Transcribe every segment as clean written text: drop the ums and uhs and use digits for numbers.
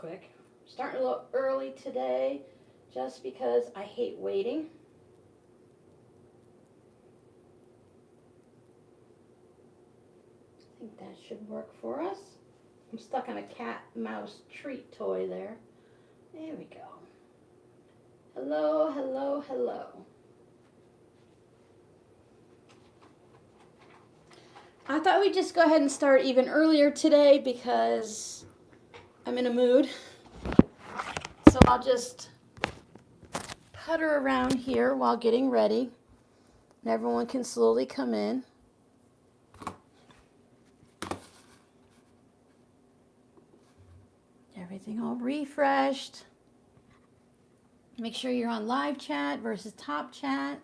quick. Starting a little early today just because I hate waiting. I think that should work for us. I'm stuck on a cat mouse treat toy there. There we go. Hello, hello, hello. I thought we'd just go ahead and start even earlier today because I'm in a mood. So I'll just putter around here while getting ready, and everyone can slowly come in. Everything all refreshed. Make sure you're on live chat versus top chat.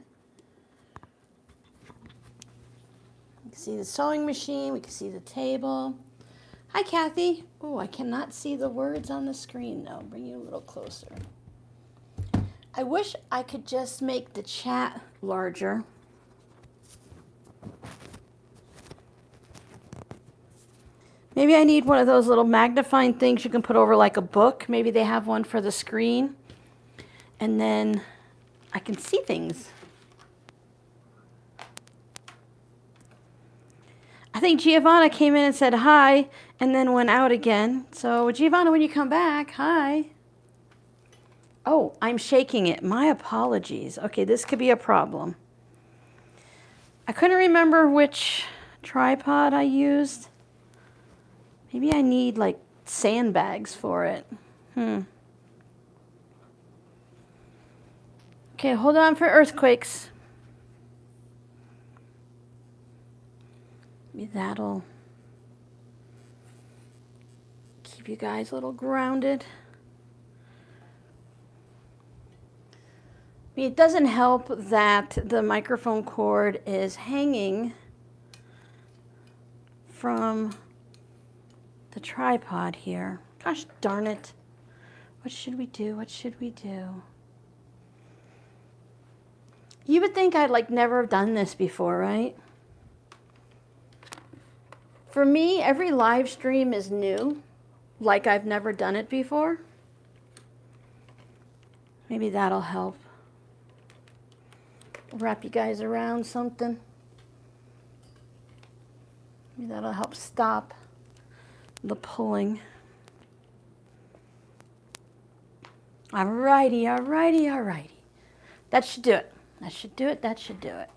You can see the sewing machine. We can see the table. Hi, Kathy. Oh, I cannot see the words on the screen, though. Bring you a little closer. I wish I could just make the chat larger. Maybe I need one of those little magnifying things you can put over like a book. Maybe they have one for the screen. And then I can see things. I think Giovanna came in and said hi and then went out again. So Giovanna, when you come back, hi. Oh, I'm shaking it. My apologies. Okay, this could be a problem. I couldn't remember which tripod I used. Maybe I need like sandbags for it. Okay, hold on for earthquakes. Maybe that'll keep you guys a little grounded. I mean, it doesn't help that the microphone cord is hanging from the tripod here. Gosh darn it. What should we do? What should we do? You would think I'd like never have done this before, right? For me, every live stream is new, like I've never done it before. Maybe that'll help. Wrap you guys around something. Maybe that'll help stop the pulling. Alrighty, alrighty, alrighty. That should do it. That should do it. That should do it.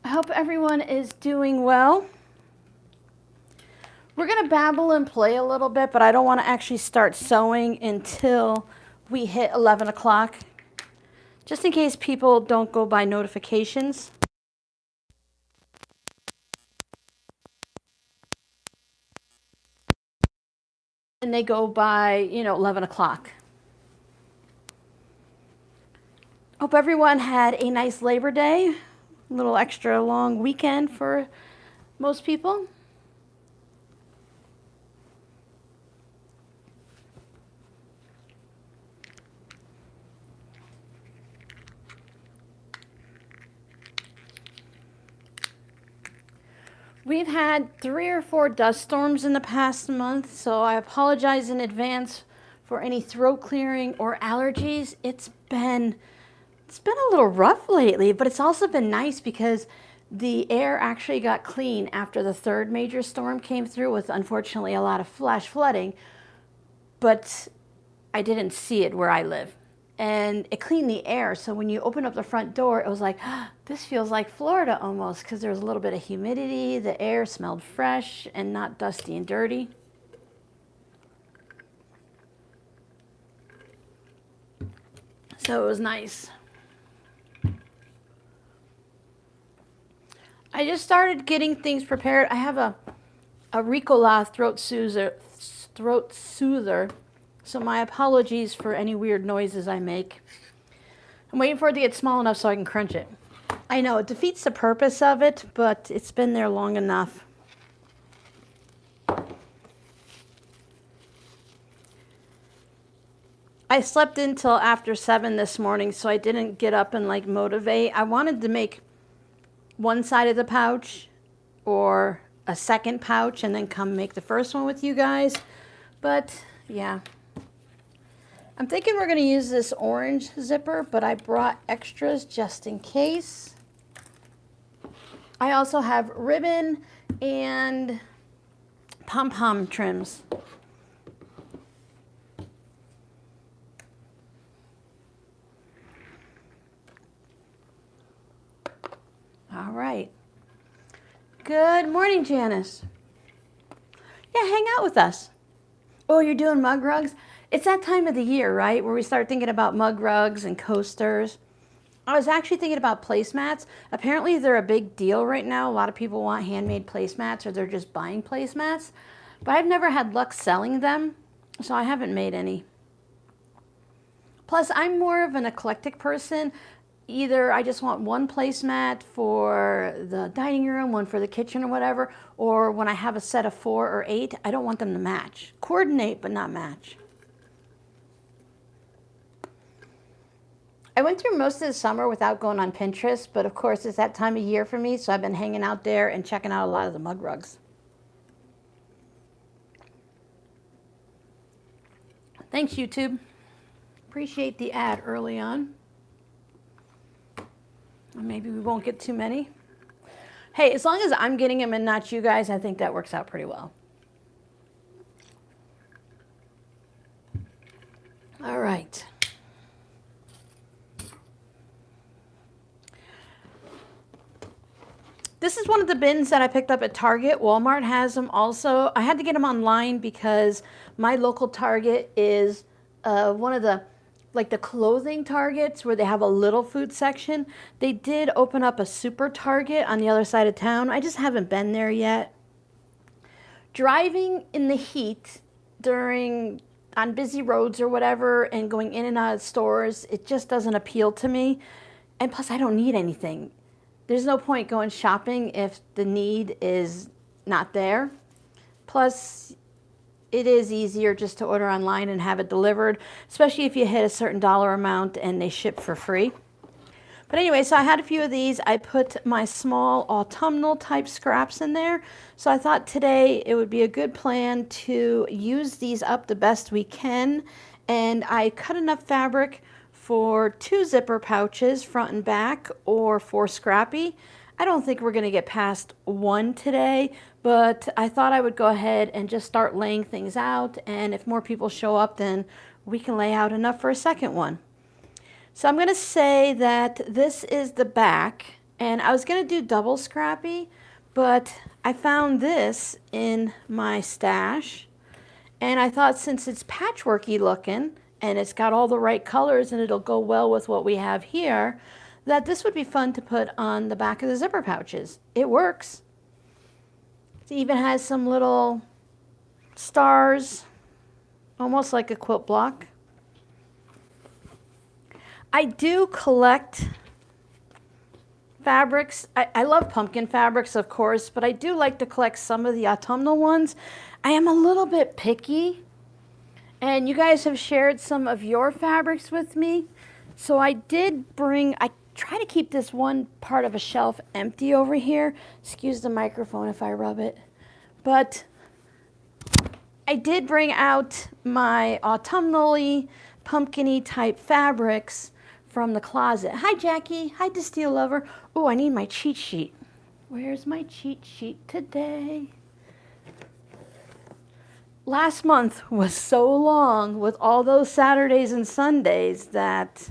I hope everyone is doing well. We're going to babble and play a little bit, but I don't want to actually start sewing until we hit 11 o'clock, just in case people don't go by notifications. And they go by, 11 o'clock. Hope everyone had a nice Labor Day, a little extra long weekend for most people. We've had 3 or 4 dust storms in the past month, so I apologize in advance for any throat clearing or allergies. It's been a little rough lately, but it's also been nice because the air actually got clean after the 3rd major storm came through with, unfortunately, a lot of flash flooding, but I didn't see it where I live. And it cleaned the air, so when you open up the front door, it was like, this feels like Florida almost, because there was a little bit of humidity, the air smelled fresh and not dusty and dirty. So it was nice. I just started getting things prepared. I have a Ricola throat soother, so my apologies for any weird noises I make. I'm waiting for it to get small enough so I can crunch it. I know, it defeats the purpose of it, but it's been there long enough. I slept until after 7 this morning, so I didn't get up and like motivate. I wanted to make one side of the pouch or a second pouch and then come make the first one with you guys. But yeah, I'm thinking we're going to use this orange zipper, but I brought extras just in case. I also have ribbon and pom-pom trims. All right. Good morning, Janice. Yeah, hang out with us. Oh, you're doing mug rugs? It's that time of the year, right, where we start thinking about mug rugs and coasters. I was actually thinking about placemats. Apparently, they're a big deal right now. A lot of people want handmade placemats, or they're just buying placemats. But I've never had luck selling them, so I haven't made any. Plus, I'm more of an eclectic person. Either I just want one placemat for the dining room, one for the kitchen or whatever, or when I have a set of 4 or 8, I don't want them to match. Coordinate, but not match. I went through most of the summer without going on Pinterest, but of course it's that time of year for me, so I've been hanging out there and checking out a lot of the mug rugs. Thanks, YouTube. Appreciate the ad early on. Maybe we won't get too many. Hey, as long as I'm getting them and not you guys, I think that works out pretty well. All right. This is one of the bins that I picked up at Target. Walmart has them also. I had to get them online because my local Target is one of the clothing Targets where they have a little food section. They did open up a super Target on the other side of town. I just haven't been there yet. Driving in the heat on busy roads or whatever and going in and out of stores, it just doesn't appeal to me. And plus, I don't need anything. There's no point going shopping if the need is not there. Plus, it is easier just to order online and have it delivered, especially if you hit a certain dollar amount and they ship for free. But anyway, so I had a few of these. I put my small autumnal type scraps in there. So I thought today it would be a good plan to use these up the best we can. And I cut enough fabric for 2 zipper pouches, front and back, or 4 Scrappy. I don't think we're going to get past 1 today, but I thought I would go ahead and just start laying things out, and if more people show up, then we can lay out enough for a second one. So I'm going to say that this is the back, and I was going to do double Scrappy, but I found this in my stash, and I thought since it's patchworky looking, and it's got all the right colors and it'll go well with what we have here, that this would be fun to put on the back of the zipper pouches. It works. It even has some little stars, almost like a quilt block. I do collect fabrics. I love pumpkin fabrics, of course, but I do like to collect some of the autumnal ones. I am a little bit picky. And you guys have shared some of your fabrics with me. So I try to keep this one part of a shelf empty over here. Excuse the microphone if I rub it. But I did bring out my autumnally, pumpkin-y type fabrics from the closet. Hi, Jackie. Hi, Distill Lover. Oh, I need my cheat sheet. Where's my cheat sheet today? Last month was so long with all those Saturdays and Sundays that,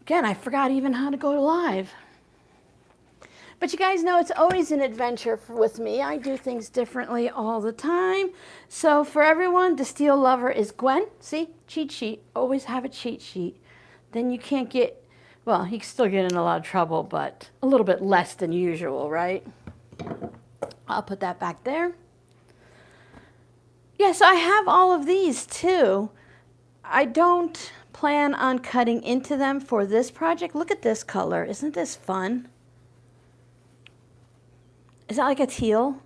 again, I forgot even how to go live. But you guys know it's always an adventure with me. I do things differently all the time. So for everyone, Distill Lover is Gwen. See, cheat sheet. Always have a cheat sheet. Then you can't get, well, you can still get in a lot of trouble, but a little bit less than usual, right? I'll put that back there. Yeah, so I have all of these too. I don't plan on cutting into them for this project. Look at this color. Isn't this fun? Is that like a teal?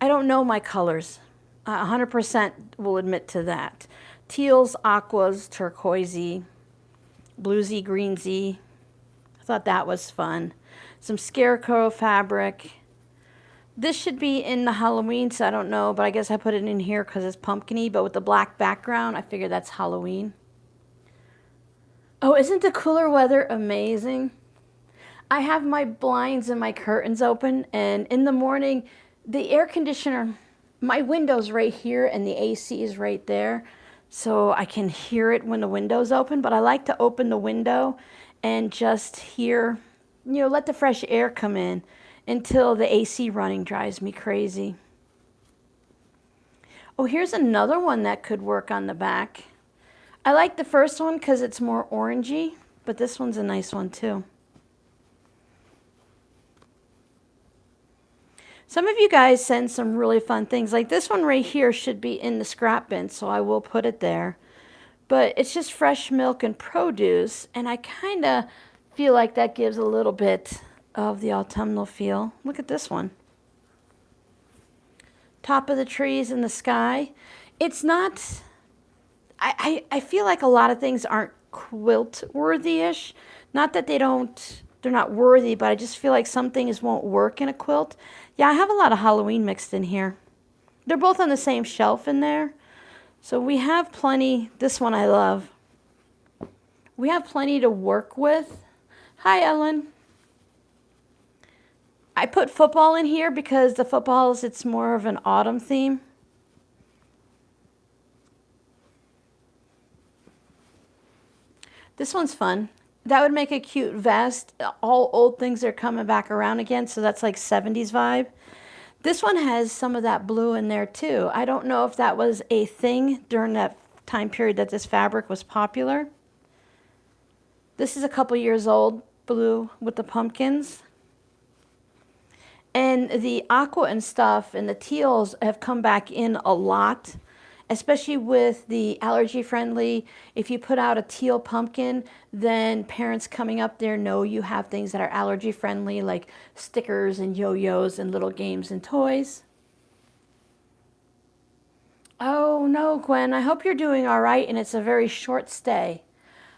I don't know my colors. 100% will admit to that. Teals, aquas, turquoisey, bluesy, greensy. I thought that was fun. Some scarecrow fabric. This should be in the Halloween, so I don't know, but I guess I put it in here because it's pumpkin-y, but with the black background, I figured that's Halloween. Oh, isn't the cooler weather amazing? I have my blinds and my curtains open, and in the morning, the air conditioner, my window's right here and the AC is right there, so I can hear it when the window's open, but I like to open the window and just hear, let the fresh air come in until the AC running drives me crazy. Oh, here's another one that could work on the back. I like the first one because it's more orangey, but this one's a nice one too. Some of you guys send some really fun things. Like this one right here should be in the scrap bin, so I will put it there. But it's just fresh milk and produce, and I kind of feel like that gives a little bit of the autumnal feel. Look at this one. Top of the trees in the sky. It's not... I feel like a lot of things aren't quilt worthy-ish. Not that they're not worthy, but I just feel like some things won't work in a quilt. Yeah, I have a lot of Halloween mixed in here. They're both on the same shelf in there. So we have plenty. This one I love. We have plenty to work with. Hi, Ellen. I put football in here because the footballs, it's more of an autumn theme. This one's fun. That would make a cute vest. All old things are coming back around again, so that's like 70s vibe. This one has some of that blue in there too. I don't know if that was a thing during that time period that this fabric was popular. This is a couple years old, blue with the pumpkins. And the aqua and stuff and the teals have come back in a lot. Especially with the allergy friendly, if you put out a teal pumpkin, then parents coming up there know you have things that are allergy friendly, like stickers and yo-yos and little games and toys. Oh no, Gwen, I hope you're doing all right and it's a very short stay.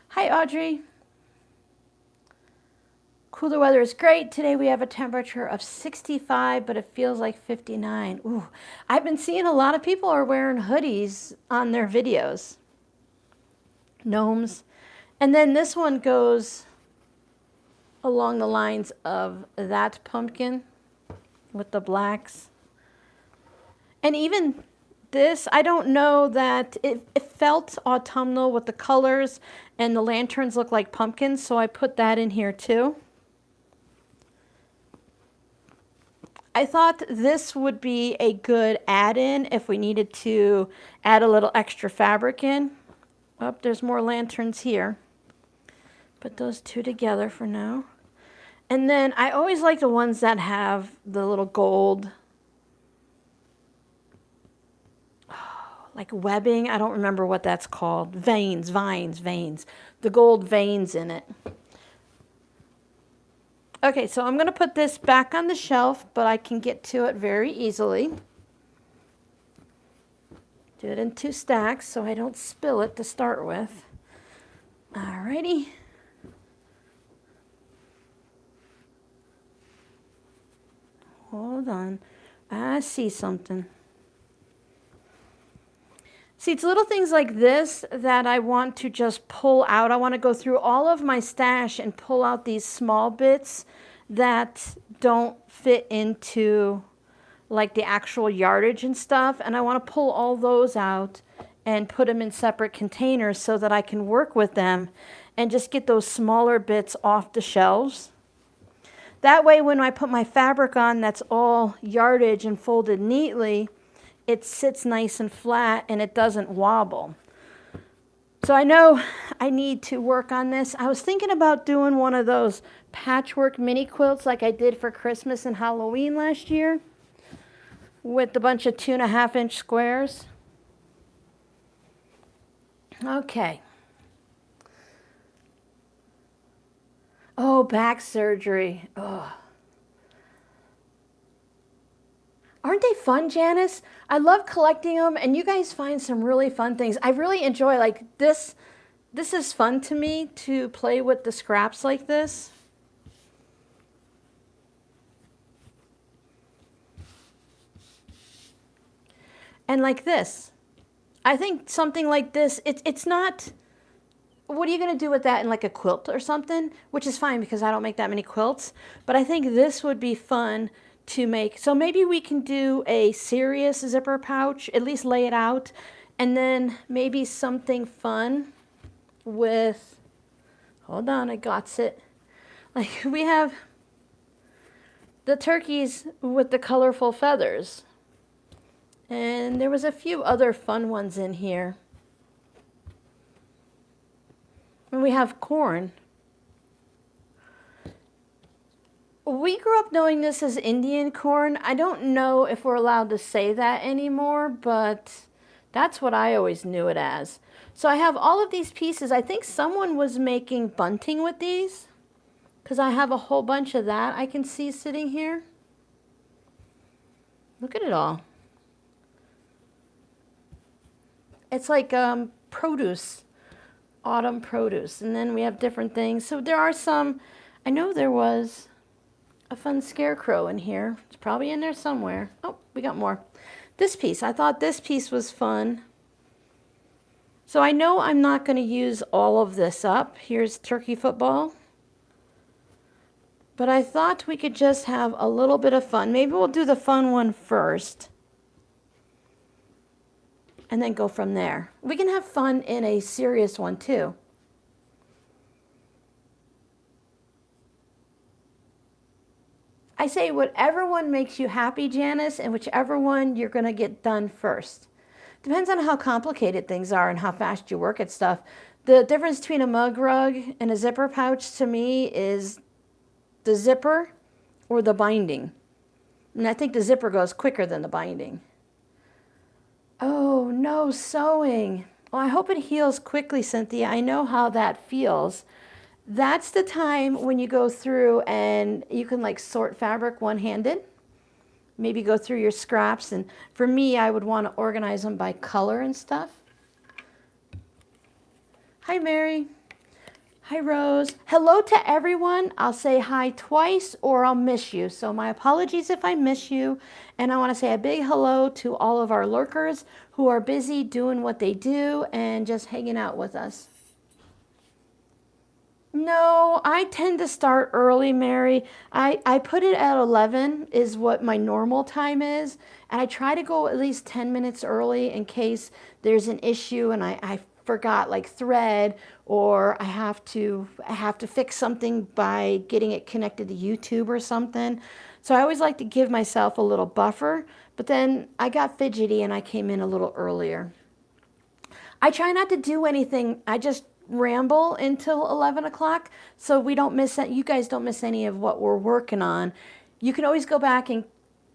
Hi, Audrey. Cooler weather is great. Today we have a temperature of 65, but it feels like 59. Ooh, I've been seeing a lot of people are wearing hoodies on their videos. Gnomes. And then this one goes along the lines of that pumpkin with the blacks. And even this, I don't know that it felt autumnal with the colors and the lanterns look like pumpkins, so I put that in here too. I thought this would be a good add-in if we needed to add a little extra fabric in. Oh, there's more lanterns here. Put those two together for now. And then I always like the ones that have the little gold, like webbing. I don't remember what that's called. Veins. The gold veins in it. Okay, so I'm going to put this back on the shelf, but I can get to it very easily. Do it in 2 stacks so I don't spill it to start with. Alrighty. Hold on. I see something. See, it's little things like this that I want to just pull out. I want to go through all of my stash and pull out these small bits that don't fit into like the actual yardage and stuff. And I want to pull all those out and put them in separate containers so that I can work with them and just get those smaller bits off the shelves. That way, when I put my fabric on that's all yardage and folded neatly, it sits nice and flat and it doesn't wobble. So I know I need to work on this. I was thinking about doing one of those patchwork mini quilts like I did for Christmas and Halloween last year with a bunch of 2.5-inch squares. Okay. Oh, back surgery. Oh. Aren't they fun, Janice? I love collecting them, and you guys find some really fun things. I really enjoy, like, this. This is fun to me, to play with the scraps like this. And like this. I think something like this, it's not, what are you going to do with that in like a quilt or something? Which is fine because I don't make that many quilts. But I think this would be fun to make. So maybe we can do a serious zipper pouch, at least lay it out. And then maybe something fun with, hold on, I got it. Like we have the turkeys with the colorful feathers. And there was a few other fun ones in here. And we have corn. We grew up knowing this as Indian corn. I don't know if we're allowed to say that anymore, but that's what I always knew it as. So I have all of these pieces. I think someone was making bunting with these, because I have a whole bunch of that I can see sitting here. Look at it all. It's like produce, autumn produce. And then we have different things. So there are some, I know there was a fun scarecrow in here. It's probably in there somewhere. Oh, we got more. This piece, I thought this piece was fun. So I know I'm not going to use all of this up. Here's turkey football. But I thought we could just have a little bit of fun. Maybe we'll do the fun one first. And then go from there. We can have fun in a serious one too. I say whatever one makes you happy, Janice, and whichever one you're going to get done first. Depends on how complicated things are and how fast you work at stuff. The difference between a mug rug and a zipper pouch to me is the zipper or the binding. And I think the zipper goes quicker than the binding. Oh, no sewing. Well, I hope it heals quickly, Cynthia. I know how that feels. That's the time when you go through and you can like sort fabric one-handed. Maybe go through your scraps. And for me, I would want to organize them by color and stuff. Hi, Mary. Hi, Rose. Hello to everyone. I'll say hi twice or I'll miss you. So my apologies if I miss you. And I want to say a big hello to all of our lurkers who are busy doing what they do and just hanging out with us. No, I tend to start early, Mary. I put it at 11 is what my normal time is. And I try to go at least 10 minutes early in case there's an issue and I forgot like thread, or I have to fix something by getting it connected to YouTube or something. So I always like to give myself a little buffer, but then I got fidgety and I came in a little earlier. I try not to do anything. I just ramble until 11 o'clock so we don't miss that. You guys don't miss any of what we're working on. You can always go back and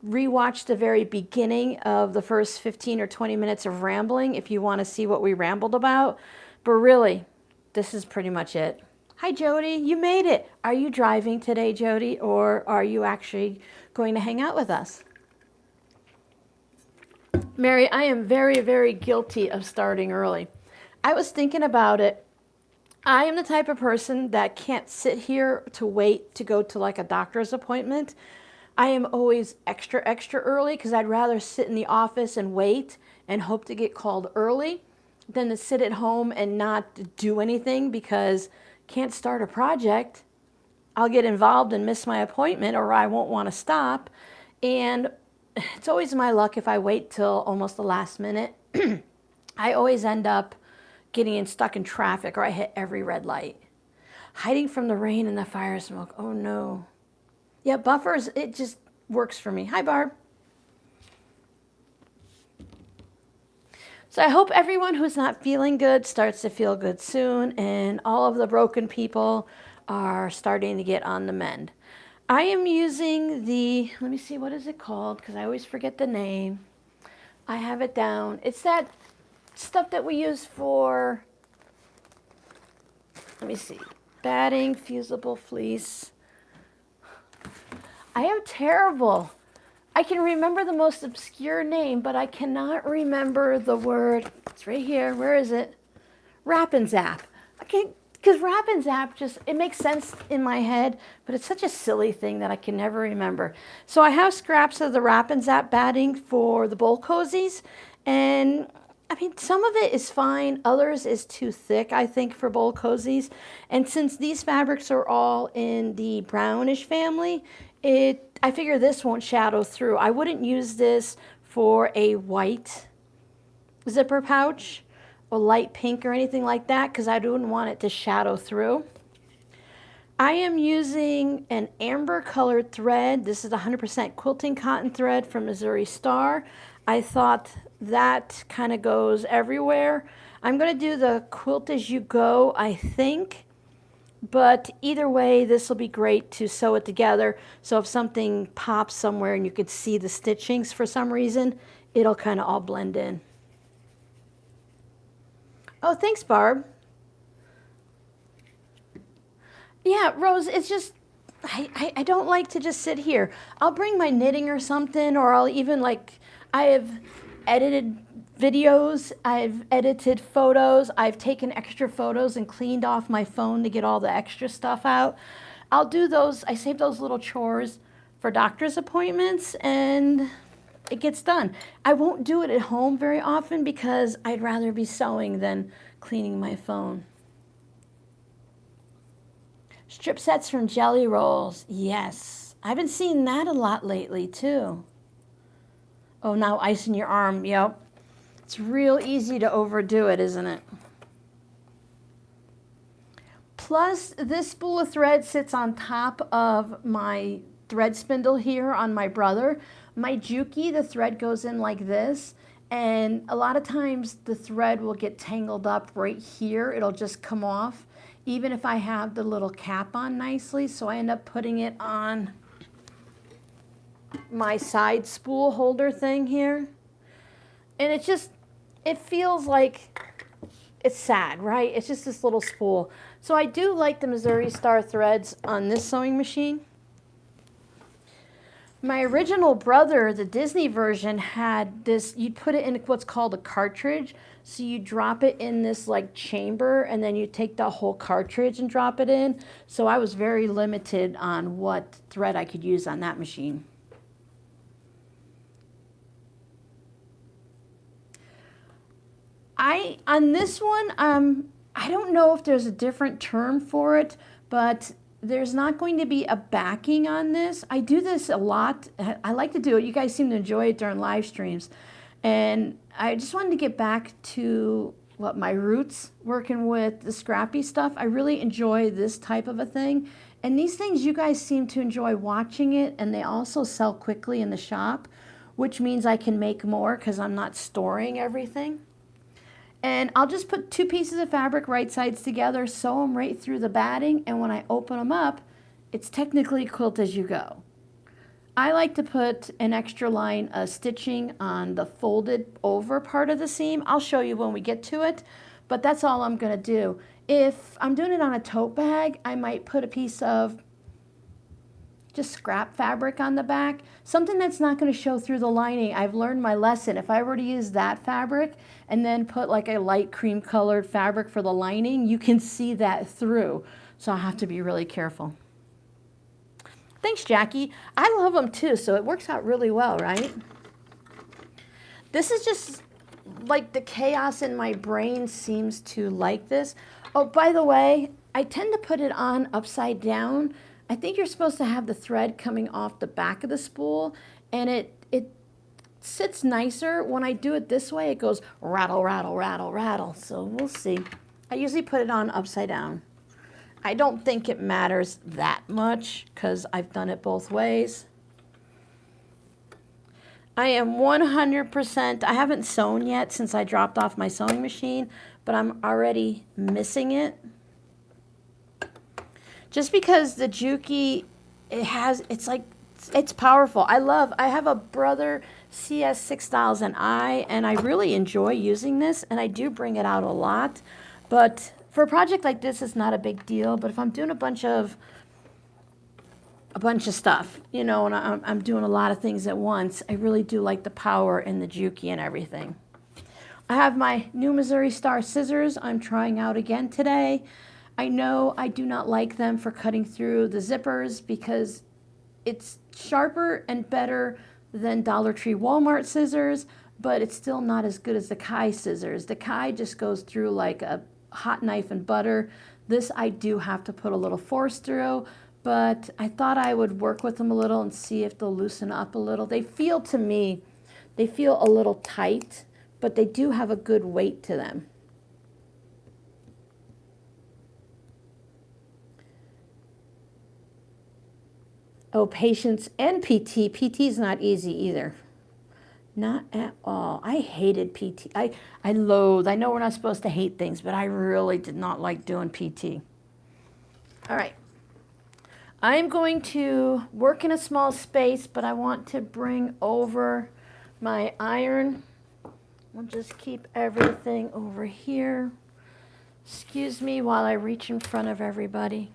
rewatch the very beginning of the first 15 or 20 minutes of rambling if you want to see what we rambled about. But really, this is pretty much it. Hi, Jody. You made it. Are you driving today, Jody, or are you actually going to hang out with us? Mary, I am very, very guilty of starting early. I was thinking about it. I am the type of person that can't sit here to wait to go to like a doctor's appointment. I am always extra early because I'd rather sit in the office and wait and hope to get called early than to sit at home and not do anything because can't start a project. I'll get involved and miss my appointment, or I won't want to stop. And it's always my luck if I wait till almost the last minute. I always end up getting stuck in traffic, or I hit every red light. Hiding from the rain and the fire smoke. Oh no. Yeah, buffers, it just works for me. Hi, Barb. So I hope everyone who's not feeling good starts to feel good soon, and all of the broken people are starting to get on the mend. I am using the, let me see, what is it called? Because I always forget the name. I have it down. It's that stuff that we use for, let me see, batting, fusible fleece. I am terrible. I can remember the most obscure name, but I cannot remember the word. It's right here. Where is it? Wrap and Zap. Okay, because Wrap and Zap just, it makes sense in my head, but it's such a silly thing that I can never remember. So I have scraps of the Wrap and Zap batting for the bowl cozies, And I mean, some of it is fine. Others is too thick, I think, for bowl cozies. And since these fabrics are all in the brownish family, I figure this won't shadow through. I wouldn't use this for a white zipper pouch or light pink or anything like that because I wouldn't want it to shadow through. I am using an amber colored thread. This is 100% quilting cotton thread from Missouri Star. I thought that kind of goes everywhere. I'm going to do the quilt as you go, I think. But either way, this will be great to sew it together. So if something pops somewhere and you could see the stitchings for some reason, it'll kind of all blend in. Oh, thanks, Barb. Yeah, Rose, it's just, I don't like to just sit here. I'll bring my knitting or something, or I'll even I have edited videos, I've edited photos, I've taken extra photos and cleaned off my phone to get all the extra stuff out. I'll do those, I save those little chores for doctor's appointments and it gets done. I won't do it at home very often because I'd rather be sewing than cleaning my phone. Strip sets from Jelly Rolls. Yes. I've been seeing that a lot lately too. Oh, now ice in your arm. Yep. It's real easy to overdo it, isn't it? Plus, this spool of thread sits on top of my thread spindle here on my brother. My Juki, the thread goes in like this. And a lot of times the thread will get tangled up right here. It'll just come off, even if I have the little cap on nicely. So I end up putting it on my side spool holder thing here. And it feels like it's sad, right? It's just this little spool. So I do like the Missouri Star threads on this sewing machine. My original brother, the Disney version, had this, you'd put it in what's called a cartridge. So you drop it in this like chamber and then you take the whole cartridge and drop it in. So I was very limited on what thread I could use on that machine. On this one, I don't know if there's a different term for it, but there's not going to be a backing on this. I do this a lot. I like to do it. You guys seem to enjoy it during live streams. And I just wanted to get back to my roots, working with the Scrappy stuff. I really enjoy this type of a thing. And these things, you guys seem to enjoy watching it, and they also sell quickly in the shop, which means I can make more because I'm not storing everything. And I'll just put 2 pieces of fabric right sides together, sew them right through the batting, and when I open them up, it's technically quilt as you go. I like to put an extra line of stitching on the folded over part of the seam. I'll show you when we get to it, but that's all I'm going to do. If I'm doing it on a tote bag, I might put a piece of just scrap fabric on the back, something that's not going to show through the lining. I've learned my lesson. If I were to use that fabric and then put like a light cream colored fabric for the lining, you can see that through. So I have to be really careful. Thanks, Jackie. I love them too, so it works out really well, right? This is just like the chaos in my brain seems to like this. Oh, by the way, I tend to put it on upside down. I think you're supposed to have the thread coming off the back of the spool, and it sits nicer. When I do it this way, it goes rattle, rattle, rattle, rattle. So we'll see. I usually put it on upside down. I don't think it matters that much because I've done it both ways. I am 100%, I haven't sewn yet since I dropped off my sewing machine, but I'm already missing it. Just because the Juki, it's powerful. I have a Brother CS6000i, and I really enjoy using this, and I do bring it out a lot. But for a project like this, it's not a big deal. But if I'm doing a bunch of stuff, you know, and I'm doing a lot of things at once, I really do like the power in the Juki and everything. I have my new Missouri Star scissors I'm trying out again today. I know I do not like them for cutting through the zippers because it's sharper and better than Dollar Tree Walmart scissors, but it's still not as good as the Kai scissors. The Kai just goes through like a hot knife and butter. This I do have to put a little force through, but I thought I would work with them a little and see if they'll loosen up a little. They feel, to me, they feel a little tight, but they do have a good weight to them. Oh, patience and PT. PT is not easy either. Not at all. I hated PT. I loathe. I know we're not supposed to hate things, but I really did not like doing PT. All right. I'm going to work in a small space, but I want to bring over my iron. We'll just keep everything over here. Excuse me while I reach in front of everybody.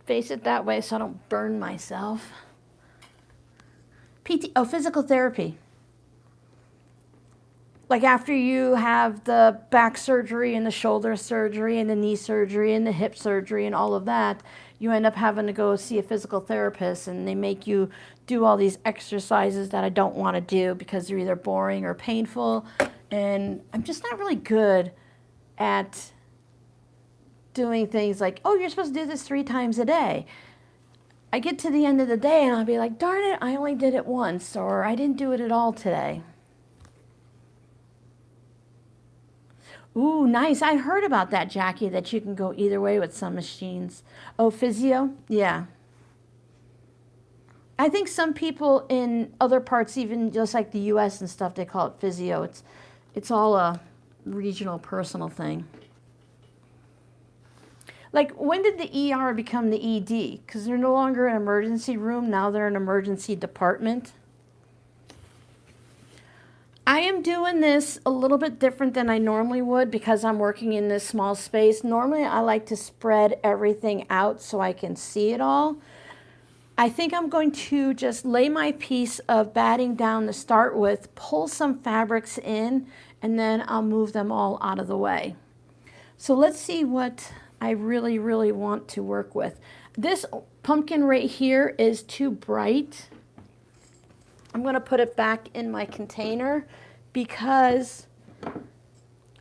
Face it that way so I don't burn myself. Physical therapy. Like after you have the back surgery and the shoulder surgery and the knee surgery and the hip surgery and all of that, you end up having to go see a physical therapist, and they make you do all these exercises that I don't want to do because they're either boring or painful. And I'm just not really good at doing things like, oh, you're supposed to do this 3 times a day. I get to the end of the day and I'll be like, darn it, I only did it once, or I didn't do it at all today. Ooh, nice. I heard about that, Jackie, that you can go either way with some machines. Oh, physio? Yeah. I think some people in other parts, even just like the US and stuff, they call it physio. It's all a regional, personal thing. Like, when did the ER become the ED? Because they're no longer an emergency room. Now they're an emergency department. I am doing this a little bit different than I normally would because I'm working in this small space. Normally, I like to spread everything out so I can see it all. I think I'm going to just lay my piece of batting down to start with, pull some fabrics in, and then I'll move them all out of the way. So let's see what I really, really want to work with. This pumpkin right here is too bright. I'm going to put it back in my container because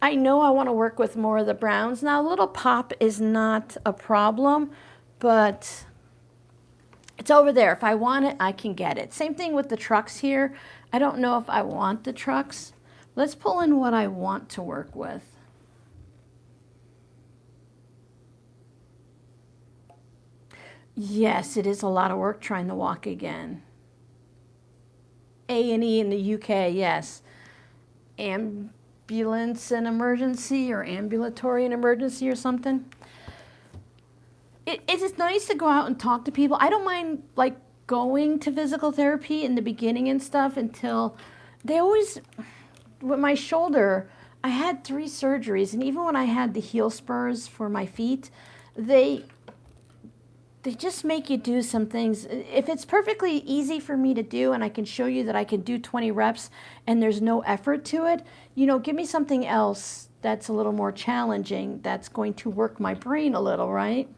I know I want to work with more of the browns. Now, a little pop is not a problem, but it's over there. If I want it, I can get it. Same thing with the trucks here. I don't know if I want the trucks. Let's pull in what I want to work with. Yes, it is a lot of work trying to walk again. A&E in the UK, yes. Ambulance and emergency, or ambulatory and emergency or something. It's nice to go out and talk to people. I don't mind like going to physical therapy in the beginning and stuff until they always, with my shoulder, I had 3 surgeries, and even when I had the heel spurs for my feet, they just make you do some things. If it's perfectly easy for me to do and I can show you that I can do 20 reps and there's no effort to it, you know, give me something else that's a little more challenging, that's going to work my brain a little, right?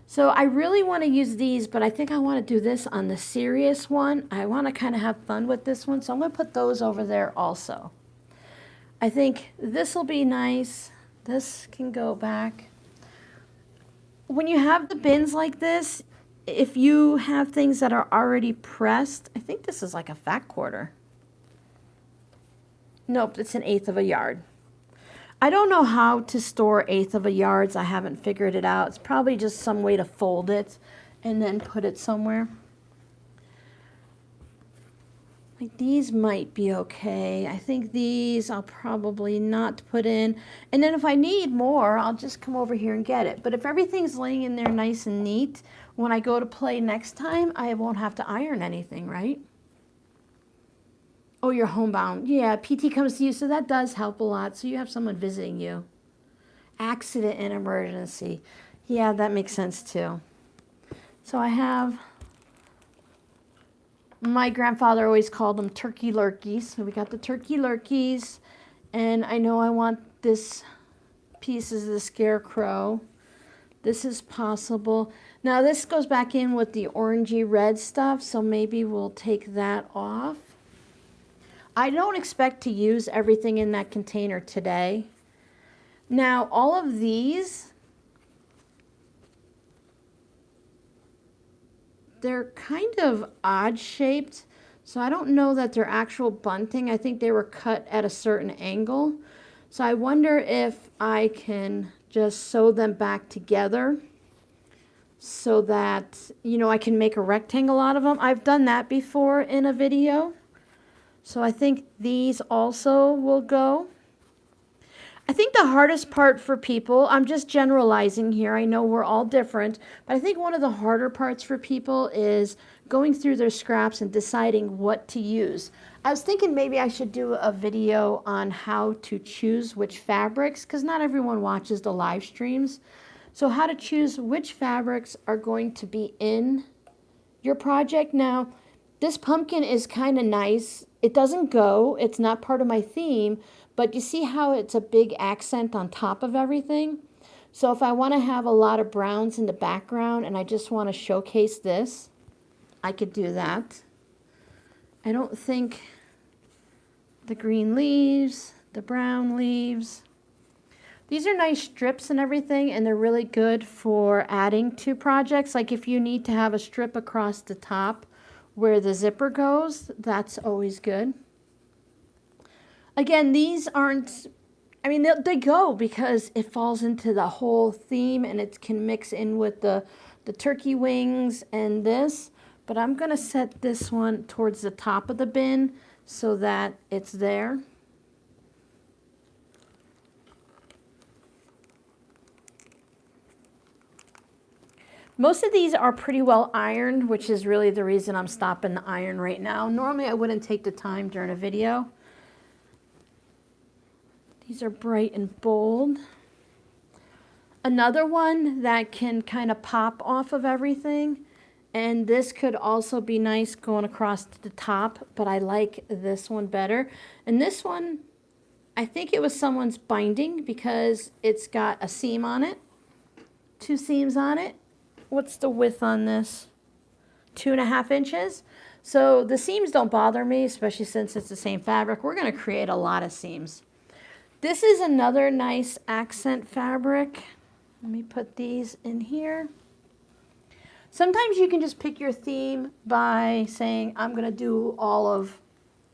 So I really want to use these, but I think I want to do this on the serious one. I want to kind of have fun with this one, so I'm going to put those over there also. I think this will be nice. This can go back. When you have the bins like this, if you have things that are already pressed, I think this is like a fat quarter. Nope, it's 1/8 of a yard. I don't know how to store 1/8 of a yards. I haven't figured it out. It's probably just some way to fold it and then put it somewhere. Like these might be okay. I think these I'll probably not put in. And then if I need more, I'll just come over here and get it. But if everything's laying in there nice and neat, when I go to play next time, I won't have to iron anything, right? Oh, you're homebound. Yeah, PT comes to you, so that does help a lot. So you have someone visiting you. Accident and emergency. Yeah, that makes sense too. So I have... My grandfather always called them turkey lurkeys. So we got the turkey lurkeys. And I know I want this piece is the scarecrow. This is possible. Now this goes back in with the orangey red stuff, so maybe we'll take that off. I don't expect to use everything in that container today. Now all of these, they're kind of odd shaped, so I don't know that they're actual bunting. I think they were cut at a certain angle. So I wonder if I can just sew them back together so that, you know, I can make a rectangle out of them. I've done that before in a video. So I think these also will go. I think the hardest part for people, I'm just generalizing here, I know we're all different, but I think one of the harder parts for people is going through their scraps and deciding what to use. I was thinking maybe I should do a video on how to choose which fabrics, because not everyone watches the live streams. So how to choose which fabrics are going to be in your project. Now, this pumpkin is kind of nice. It doesn't go, it's not part of my theme, but you see how it's a big accent on top of everything? So if I want to have a lot of browns in the background and I just want to showcase this, I could do that. I don't think the green leaves, the brown leaves. These are nice strips and everything, and they're really good for adding to projects. Like if you need to have a strip across the top where the zipper goes, that's always good. Again, these aren't, I mean, they go because it falls into the whole theme and it can mix in with the turkey wings and this. But I'm going to set this one towards the top of the bin so that it's there. Most of these are pretty well ironed, which is really the reason I'm stopping the iron right now. Normally I wouldn't take the time during a video. These are bright and bold. Another one that can kind of pop off of everything, and this could also be nice going across to the top, but I like this one better. And this one, I think it was someone's binding because it's got a seam on it, 2 seams on it. What's the width on this? 2.5 inches. So the seams don't bother me, especially since it's the same fabric. We're going to create a lot of seams. This is another nice accent fabric. Let me put these in here. Sometimes you can just pick your theme by saying, I'm going to do all of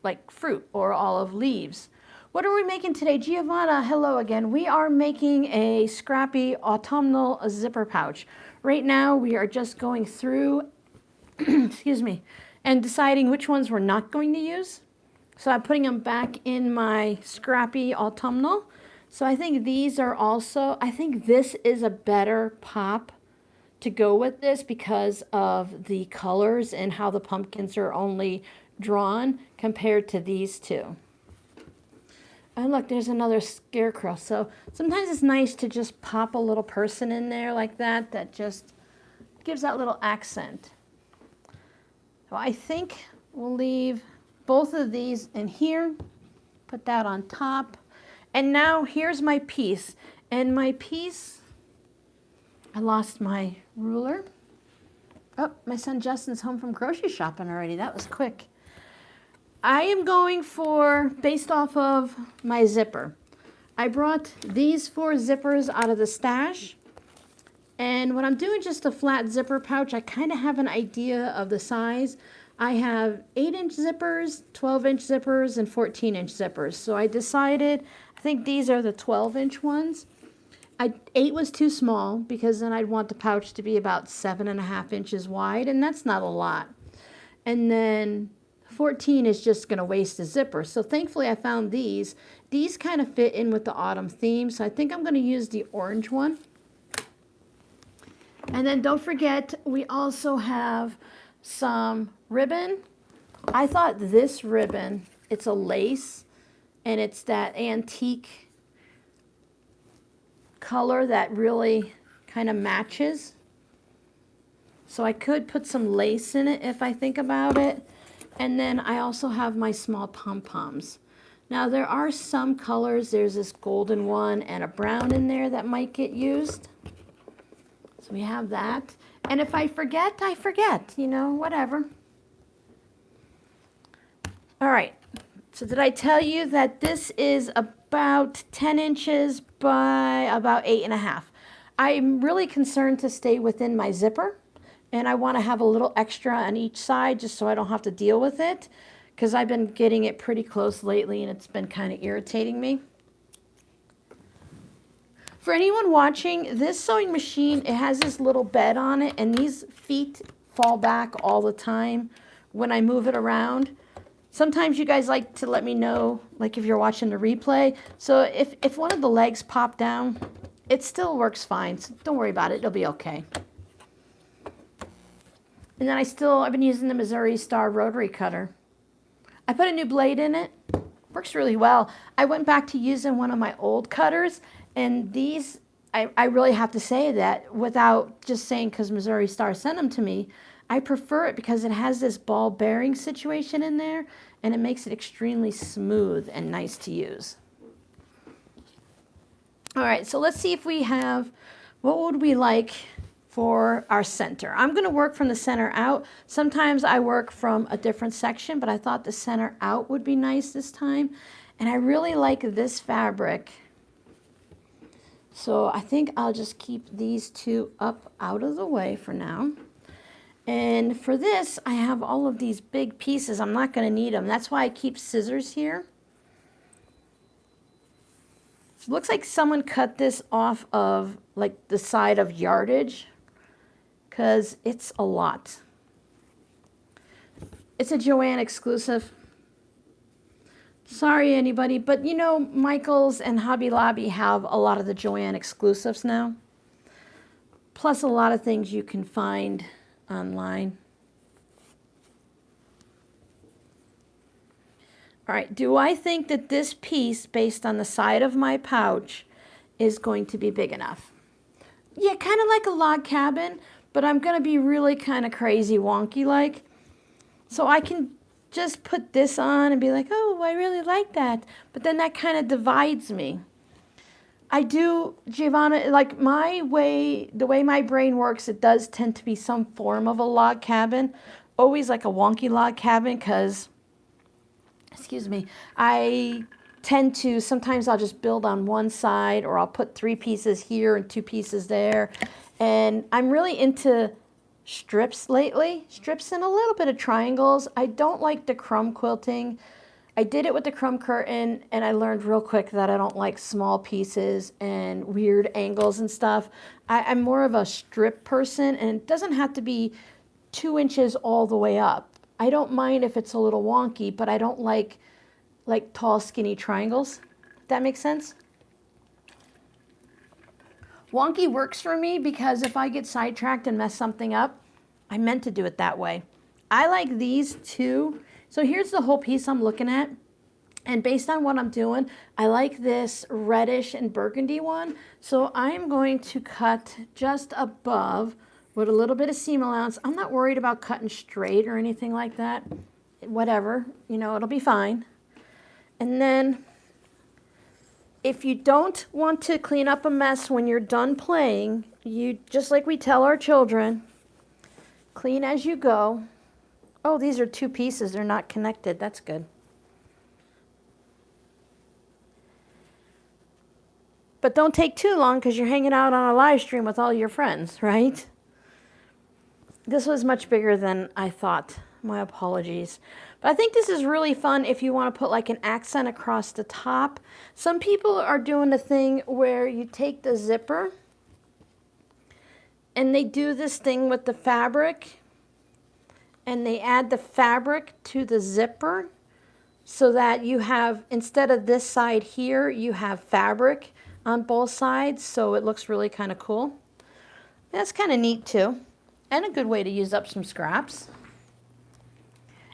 like fruit or all of leaves. What are we making today? Giovanna, hello again. We are making a Scrappy Autumnal zipper pouch. Right now we are just going through, excuse me, and deciding which ones we're not going to use. So I'm putting them back in my Scrappy Autumnal. So I think these are also, I think this is a better pop to go with this because of the colors and how the pumpkins are only drawn compared to these two. And look, there's another scarecrow. So sometimes it's nice to just pop a little person in there like that, that just gives that little accent. So I think we'll leave both of these in here, put that on top. And now here's my piece. And my piece, I lost my ruler. Oh, my son Justin's home from grocery shopping already. That was quick. I am going for, based off of my zipper. I brought these 4 zippers out of the stash. And when I'm doing just a flat zipper pouch, I kind of have an idea of the size. I have 8-inch zippers, 12-inch zippers, and 14-inch zippers. So I decided, I think these are the 12-inch ones. 8 was too small because then I'd want the pouch to be about 7.5 inches wide, and that's not a lot. And then 14 is just going to waste the zipper. So thankfully I found these. These kind of fit in with the autumn theme, so I think I'm going to use the orange one. And then don't forget, we also have some ribbon. I thought this ribbon, it's a lace, and it's that antique color that really kind of matches. So I could put some lace in it if I think about it. And then I also have my small pom-poms. Now there are some colors, there's this golden one and a brown in there that might get used. So we have that. And if I forget, I forget, you know, whatever. All right. So did I tell you that this is about 10 inches by about 8.5? I'm really concerned to stay within my zipper, and I want to have a little extra on each side just so I don't have to deal with it, because I've been getting it pretty close lately and it's been kind of irritating me. For anyone watching, this sewing machine, it has this little bed on it, and these feet fall back all the time when I move it around. Sometimes you guys like to let me know, like if you're watching the replay. So if one of the legs pop down, it still works fine. So don't worry about it. It'll be okay. And then I've been using the Missouri Star rotary cutter. I put a new blade in it. Works really well. I went back to using one of my old cutters, and these, I really have to say that without just saying because Missouri Star sent them to me, I prefer it because it has this ball bearing situation in there, and it makes it extremely smooth and nice to use. All right, so let's see if we have, what would we like for our center? I'm going to work from the center out. Sometimes I work from a different section, but I thought the center out would be nice this time. And I really like this fabric. So I think I'll just keep these two up out of the way for now. And for this, I have all of these big pieces. I'm not going to need them. That's why I keep scissors here. It looks like someone cut this off of like the side of yardage, because it's a lot. It's a Joann exclusive. Sorry, anybody, but you know, Michaels and Hobby Lobby have a lot of the Joann exclusives now. Plus a lot of things you can find online. All right, do I think that this piece, based on the side of my pouch, is going to be big enough? Yeah, kind of like a log cabin, but I'm going to be really kind of crazy wonky like. So I can just put this on and be like, oh, I really like that. But then that kind of divides me. I do, Giovanna, like the way my brain works, it does tend to be some form of a log cabin. Always like a wonky log cabin, because, excuse me, I tend to, sometimes I'll just build on one side, or I'll put 3 pieces here and 2 pieces there. And I'm really into strips lately, strips and a little bit of triangles. I don't like the crumb quilting. I did it with the crumb curtain, and I learned real quick that I don't like small pieces and weird angles and stuff. I'm more of a strip person, and it doesn't have to be 2 inches all the way up. I don't mind if it's a little wonky, but I don't like tall, skinny triangles. That makes sense? Wonky works for me because if I get sidetracked and mess something up, I meant to do it that way. I like these two. So here's the whole piece I'm looking at. And based on what I'm doing, I like this reddish and burgundy one. So I'm going to cut just above with a little bit of seam allowance. I'm not worried about cutting straight or anything like that. Whatever, you know, it'll be fine. And then if you don't want to clean up a mess when you're done playing, you, just like we tell our children, clean as you go. Oh, these are 2 pieces. They're not connected. That's good. But don't take too long because you're hanging out on a live stream with all your friends, right? This was much bigger than I thought. My apologies. But I think this is really fun if you want to put like an accent across the top. Some people are doing a thing where you take the zipper and they do this thing with the fabric, and they add the fabric to the zipper so that you have, instead of this side here, you have fabric on both sides, so it looks really kind of cool. That's kind of neat too, and a good way to use up some scraps.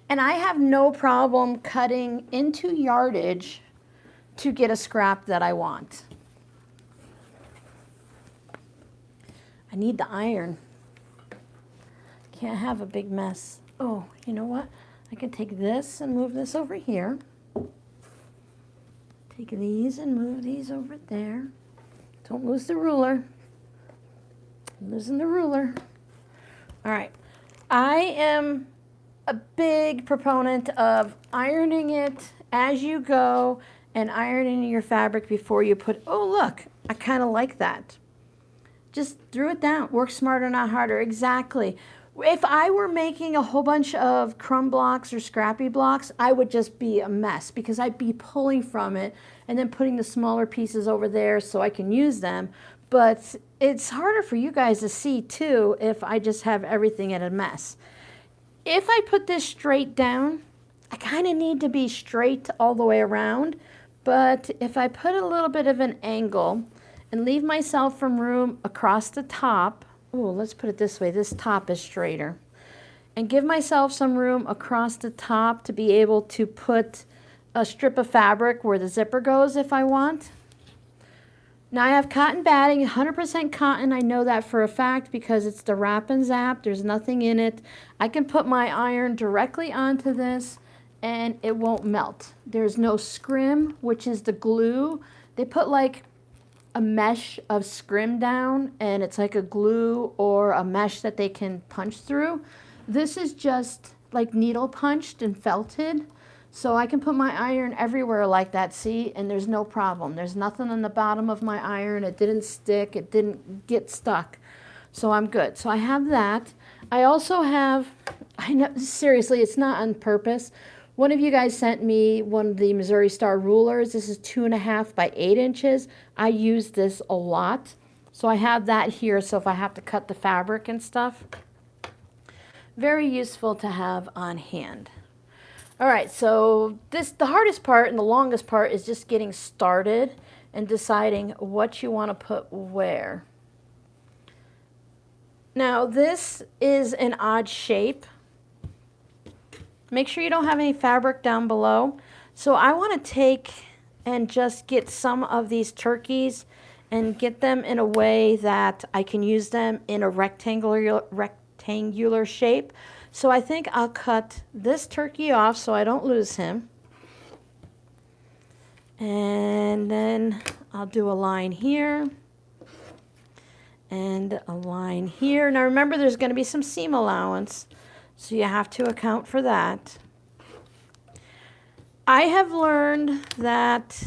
And I have no problem cutting into yardage to get a scrap that I want. I need the iron. Can't have a big mess. Oh, you know what? I can take this and move this over here. Take these and move these over there. Don't lose the ruler. losing the ruler. All right. I am a big proponent of ironing it as you go and ironing your fabric before you put, oh look, I kind of like that. Just threw it down. Work smarter, not harder. Exactly. If I were making a whole bunch of crumb blocks or scrappy blocks, I would just be a mess because I'd be pulling from it and then putting the smaller pieces over there so I can use them. But it's harder for you guys to see too if I just have everything in a mess. If I put this straight down, I kind of need to be straight all the way around. But if I put a little bit of an angle and leave myself some room across the top, oh, let's put it this way, this top is straighter, and give myself some room across the top to be able to put a strip of fabric where the zipper goes if I want. Now I have cotton batting, 100% cotton. I know that for a fact because it's the Wrap and Zap. There's nothing in it. I can put my iron directly onto this and it won't melt. There's no scrim, which is the glue. They put like a mesh of scrim down and it's like a glue or a mesh that they can punch through. This is just like needle punched and felted. So I can put my iron everywhere like that, see, and there's no problem. There's nothing on the bottom of my iron. It didn't stick. It didn't get stuck. So I'm good. So I have that. I also have, I know, seriously, it's not on purpose. One of you guys sent me one of the Missouri Star rulers. This is 2.5 by 8 inches. I use this a lot. So I have that here. So if I have to cut the fabric and stuff, very useful to have on hand. All right, so the hardest part and the longest part is just getting started and deciding what you want to put where. Now this is an odd shape. Make sure you don't have any fabric down below. So I want to take and just get some of these turkeys and get them in a way that I can use them in a rectangular shape. So I think I'll cut this turkey off so I don't lose him. And then I'll do a line here and a line here. Now remember, there's going to be some seam allowance, so you have to account for that. I have learned that,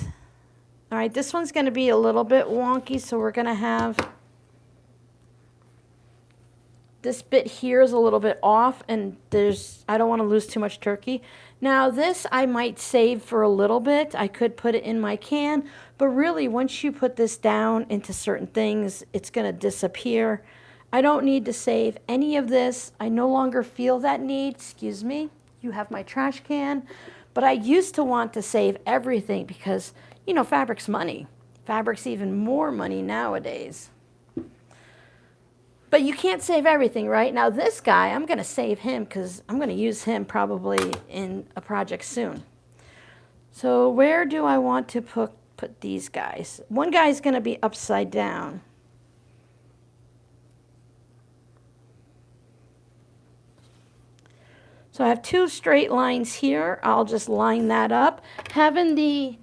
all right, this one's going to be a little bit wonky, so we're going to have this bit here is a little bit off, and I don't want to lose too much turkey. Now this I might save for a little bit. I could put it in my can, but really once you put this down into certain things, it's going to disappear. I don't need to save any of this. I no longer feel that need. Excuse me. You have my trash can. But I used to want to save everything because, you know, fabric's money. Fabric's even more money nowadays. But you can't save everything, right? Now this guy, I'm going to save him because I'm going to use him probably in a project soon. So where do I want to put these guys? One guy's going to be upside down. So I have 2 straight lines here. I'll just line that up. Having the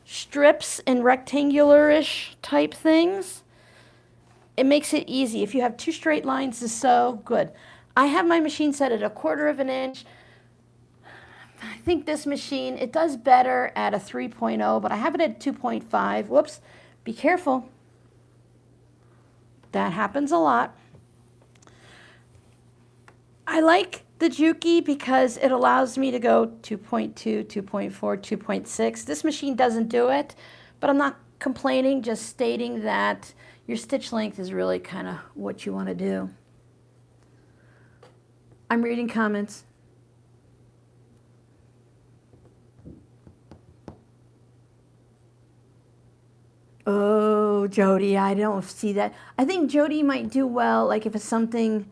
strips and rectangular-ish type things, it makes it easy. If you have 2 straight lines to sew, good. I have my machine set at 1/4 inch. I think this machine, it does better at a 3.0, but I have it at 2.5. Whoops, be careful. That happens a lot. I like the Juki because it allows me to go 2.2, 2.4, 2.6. This machine doesn't do it, but I'm not complaining, just stating that your stitch length is really kind of what you want to do. I'm reading comments. Oh, Jody, I don't see that. I think Jody might do well, like if it's something,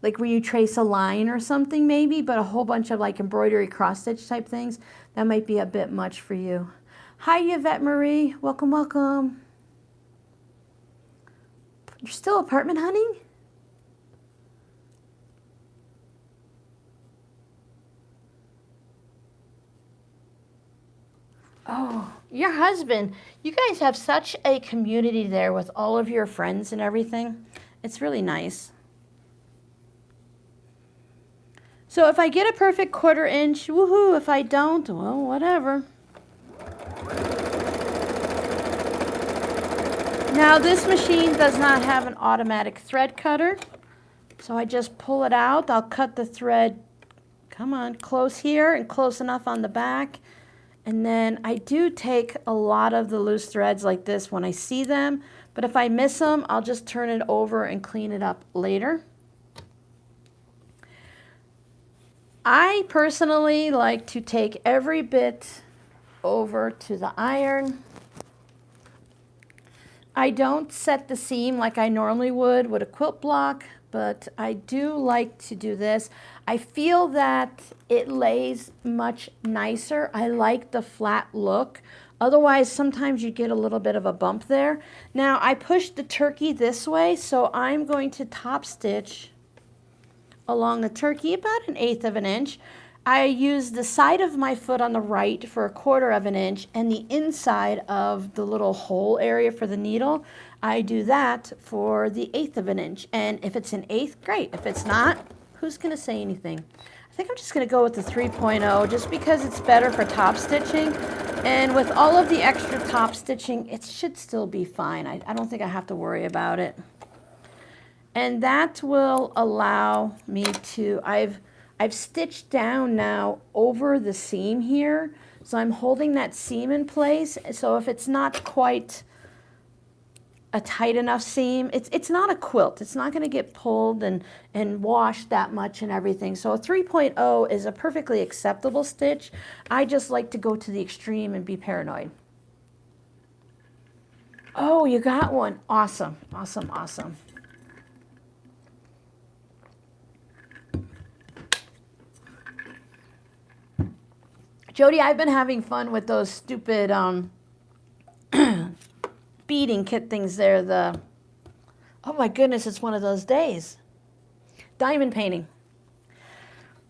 like when you trace a line or something maybe, but a whole bunch of like embroidery cross-stitch type things, that might be a bit much for you. Hi, Yvette Marie. Welcome, welcome. You're still apartment hunting? Oh, your husband. You guys have such a community there with all of your friends and everything. It's really nice. So if I get a perfect 1/4 inch, woohoo. If I don't, well, whatever. Now this machine does not have an automatic thread cutter, so I just pull it out. I'll cut the thread, come on, close here and close enough on the back. And then I do take a lot of the loose threads like this when I see them, but if I miss them, I'll just turn it over and clean it up later. I personally like to take every bit over to the iron. I don't set the seam like I normally would with a quilt block, but I do like to do this. I feel that it lays much nicer. I like the flat look. Otherwise, sometimes you get a little bit of a bump there. Now, I pushed the turkey this way, so I'm going to top stitch along the turkey about 1/8 of an inch. I use the side of my foot on the right for 1/4 of an inch, and the inside of the little hole area for the needle, I do that for the 1/8 of an inch. And if it's 1/8, great. If it's not, who's going to say anything? I think I'm just going to go with the 3.0 just because it's better for top stitching. And with all of the extra top stitching, it should still be fine. I don't think I have to worry about it. And that will allow me to, I've stitched down now over the seam here, so I'm holding that seam in place. So if it's not quite a tight enough seam, it's not a quilt. It's not going to get pulled and washed that much and everything. So a 3.0 is a perfectly acceptable stitch. I just like to go to the extreme and be paranoid. Oh, you got one. Awesome, awesome, awesome. Jody, I've been having fun with those stupid beading kit things there. Oh my goodness, it's one of those days. Diamond painting.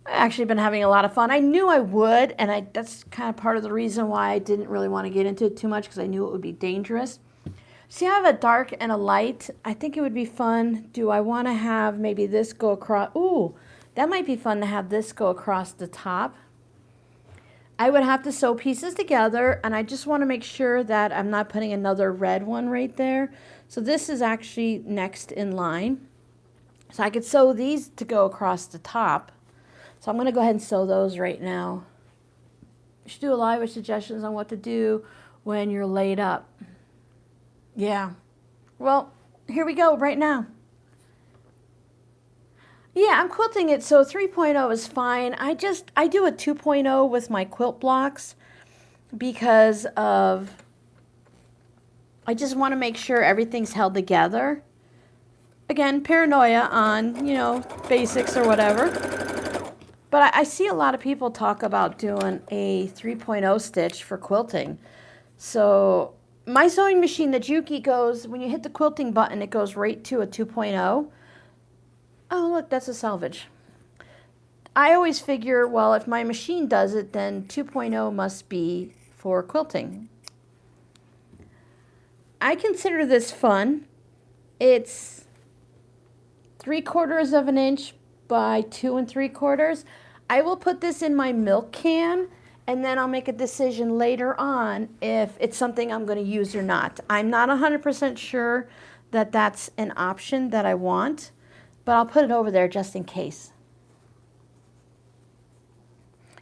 I've actually been having a lot of fun. I knew I would, and that's kind of part of the reason why I didn't really want to get into it too much, because I knew it would be dangerous. See, I have a dark and a light. I think it would be fun. Do I want to have maybe this go across? Ooh, that might be fun to have this go across the top. I would have to sew pieces together, and I just want to make sure that I'm not putting another red one right there. So this is actually next in line. So I could sew these to go across the top. So I'm going to go ahead and sew those right now. You should do a live with suggestions on what to do when you're laid up. Yeah. Well, here we go right now. Yeah, I'm quilting it, so 3.0 is fine. I do a 2.0 with my quilt blocks because I just want to make sure everything's held together. Again, paranoia on, basics or whatever. But I see a lot of people talk about doing a 3.0 stitch for quilting. So my sewing machine, the Juki, goes, when you hit the quilting button, it goes right to a 2.0. Oh, look, that's a salvage. I always figure, well, if my machine does it, then 2.0 must be for quilting. I consider this fun. It's 3/4 of an inch by 2 3/4. I will put this in my milk can, and then I'll make a decision later on if it's something I'm going to use or not. I'm not 100% sure that that's an option that I want, but I'll put it over there just in case.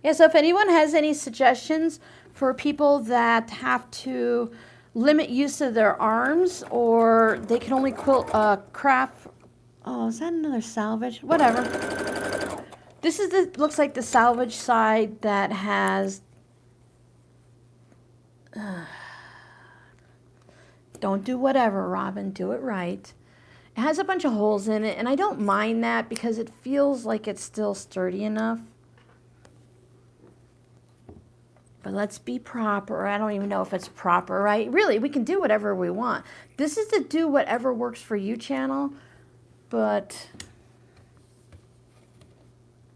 Yeah, so if anyone has any suggestions for people that have to limit use of their arms, or they can only quilt craft. Oh, is that another salvage? Whatever. This is looks like the salvage side that has. Don't do whatever, Robin. Do it right. It has a bunch of holes in it, and I don't mind that because it feels like it's still sturdy enough. But let's be proper. I don't even know if it's proper, right? Really, we can do whatever we want. This is the do whatever works for you channel, but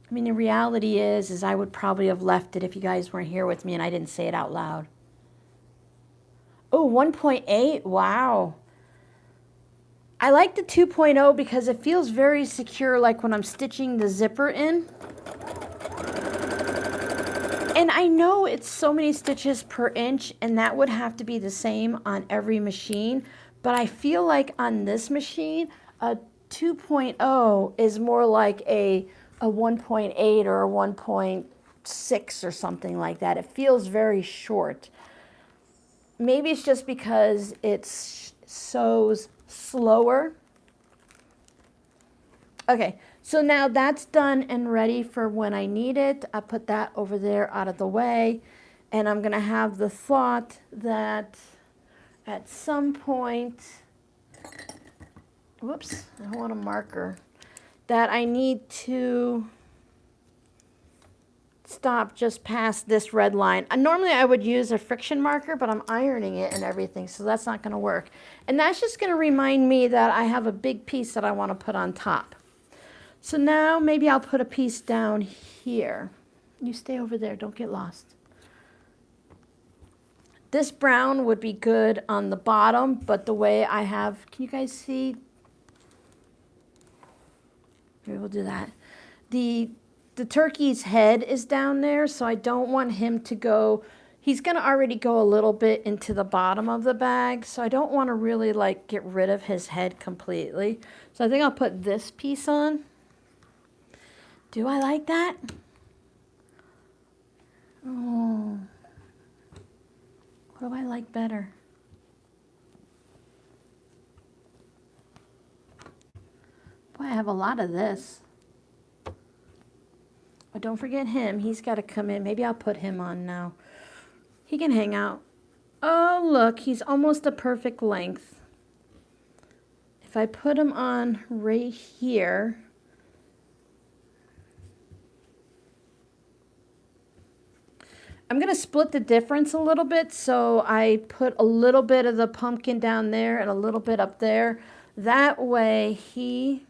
I mean, the reality is I would probably have left it if you guys weren't here with me and I didn't say it out loud. Oh, 1.8, wow. I like the 2.0 because it feels very secure, like when I'm stitching the zipper in. And I know it's so many stitches per inch, and that would have to be the same on every machine. But I feel like on this machine, a 2.0 is more like a 1.8 or a 1.6 or something like that. It feels very short. Maybe it's just because it sews slower. Okay, so now that's done and ready for when I need it. I put that over there out of the way, and I'm gonna have the thought that at some point, whoops, I don't want a marker, that I need to stop just past this red line. Normally I would use a friction marker, but I'm ironing it and everything, so that's not gonna work. And that's just gonna remind me that I have a big piece that I wanna put on top. So now maybe I'll put a piece down here. You stay over there, don't get lost. This brown would be good on the bottom, but the way I have, can you guys see? Maybe we'll do that. The turkey's head is down there, so I don't want him to go, he's gonna already go a little bit into the bottom of the bag, so I don't wanna really like get rid of his head completely. So I think I'll put this piece on. Do I like that? Oh, what do I like better? Boy, I have a lot of this. But don't forget him. He's got to come in. Maybe I'll put him on now. He can hang out. Oh, look, he's almost a perfect length. If I put him on right here, I'm going to split the difference a little bit, so I put a little bit of the pumpkin down there and a little bit up there. That way he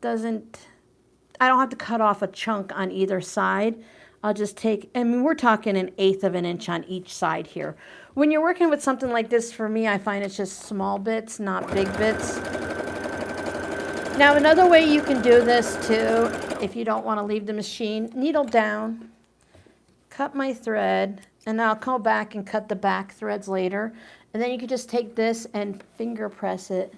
doesn't, I don't have to cut off a chunk on either side. I'll just take, I mean, we're talking 1/8 of an inch on each side here. When you're working with something like this, for me, I find it's just small bits, not big bits. Now, another way you can do this too, if you don't want to leave the machine, needle down, cut my thread, and then I'll come back and cut the back threads later. And then you can just take this and finger press it.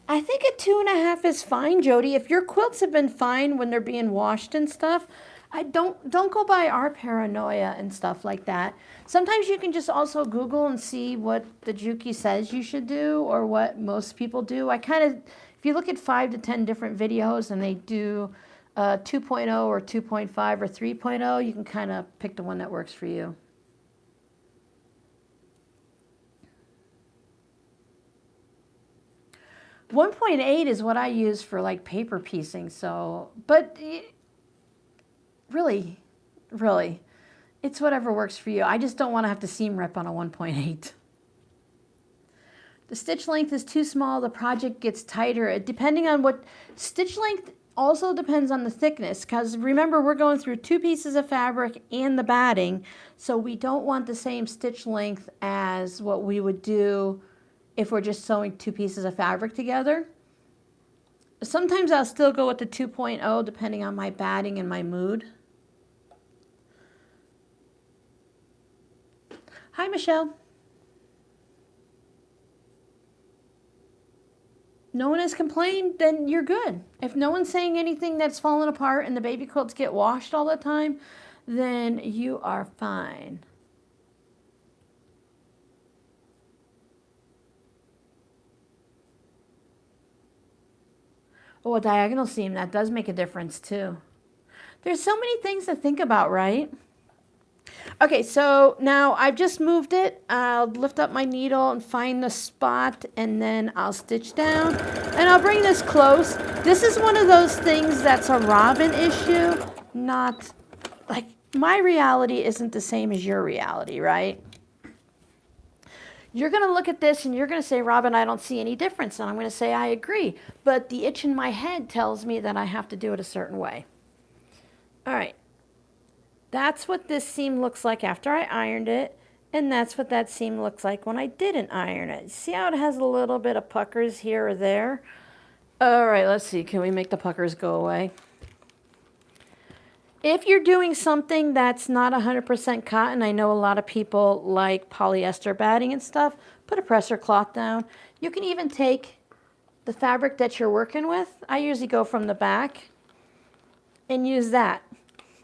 I think a 2.5 is fine, Jody. If your quilts have been fine when they're being washed and stuff, I don't go by our paranoia and stuff like that. Sometimes you can just also Google and see what the Juki says you should do or what most people do. I kind of, if you look at 5 to 10 different videos and they do 2.0 or 2.5 or 3.0, you can kind of pick the one that works for you. .8 is what I use for like paper piecing, so, but really, it's whatever works for you. I just don't want to have to seam rip on a 1.8. The stitch length is too small, the project gets tighter. Depending on what, stitch length also depends on the thickness, because remember we're going through 2 pieces of fabric and the batting, so we don't want the same stitch length as what we would do if we're just sewing 2 pieces of fabric together. Sometimes I'll still go with the 2.0 depending on my batting and my mood. Hi, Michelle. No one has complained, then you're good. If no one's saying anything that's falling apart and the baby quilts get washed all the time, then you are fine. Oh, a diagonal seam, that does make a difference too. There's so many things to think about, right? Okay, so now I've just moved it. I'll lift up my needle and find the spot, and then I'll stitch down. And I'll bring this close. This is one of those things that's a Robin issue, not like my reality isn't the same as your reality, right? You're going to look at this and you're going to say, Robin, I don't see any difference. And I'm going to say, I agree. But the itch in my head tells me that I have to do it a certain way. All right. That's what this seam looks like after I ironed it. And that's what that seam looks like when I didn't iron it. See how it has a little bit of puckers here or there? All right, let's see. Can we make the puckers go away? If you're doing something that's not 100% cotton, I know a lot of people like polyester batting and stuff, put a presser cloth down. You can even take the fabric that you're working with. I usually go from the back and use that.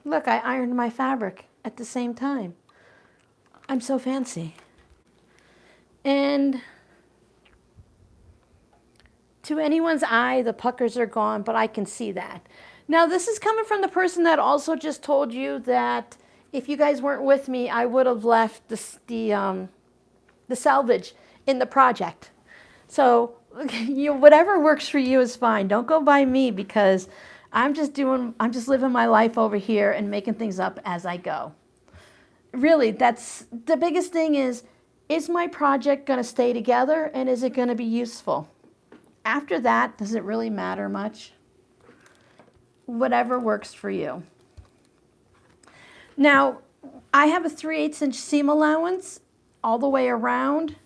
Look, I ironed my fabric at the same time. I'm so fancy. And to anyone's eye, the puckers are gone, but I can see that. Now, this is coming from the person that also just told you that if you guys weren't with me, I would have left the salvage in the project. So, whatever works for you is fine. Don't go by me because I'm just living my life over here and making things up as I go. Really, that's the biggest thing is my project going to stay together and is it going to be useful? After that, does it really matter much? Whatever works for you. Now, I have a 3/8 inch seam allowance all the way around.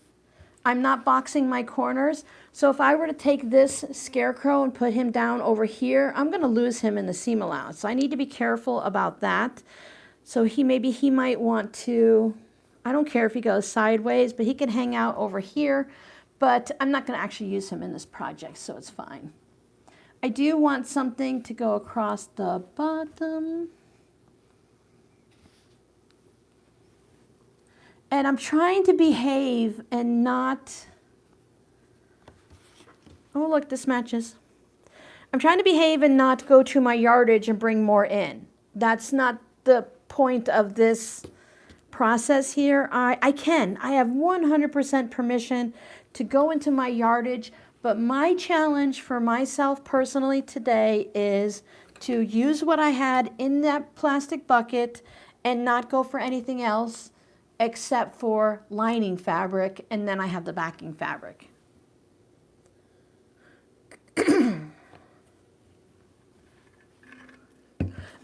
I'm not boxing my corners. So if I were to take this scarecrow and put him down over here, I'm going to lose him in the seam allowance. So I need to be careful about that. So maybe he might want to, I don't care if he goes sideways, but he can hang out over here. But I'm not going to actually use him in this project, so it's fine. I do want something to go across the bottom. And I'm trying to behave and not, oh look, this matches. I'm trying to behave and not go to my yardage and bring more in. That's not the point of this process here. I have 100% permission to go into my yardage, but my challenge for myself personally today is to use what I had in that plastic bucket and not go for anything else except for lining fabric, and then I have the backing fabric.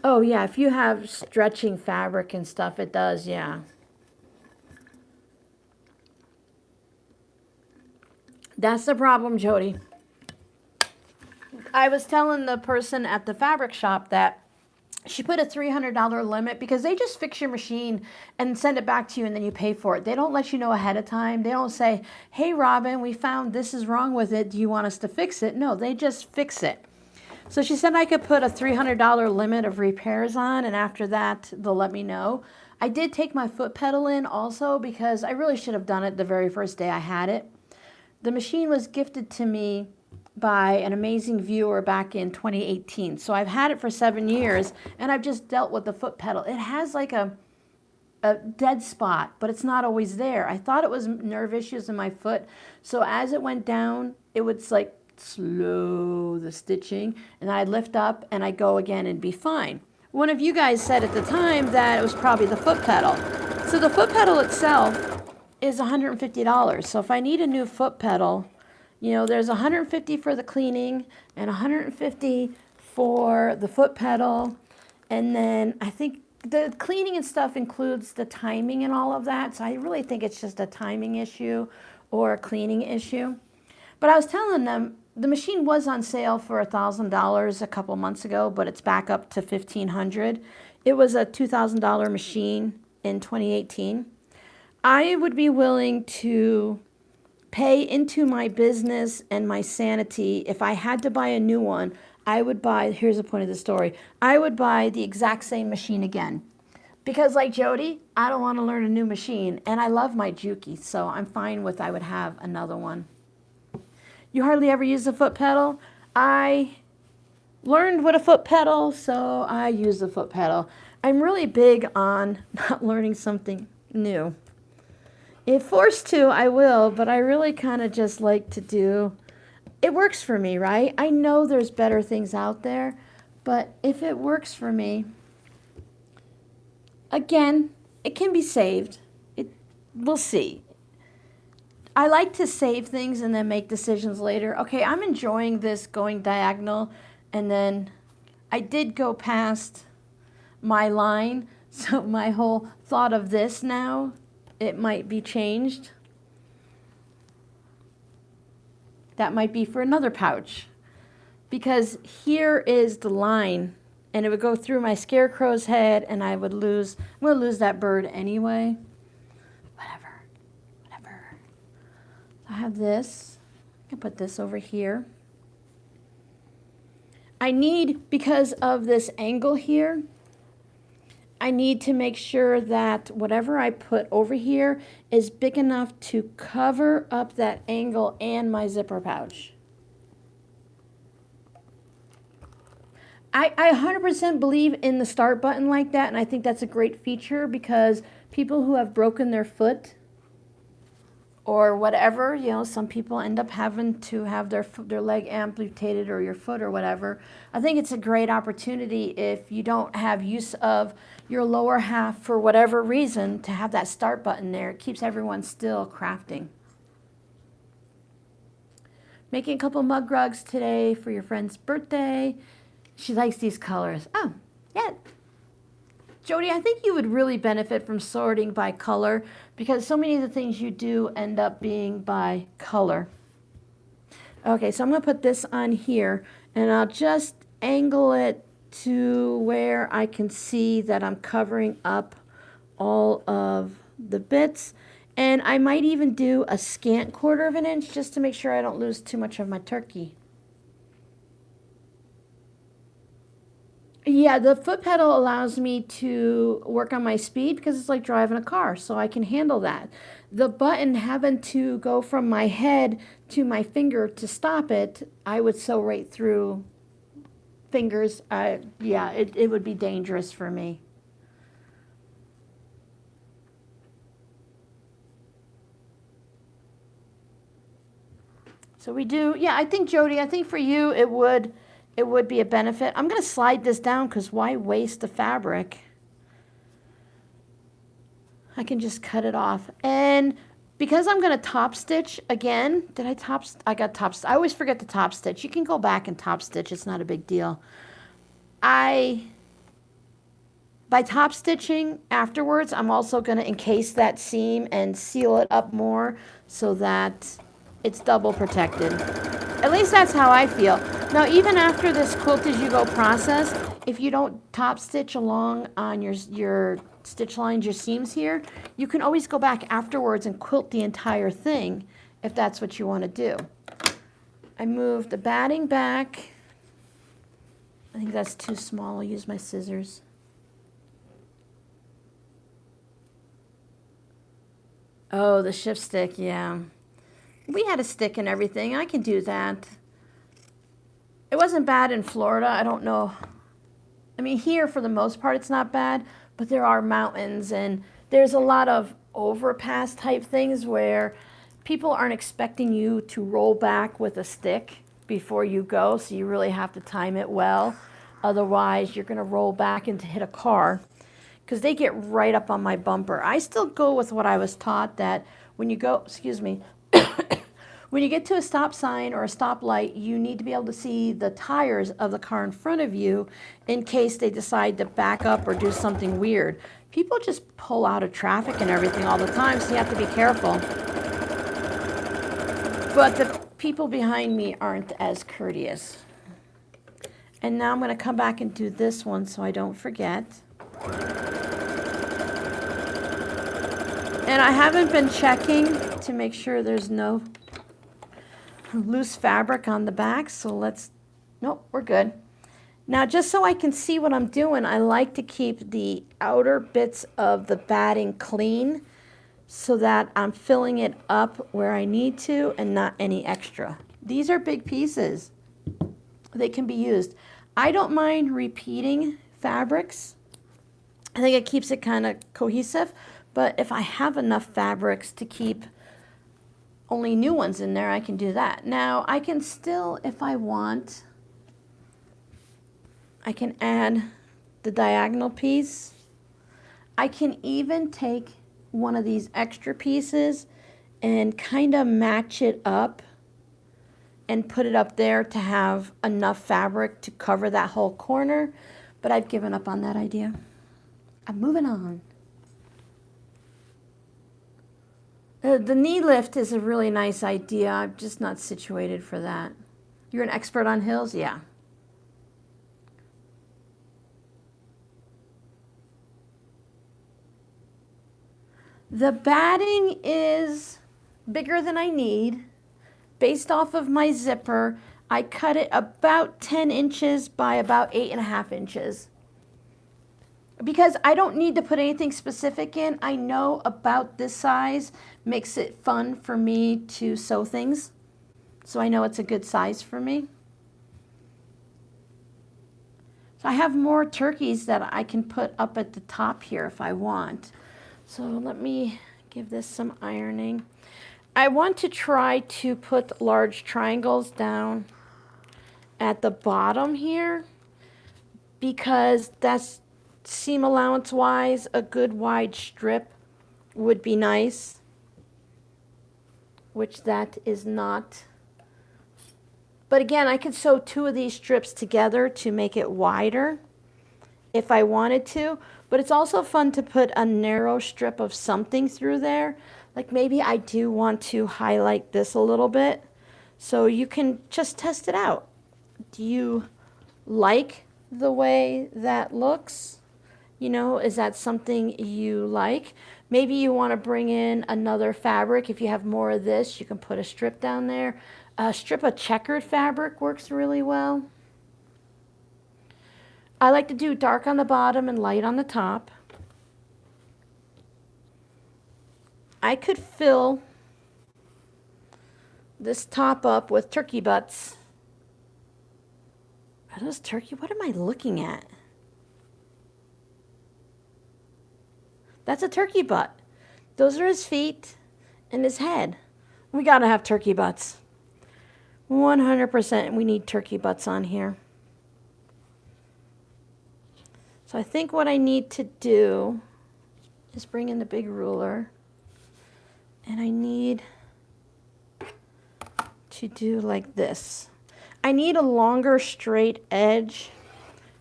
Oh yeah, if you have stretching fabric and stuff, it does, yeah. That's the problem, Jody. I was telling the person at the fabric shop that she put a $300 limit because they just fix your machine and send it back to you and then you pay for it. They don't let you know ahead of time. They don't say, hey, Robin, we found this is wrong with it. Do you want us to fix it? No, they just fix it. So she said I could put a $300 limit of repairs on, and after that, they'll let me know. I did take my foot pedal in also because I really should have done it the very first day I had it. The machine was gifted to me by an amazing viewer back in 2018. So I've had it for 7 years, and I've just dealt with the foot pedal. It has like a dead spot, but it's not always there. I thought it was nerve issues in my foot. So as it went down, it would like slow the stitching, and I'd lift up and I'd go again and be fine. One of you guys said at the time that it was probably the foot pedal. So the foot pedal itself is $150. So if I need a new foot pedal, you know, there's $150 for the cleaning and $150 for the foot pedal. And then I think the cleaning and stuff includes the timing and all of that. So I really think it's just a timing issue or a cleaning issue. But I was telling them the machine was on sale for $1,000 a couple months ago, but it's back up to $1,500. It was a $2,000 machine in 2018. I would be willing to pay into my business and my sanity. If I had to buy a new one, I would buy, here's the point of the story, I would buy the exact same machine again. Because like Jody, I don't want to learn a new machine, and I love my Juki, so I'm fine with I would have another one. You hardly ever use the foot pedal? I learned what a foot pedal, so I use the foot pedal. I'm really big on not learning something new. If forced to, I will, but I really kind of just like to do, it works for me, right? I know there's better things out there, but if it works for me, again, it can be saved. We'll see. I like to save things and then make decisions later. Okay, I'm enjoying this going diagonal, and then I did go past my line, so my whole thought of this now it might be changed. That might be for another pouch, because here is the line, and it would go through my scarecrow's head, and I'm going to lose that bird anyway. Whatever. I have this. I can put this over here. I need, because of this angle here, I need to make sure that whatever I put over here is big enough to cover up that angle and my zipper pouch. I 100% believe in the start button like that, and I think that's a great feature because people who have broken their foot or whatever, you know, some people end up having to have their leg amputated or your foot or whatever. I think it's a great opportunity if you don't have use of your lower half for whatever reason to have that start button there. It keeps everyone still crafting. Making a couple mug rugs today for your friend's birthday. She likes these colors. Oh, yeah. Jody, I think you would really benefit from sorting by color because so many of the things you do end up being by color. Okay, so I'm going to put this on here, and I'll just angle it to where I can see that I'm covering up all of the bits. And I might even do a scant 1/4 of an inch just to make sure I don't lose too much of my turkey. Yeah, the foot pedal allows me to work on my speed because it's like driving a car, so I can handle that. The button having to go from my head to my finger to stop it, I would sew right through fingers. Yeah, it would be dangerous for me. So we do, yeah, I think, Jody, I think for you it would be a benefit. I'm going to slide this down because why waste the fabric? I can just cut it off. And because I'm going to top stitch again, I always forget to top stitch. You can go back and top stitch. It's not a big deal. By top stitching afterwards, I'm also going to encase that seam and seal it up more so that it's double protected. At least that's how I feel. Now, even after this quilt as you go process, if you don't top stitch along on your stitch lines, your seams here, you can always go back afterwards and quilt the entire thing if that's what you want to do. I moved the batting back. I think that's too small. I'll use my scissors. Oh, the shift stick, yeah. We had a stick and everything. I can do that. It wasn't bad in Florida. I don't know. I mean, here for the most part it's not bad, but there are mountains and there's a lot of overpass type things where people aren't expecting you to roll back with a stick before you go, so you really have to time it well. Otherwise, you're going to roll back and hit a car because they get right up on my bumper. I still go with what I was taught that when you go, excuse me, when you get to a stop sign or a stoplight, you need to be able to see the tires of the car in front of you in case they decide to back up or do something weird. People just pull out of traffic and everything all the time, so you have to be careful. But the people behind me aren't as courteous. And now I'm going to come back and do this one so I don't forget. And I haven't been checking to make sure there's no loose fabric on the back, so nope, we're good. Now, just so I can see what I'm doing, I like to keep the outer bits of the batting clean so that I'm filling it up where I need to and not any extra. These are big pieces. They can be used. I don't mind repeating fabrics. I think it keeps it kind of cohesive, but if I have enough fabrics to keep only new ones in there, I can do that. Now, I can still, if I want, I can add the diagonal piece. I can even take one of these extra pieces and kind of match it up and put it up there to have enough fabric to cover that whole corner, but I've given up on that idea. I'm moving on. The knee lift is a really nice idea. I'm just not situated for that. You're an expert on hills? Yeah. The batting is bigger than I need. Based off of my zipper, I cut it about 10 inches by about 8.5 inches. Because I don't need to put anything specific in. I know about this size makes it fun for me to sew things. So I know it's a good size for me. So I have more turkeys that I can put up at the top here if I want. So let me give this some ironing. I want to try to put large triangles down at the bottom here because that's seam allowance wise, a good wide strip would be nice, which that is not. But again, I could sew 2 of these strips together to make it wider if I wanted to, but it's also fun to put a narrow strip of something through there. Like maybe I do want to highlight this a little bit, so you can just test it out. Do you like the way that looks? You know, is that something you like? Maybe you want to bring in another fabric. If you have more of this, you can put a strip down there. A strip of checkered fabric works really well. I like to do dark on the bottom and light on the top. I could fill this top up with turkey butts. Are those turkey? What am I looking at? That's a turkey butt. Those are his feet and his head. We gotta have turkey butts. 100% we need turkey butts on here. So I think what I need to do is bring in the big ruler, and I need to do like this. I need a longer straight edge,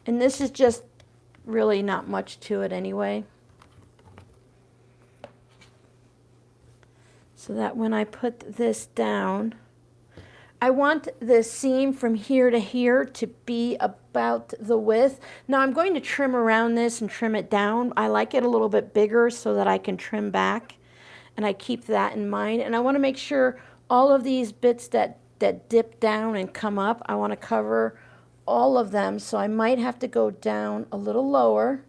and this is just really not much to it anyway. So that when I put this down, I want the seam from here to here to be about the width. Now I'm going to trim around this and trim it down. I like it a little bit bigger so that I can trim back, and I keep that in mind. And I want to make sure all of these bits that dip down and come up, I want to cover all of them. So I might have to go down a little lower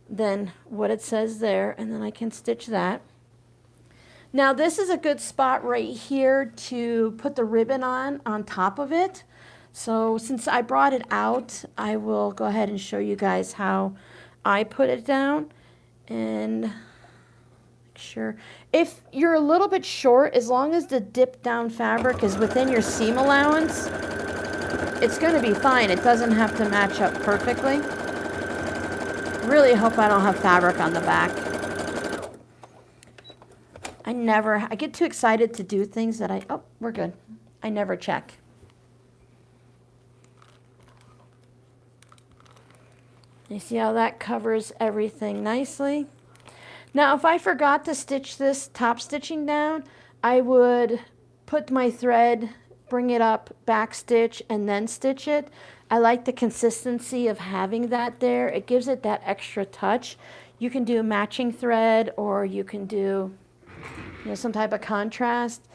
than what it says there, and then I can stitch that. Now this is a good spot right here to put the ribbon on top of it. So since I brought it out, I will go ahead and show you guys how I put it down. And make sure, if you're a little bit short, as long as the dip down fabric is within your seam allowance, it's going to be fine. It doesn't have to match up perfectly. Really hope I don't have fabric on the back. I get too excited to do things that oh, we're good. I never check. You see how that covers everything nicely? Now, if I forgot to stitch this top stitching down, I would put my thread, bring it up, back stitch, and then stitch it. I like the consistency of having that there. It gives it that extra touch. You can do matching thread, or you can do some type of contrast.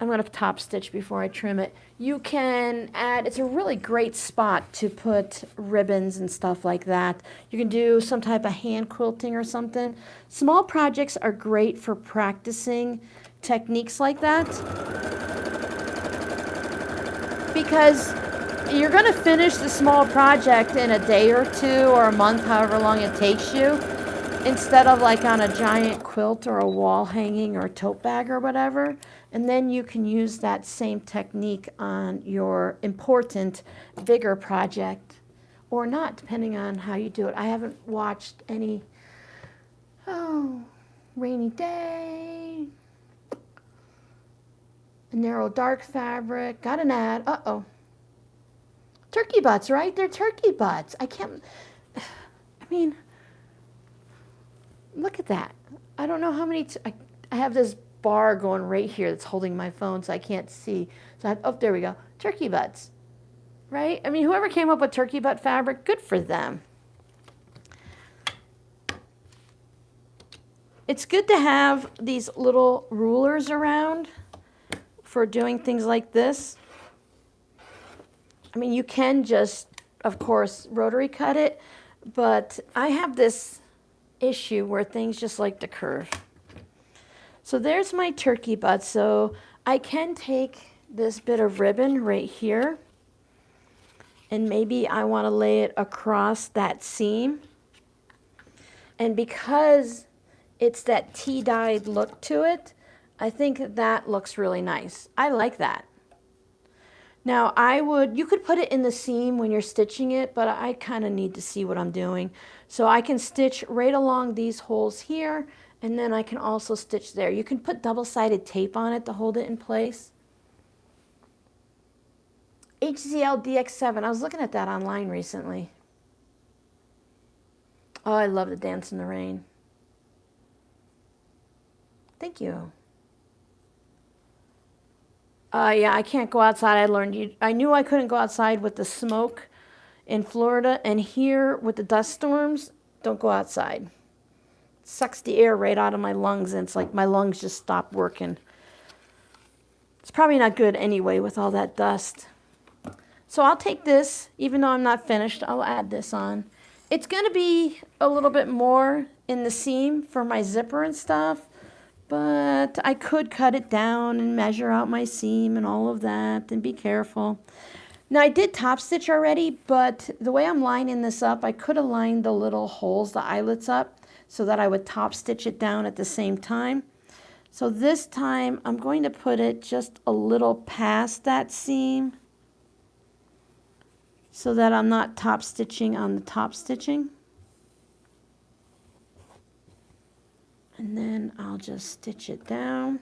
I'm going to top stitch before I trim it. You can add, it's a really great spot to put ribbons and stuff like that. You can do some type of hand quilting or something. Small projects are great for practicing techniques like that, because you're going to finish the small project in a day or 2 or a month, however long it takes you, instead of like on a giant quilt or a wall hanging or a tote bag or whatever. And then you can use that same technique on your important, bigger project, or not, depending on how you do it. I haven't watched any, rainy day, a narrow dark fabric, got an ad, turkey butts, right? They're turkey butts. Look at that. I don't know how many, I have this bar going right here that's holding my phone so I can't see. So oh, there we go. Turkey butts, right? I mean, whoever came up with turkey butt fabric, good for them. It's good to have these little rulers around for doing things like this. I mean, you can just, of course, rotary cut it, but I have this issue where things just like to curve. So there's my turkey butt. So I can take this bit of ribbon right here, and maybe I want to lay it across that seam. And because it's that tea-dyed look to it, I think that looks really nice. I like that. Now you could put it in the seam when you're stitching it, but I kind of need to see what I'm doing. So I can stitch right along these holes here, and then I can also stitch there. You can put double-sided tape on it to hold it in place. HZL DX7, I was looking at that online recently. Oh, I love to dance in the rain. Thank you. Yeah, I can't go outside. I knew I couldn't go outside with the smoke in Florida, and here with the dust storms, don't go outside. It sucks the air right out of my lungs, and it's like my lungs just stop working. It's probably not good anyway with all that dust. So I'll take this, even though I'm not finished, I'll add this on. It's going to be a little bit more in the seam for my zipper and stuff, but I could cut it down and measure out my seam and all of that and be careful. Now I did top stitch already, but the way I'm lining this up, I could have lined the little holes, the eyelets up, so that I would top stitch it down at the same time. So this time I'm going to put it just a little past that seam so that I'm not top stitching on the top stitching. And then I'll just stitch it down.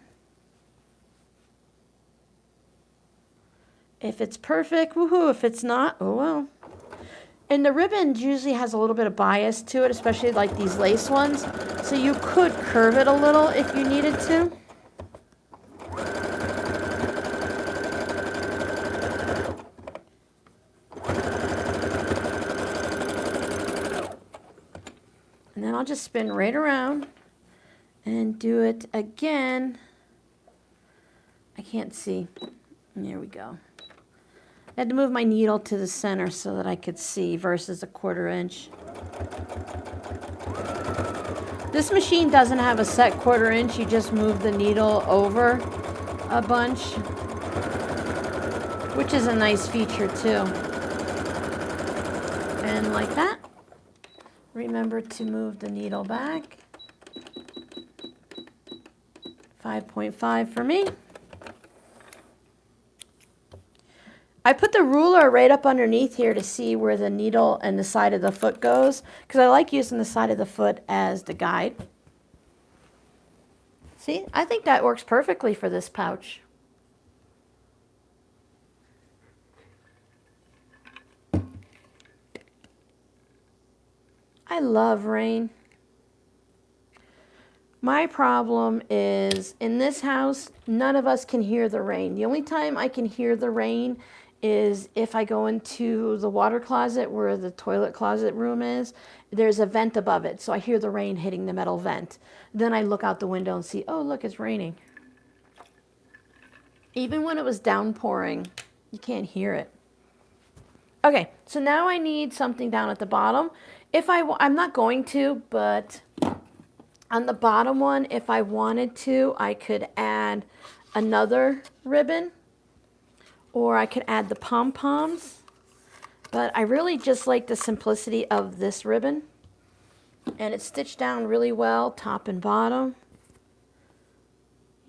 If it's perfect, woohoo. If it's not, oh well. And the ribbon usually has a little bit of bias to it, especially like these lace ones. So you could curve it a little if you needed to. And then I'll just spin right around and do it again. I can't see. There we go. I had to move my needle to the center so that I could see versus a 1/4 inch. This machine doesn't have a set 1/4 inch. You just move the needle over a bunch, which is a nice feature too. And like that. Remember to move the needle back. 5.5 for me. I put the ruler right up underneath here to see where the needle and the side of the foot goes, because I like using the side of the foot as the guide. See, I think that works perfectly for this pouch. I love rain. My problem is in this house, none of us can hear the rain. The only time I can hear the rain is if I go into the water closet where the toilet closet room is. There's a vent above it, so I hear the rain hitting the metal vent. Then I look out the window and see, oh, look, it's raining. Even when it was downpouring, you can't hear it. Okay, so now I need something down at the bottom. I'm not going to, but on the bottom one, if I wanted to, I could add another ribbon, or I could add the pom-poms. But I really just like the simplicity of this ribbon. And it's stitched down really well, top and bottom.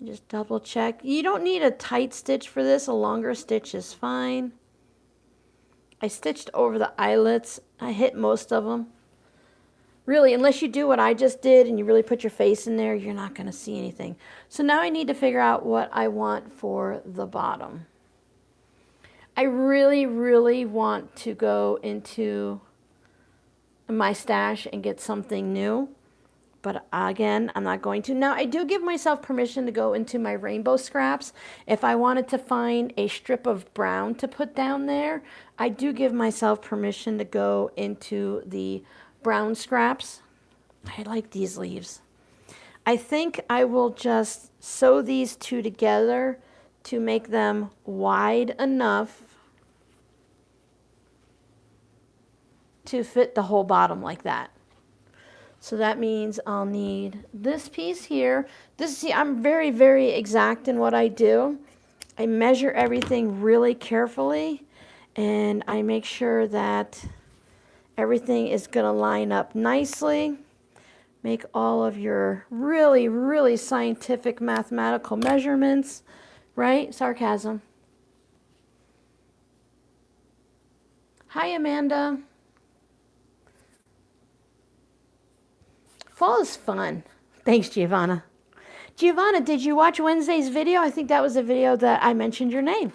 Just double check. You don't need a tight stitch for this. A longer stitch is fine. I stitched over the eyelets. I hit most of them. Really, unless you do what I just did and you really put your face in there, you're not going to see anything. So now I need to figure out what I want for the bottom. I really, really want to go into my stash and get something new, but again, I'm not going to. Now, I do give myself permission to go into my rainbow scraps. If I wanted to find a strip of brown to put down there, I do give myself permission to go into the brown scraps. I like these leaves. I think I will just sew these two together to make them wide enough to fit the whole bottom like that. So that means I'll need this piece here. See, I'm very, very exact in what I do. I measure everything really carefully, and I make sure that everything is going to line up nicely. Make all of your really, really scientific mathematical measurements, right? Sarcasm. Hi, Amanda. Fall is fun. Thanks, Giovanna. Giovanna, did you watch Wednesday's video? I think that was a video that I mentioned your name.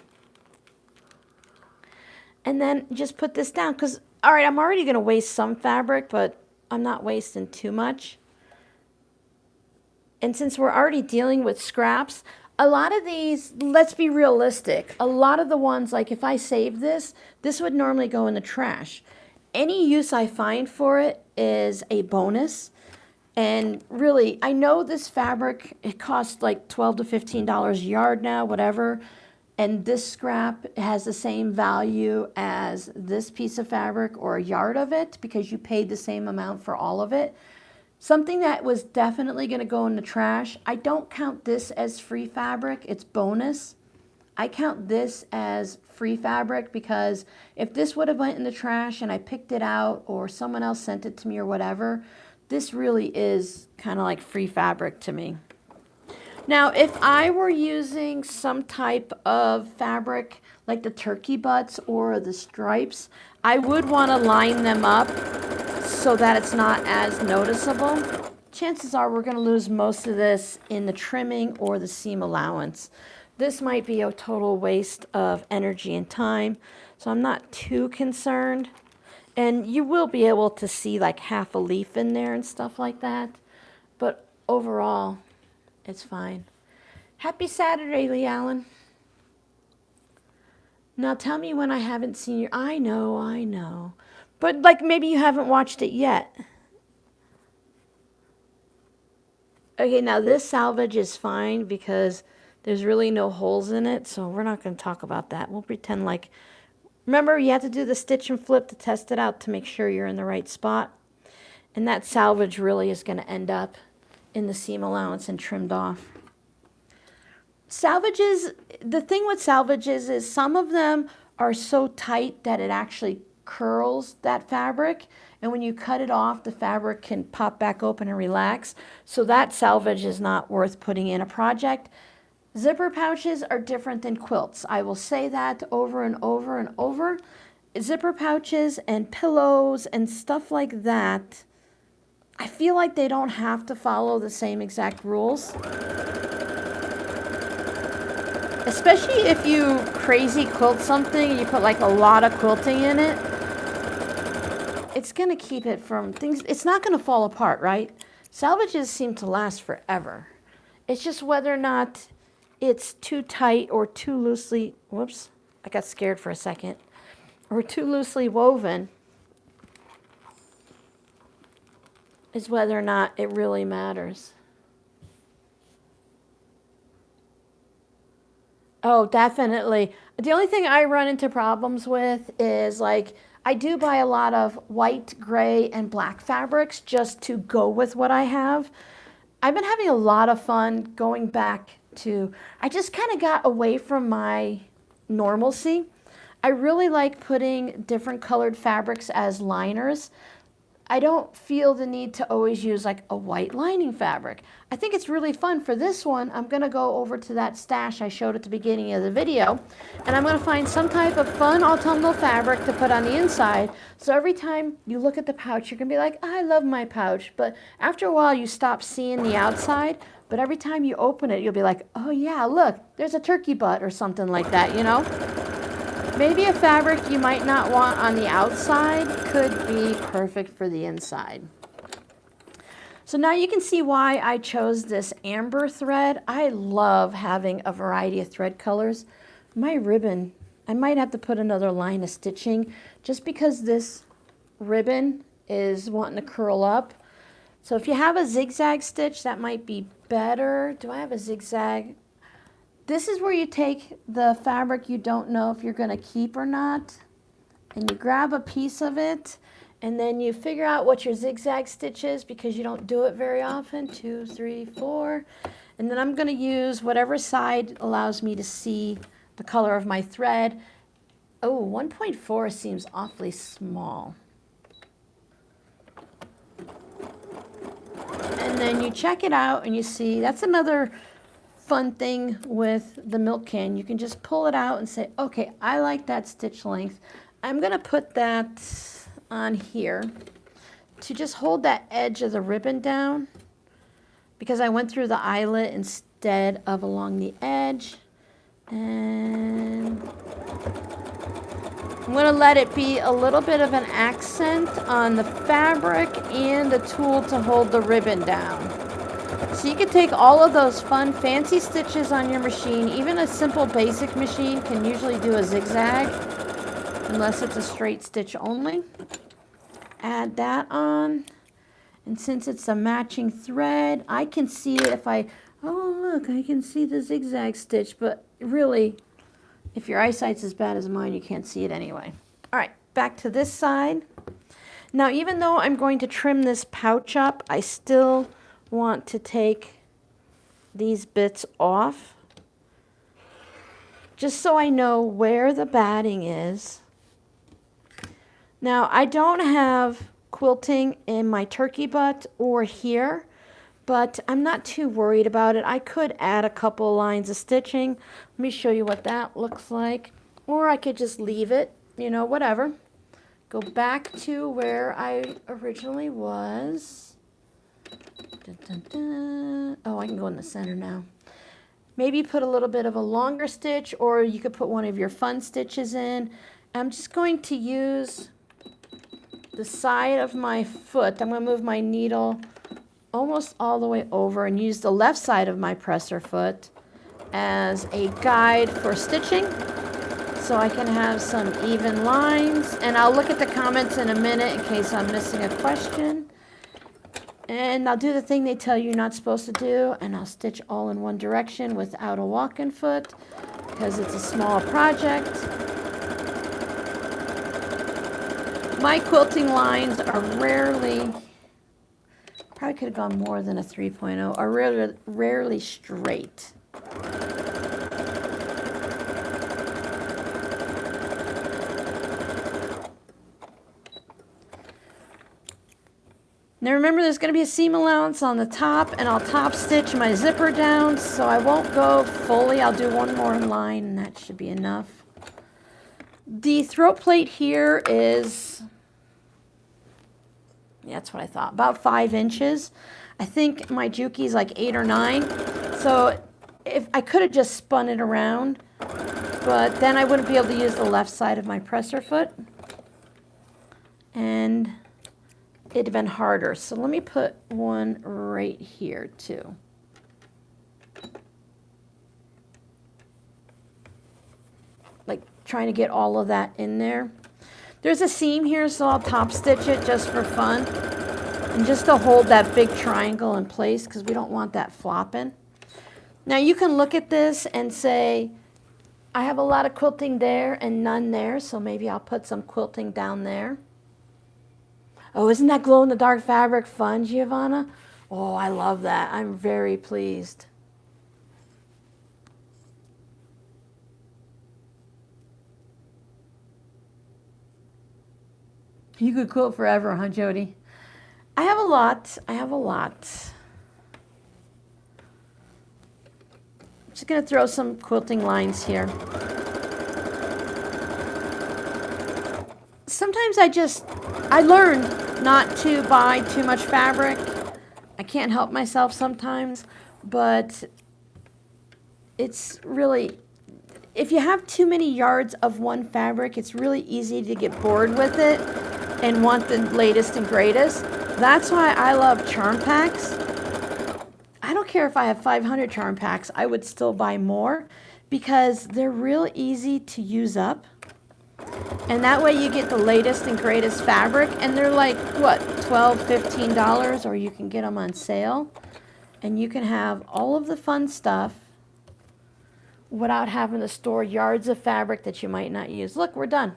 And then just put this down because, all right, I'm already going to waste some fabric, but I'm not wasting too much. And since we're already dealing with scraps, a lot of these, let's be realistic, a lot of the ones, like if I save this, this would normally go in the trash. Any use I find for it is a bonus. And really, I know this fabric, it costs like $12 to $15 a yard now, whatever. And this scrap has the same value as this piece of fabric or a yard of it because you paid the same amount for all of it. Something that was definitely going to go in the trash, I don't count this as free fabric, it's bonus. I count this as free fabric because if this would have went in the trash and I picked it out or someone else sent it to me or whatever, this really is kind of like free fabric to me. Now, if I were using some type of fabric like the turkey butts or the stripes, I would want to line them up so that it's not as noticeable. Chances are we're going to lose most of this in the trimming or the seam allowance. This might be a total waste of energy and time, so I'm not too concerned. And you will be able to see like half a leaf in there and stuff like that. But overall, it's fine. Happy Saturday, Lee Allen. Now tell me when I haven't seen you. I know. But like maybe you haven't watched it yet. Okay, now this salvage is fine because there's really no holes in it. So we're not going to talk about that. We'll pretend like... Remember, you have to do the stitch and flip to test it out to make sure you're in the right spot. And that salvage really is going to end up in the seam allowance and trimmed off. Salvages, the thing with salvages is some of them are so tight that it actually curls that fabric. And when you cut it off, the fabric can pop back open and relax. So that salvage is not worth putting in a project. Zipper pouches are different than quilts. I will say that over and over and over. Zipper pouches and pillows and stuff like that, I feel like they don't have to follow the same exact rules. Especially if you crazy quilt something and you put like a lot of quilting in it. It's going to keep it from things. It's not going to fall apart, right? Salvages seem to last forever. It's just whether or not it's too tight or too loosely, whoops, I got scared for a second, or too loosely woven is whether or not it really matters. Oh, definitely. The only thing I run into problems with is like, I do buy a lot of white, gray, and black fabrics just to go with what I have. I've been having a lot of fun going back to, I just kind of got away from my normalcy. I really like putting different colored fabrics as liners. I don't feel the need to always use like a white lining fabric. I think it's really fun. For this one, I'm going to go over to that stash I showed at the beginning of the video, and I'm going to find some type of fun autumnal fabric to put on the inside. So every time you look at the pouch, you're going to be like, I love my pouch. But after a while, you stop seeing the outside. But every time you open it, you'll be like, oh yeah, look, there's a turkey butt or something like that, you know? Maybe a fabric you might not want on the outside could be perfect for the inside. So now you can see why I chose this amber thread. I love having a variety of thread colors. My ribbon, I might have to put another line of stitching just because this ribbon is wanting to curl up. So if you have a zigzag stitch, that might be better. Do I have a zigzag? This is where you take the fabric you don't know if you're going to keep or not, and you grab a piece of it, and then you figure out what your zigzag stitch is because you don't do it very often. 2, 3, 4. And then I'm going to use whatever side allows me to see the color of my thread. Oh, 1.4 seems awfully small. And then you check it out and you see, that's another fun thing with the milk can. You can just pull it out and say, okay, I like that stitch length. I'm going to put that on here to just hold that edge of the ribbon down because I went through the eyelet instead of along the edge. And I'm going to let it be a little bit of an accent on the fabric and the tool to hold the ribbon down. So you can take all of those fun fancy stitches on your machine. Even a simple basic machine can usually do a zigzag unless it's a straight stitch only. Add that on, and since it's a matching thread, I can see it if I, oh look, I can see the zigzag stitch, but really, if your eyesight's as bad as mine, you can't see it anyway. All right, back to this side. Now, even though I'm going to trim this pouch up, I still want to take these bits off, just so I know where the batting is. Now, I don't have quilting in my turkey butt or here, but I'm not too worried about it. I could add a couple lines of stitching. Let me show you what that looks like. Or I could just leave it, you know, whatever. Go back to where I originally was. Dun, dun, dun. Oh, I can go in the center now. Maybe put a little bit of a longer stitch, or you could put one of your fun stitches in. I'm just going to use the side of my foot. I'm going to move my needle almost all the way over and use the left side of my presser foot as a guide for stitching so I can have some even lines. And I'll look at the comments in a minute in case I'm missing a question. And I'll do the thing they tell you you're not supposed to do, and I'll stitch all in one direction without a walk-in foot because it's a small project. My quilting lines are rarely, probably could have gone more than a 3.0, are rarely straight. Now remember, there's going to be a seam allowance on the top, and I'll top stitch my zipper down, so I won't go fully. I'll do one more line, and that should be enough. The throat plate here is, yeah, that's what I thought, about 5 inches. I think my Juki's like 8 or 9. So if I could have just spun it around, but then I wouldn't be able to use the left side of my presser foot. And it'd have been harder. So let me put one right here too. Like trying to get all of that in there. There's a seam here, so I'll top stitch it just for fun. And just to hold that big triangle in place because we don't want that flopping. Now you can look at this and say, I have a lot of quilting there and none there, so maybe I'll put some quilting down there. Oh, isn't that glow-in-the-dark fabric fun, Giovanna? Oh, I love that. I'm very pleased. You could quilt forever, huh, Jody? I have a lot. I have a lot. I'm just going to throw some quilting lines here. Sometimes I learned not to buy too much fabric. I can't help myself sometimes, but it's really, if you have too many yards of one fabric, it's really easy to get bored with it and want the latest and greatest. That's why I love charm packs. I don't care if I have 500 charm packs, I would still buy more because they're real easy to use up. And that way you get the latest and greatest fabric, and they're like, what, $12, $15, or you can get them on sale. And you can have all of the fun stuff without having to store yards of fabric that you might not use. Look, we're done.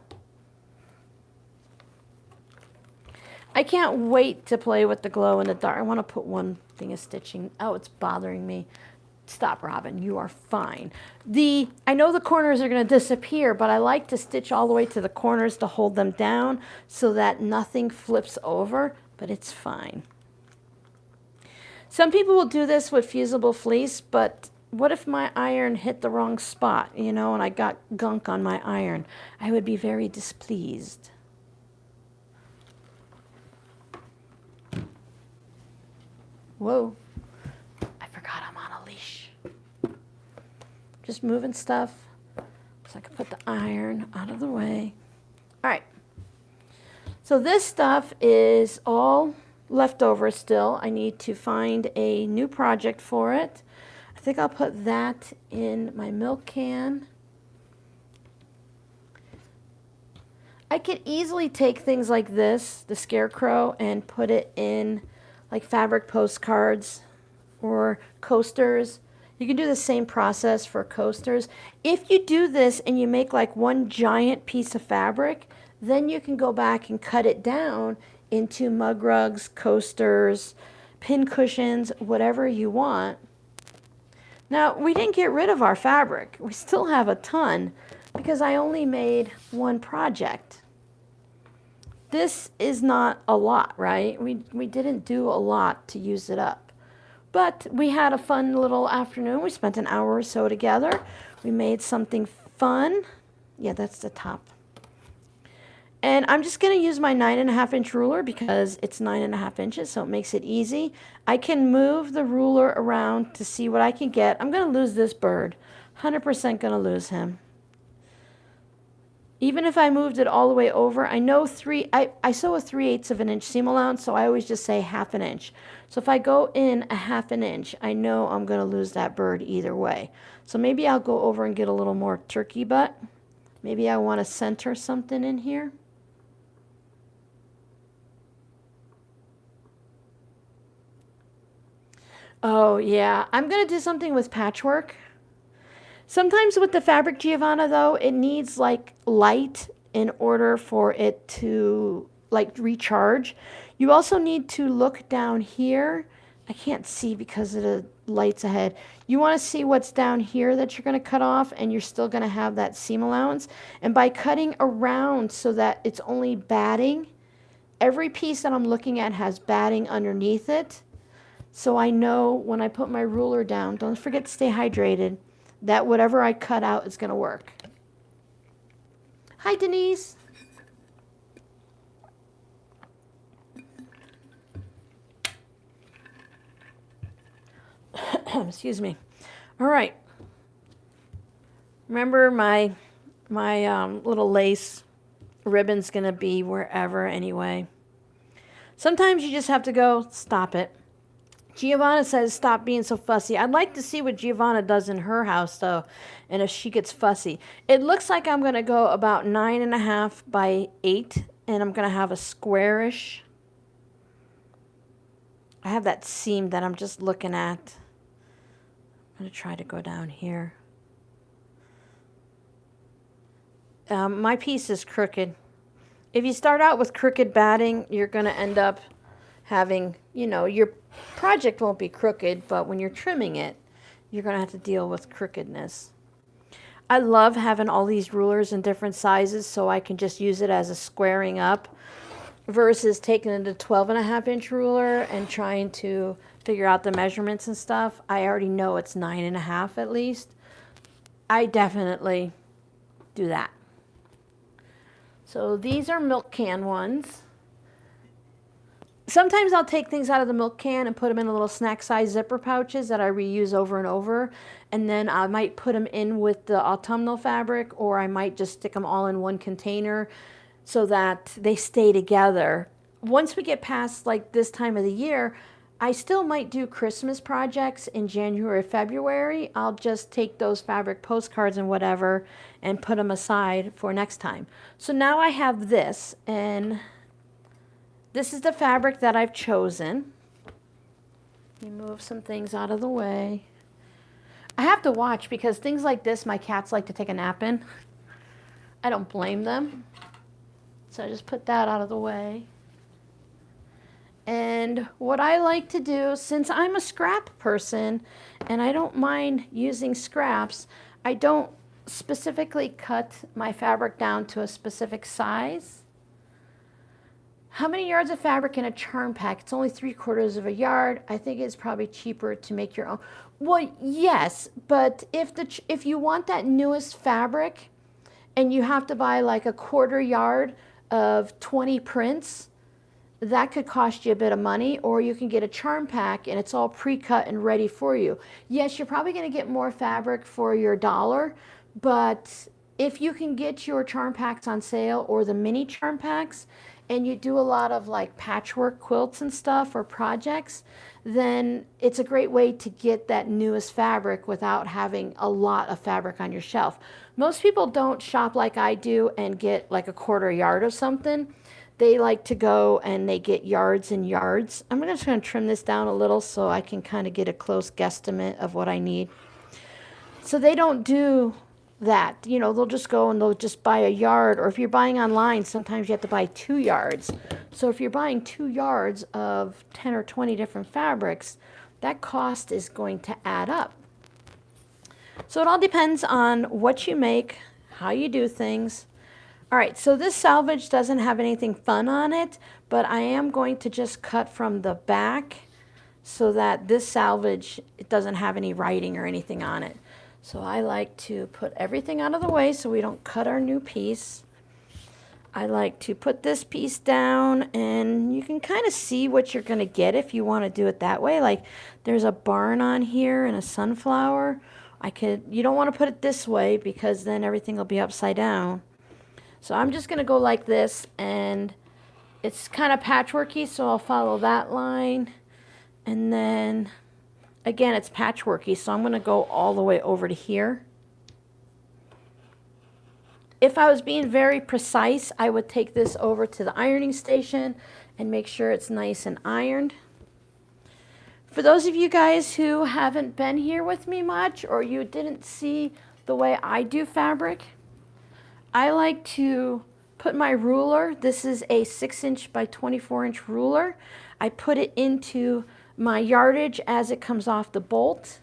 I can't wait to play with the glow in the dark. I want to put one thing of stitching. Oh, it's bothering me. Stop, Robin. You are fine. I know the corners are going to disappear, but I like to stitch all the way to the corners to hold them down so that nothing flips over, but it's fine. Some people will do this with fusible fleece, but what if my iron hit the wrong spot, you know, and I got gunk on my iron? I would be very displeased. Whoa, I forgot I'm on a leash. Just moving stuff so I can put the iron out of the way. All right, so this stuff is all leftover still. I need to find a new project for it. I think I'll put that in my milk can. I could easily take things like this, the scarecrow, and put it in like fabric postcards or coasters. You can do the same process for coasters. If you do this and you make like one giant piece of fabric, then you can go back and cut it down into mug rugs, coasters, pin cushions, whatever you want. Now, we didn't get rid of our fabric. We still have a ton because I only made one project. This is not a lot, right? We didn't do a lot to use it up. But we had a fun little afternoon. We spent an hour or so together. We made something fun. Yeah, that's the top. And I'm just going to use my 9.5-inch ruler because it's 9.5 inches, so it makes it easy. I can move the ruler around to see what I can get. I'm going to lose this bird. 100% going to lose him. Even if I moved it all the way over, I know I sew a 3/8 of an inch seam allowance, so I always just say 1/2 inch. So if I go in a 1/2 inch, I know I'm going to lose that bird either way. So maybe I'll go over and get a little more turkey butt. Maybe I want to center something in here. Oh yeah, I'm going to do something with patchwork. Sometimes with the fabric Giovanna though, it needs like light in order for it to like recharge. You also need to look down here. I can't see because of the lights ahead. You want to see what's down here that you're going to cut off, and you're still going to have that seam allowance. And by cutting around so that it's only batting, every piece that I'm looking at has batting underneath it. So I know when I put my ruler down, don't forget to stay hydrated, that whatever I cut out is going to work. Hi, Denise. Excuse me. All right. Remember my little lace ribbon's going to be wherever anyway. Sometimes you just have to go, stop it. Giovanna says, stop being so fussy. I'd like to see what Giovanna does in her house, though, and if she gets fussy. It looks like I'm going to go about 9.5 by 8, and I'm going to have a squarish. I have that seam that I'm just looking at. I'm going to try to go down here. My piece is crooked. If you start out with crooked batting, you're going to end up having, you know, your project won't be crooked, but when you're trimming it, you're going to have to deal with crookedness. I love having all these rulers in different sizes so I can just use it as a squaring up versus taking it a 12.5-inch ruler and trying to figure out the measurements and stuff. I already know it's 9.5 at least. I definitely do that. So these are milk can ones. Sometimes I'll take things out of the milk can and put them in little snack size zipper pouches that I reuse over and over. And then I might put them in with the autumnal fabric, or I might just stick them all in one container so that they stay together once we get past like this time of the year, I still might do Christmas projects in January, February. I'll just take those fabric postcards and whatever and put them aside for next time. So now I have this, and this is the fabric that I've chosen. Let me move some things out of the way. I have to watch because things like this, my cats like to take a nap in. I don't blame them. So I just put that out of the way. And what I like to do, since I'm a scrap person and I don't mind using scraps, I don't specifically cut my fabric down to a specific size. How many yards of fabric in a charm pack? It's only 3/4 of a yard. I think it's probably cheaper to make your own. Well, yes, but if you want that newest fabric and you have to buy like a 1/4 yard of 20 prints, that could cost you a bit of money, or you can get a charm pack and it's all pre-cut and ready for you. Yes, you're probably going to get more fabric for your dollar, but if you can get your charm packs on sale or the mini charm packs, and you do a lot of like patchwork quilts and stuff or projects, then it's a great way to get that newest fabric without having a lot of fabric on your shelf. Most people don't shop like I do and get like a 1/4 yard of something. They like to go and they get yards and yards. I'm just going to trim this down a little so I can kind of get a close guesstimate of what I need. So they don't do that. You know, they'll just go and they'll just buy a yard. Or if you're buying online, sometimes you have to buy 2 yards. So if you're buying 2 yards of 10 or 20 different fabrics, that cost is going to add up. So it all depends on what you make, how you do things. All right, so this salvage doesn't have anything fun on it, but I am going to just cut from the back so that this salvage, it doesn't have any writing or anything on it. So I like to put everything out of the way so we don't cut our new piece. I like to put this piece down, and you can kind of see what you're going to get if you want to do it that way. Like there's a barn on here and a sunflower. You don't want to put it this way because then everything will be upside down. So I'm just going to go like this, and it's kind of patchworky, so I'll follow that line. And then, again, it's patchworky, so I'm going to go all the way over to here. If I was being very precise, I would take this over to the ironing station and make sure it's nice and ironed. For those of you guys who haven't been here with me much, or you didn't see the way I do fabric, I like to put my ruler, this is a 6" by 24" ruler. I put it into my yardage as it comes off the bolt,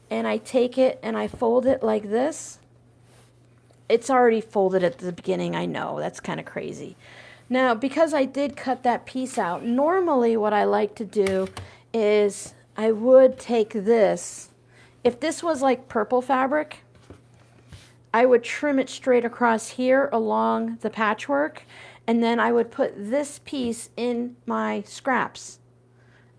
and I take it and I fold it like this. It's already folded at the beginning, I know, that's kind of crazy. Now, because I did cut that piece out, normally what I like to do is I would take this. If this was like purple fabric, I would trim it straight across here along the patchwork, and then I would put this piece in my scraps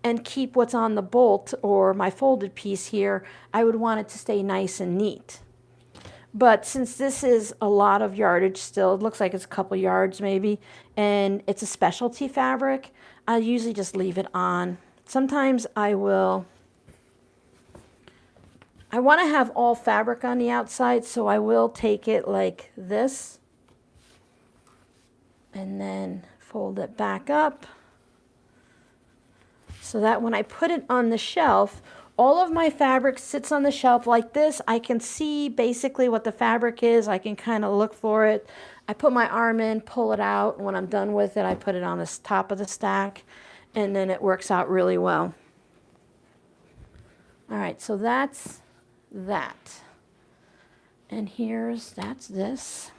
and keep what's on the bolt or my folded piece here. I would want it to stay nice and neat. But since this is a lot of yardage still, it looks like it's a couple yards maybe, and it's a specialty fabric, I usually just leave it on. Sometimes I want to have all fabric on the outside, so I will take it like this and then fold it back up so that when I put it on the shelf, all of my fabric sits on the shelf like this. I can see basically what the fabric is. I can kind of look for it. I put my arm in, pull it out. When I'm done with it, I put it on the top of the stack, and then it works out really well. All right, so that's that. And that's this.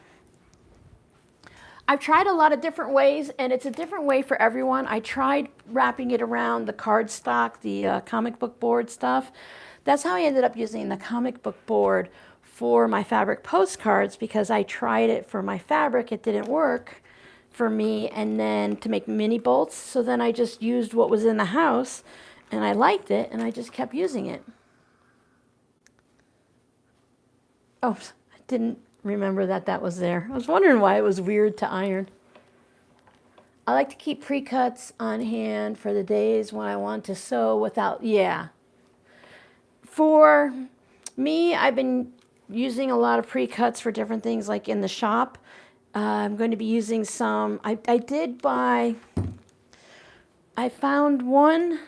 I've tried a lot of different ways, and it's a different way for everyone. I tried wrapping it around the cardstock, the comic book board stuff. That's how I ended up using the comic book board for my fabric postcards, because I tried it for my fabric. It didn't work for me, and then to make mini bolts. So then I just used what was in the house, and I liked it, and I just kept using it. Oh, I didn't remember that was there. I was wondering why it was weird to iron. I like to keep pre-cuts on hand for the days when I want to sew without, yeah. For me, I've been using a lot of pre-cuts for different things like in the shop. I'm going to be using some, I did buy, I found one.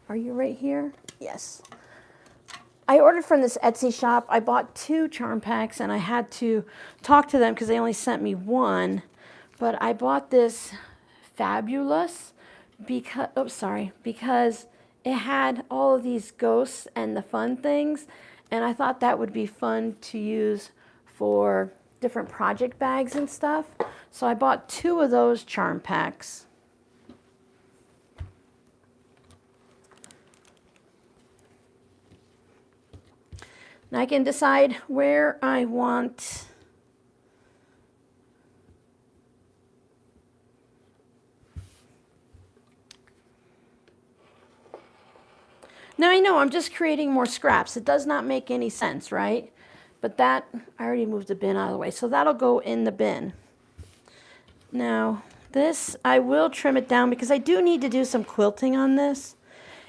Are you right here? Yes. I ordered from this Etsy shop. I bought 2 charm packs and I had to talk to them because they only sent me one. But I bought this Fabulous because it had all of these ghosts and the fun things. And I thought that would be fun to use for different project bags and stuff. So I bought 2 of those charm packs. Now I can decide where I want now I know I'm just creating more scraps. It does not make any sense, right? But that, I already moved the bin out of the way, so that'll go in the bin. Now this, I will trim it down because I do need to do some quilting on this.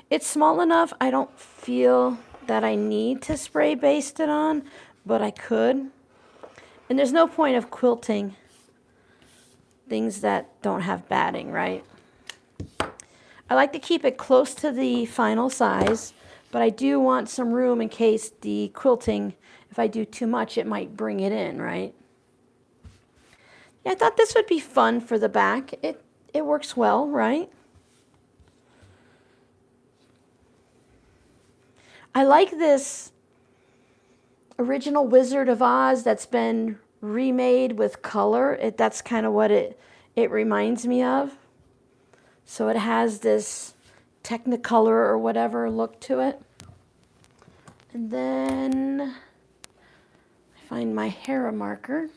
It's small enough, I don't feel that I need to spray baste it on, but I could. And there's no point of quilting things that don't have batting, right? I like to keep it close to the final size, but I do want some room in case the quilting, if I do too much, it might bring it in, right? Yeah, I thought this would be fun for the back. It works well, right? I like this original Wizard of Oz that's been remade with color. That's kind of what it reminds me of. So it has this Technicolor or whatever look to it. And then I find my Hera marker.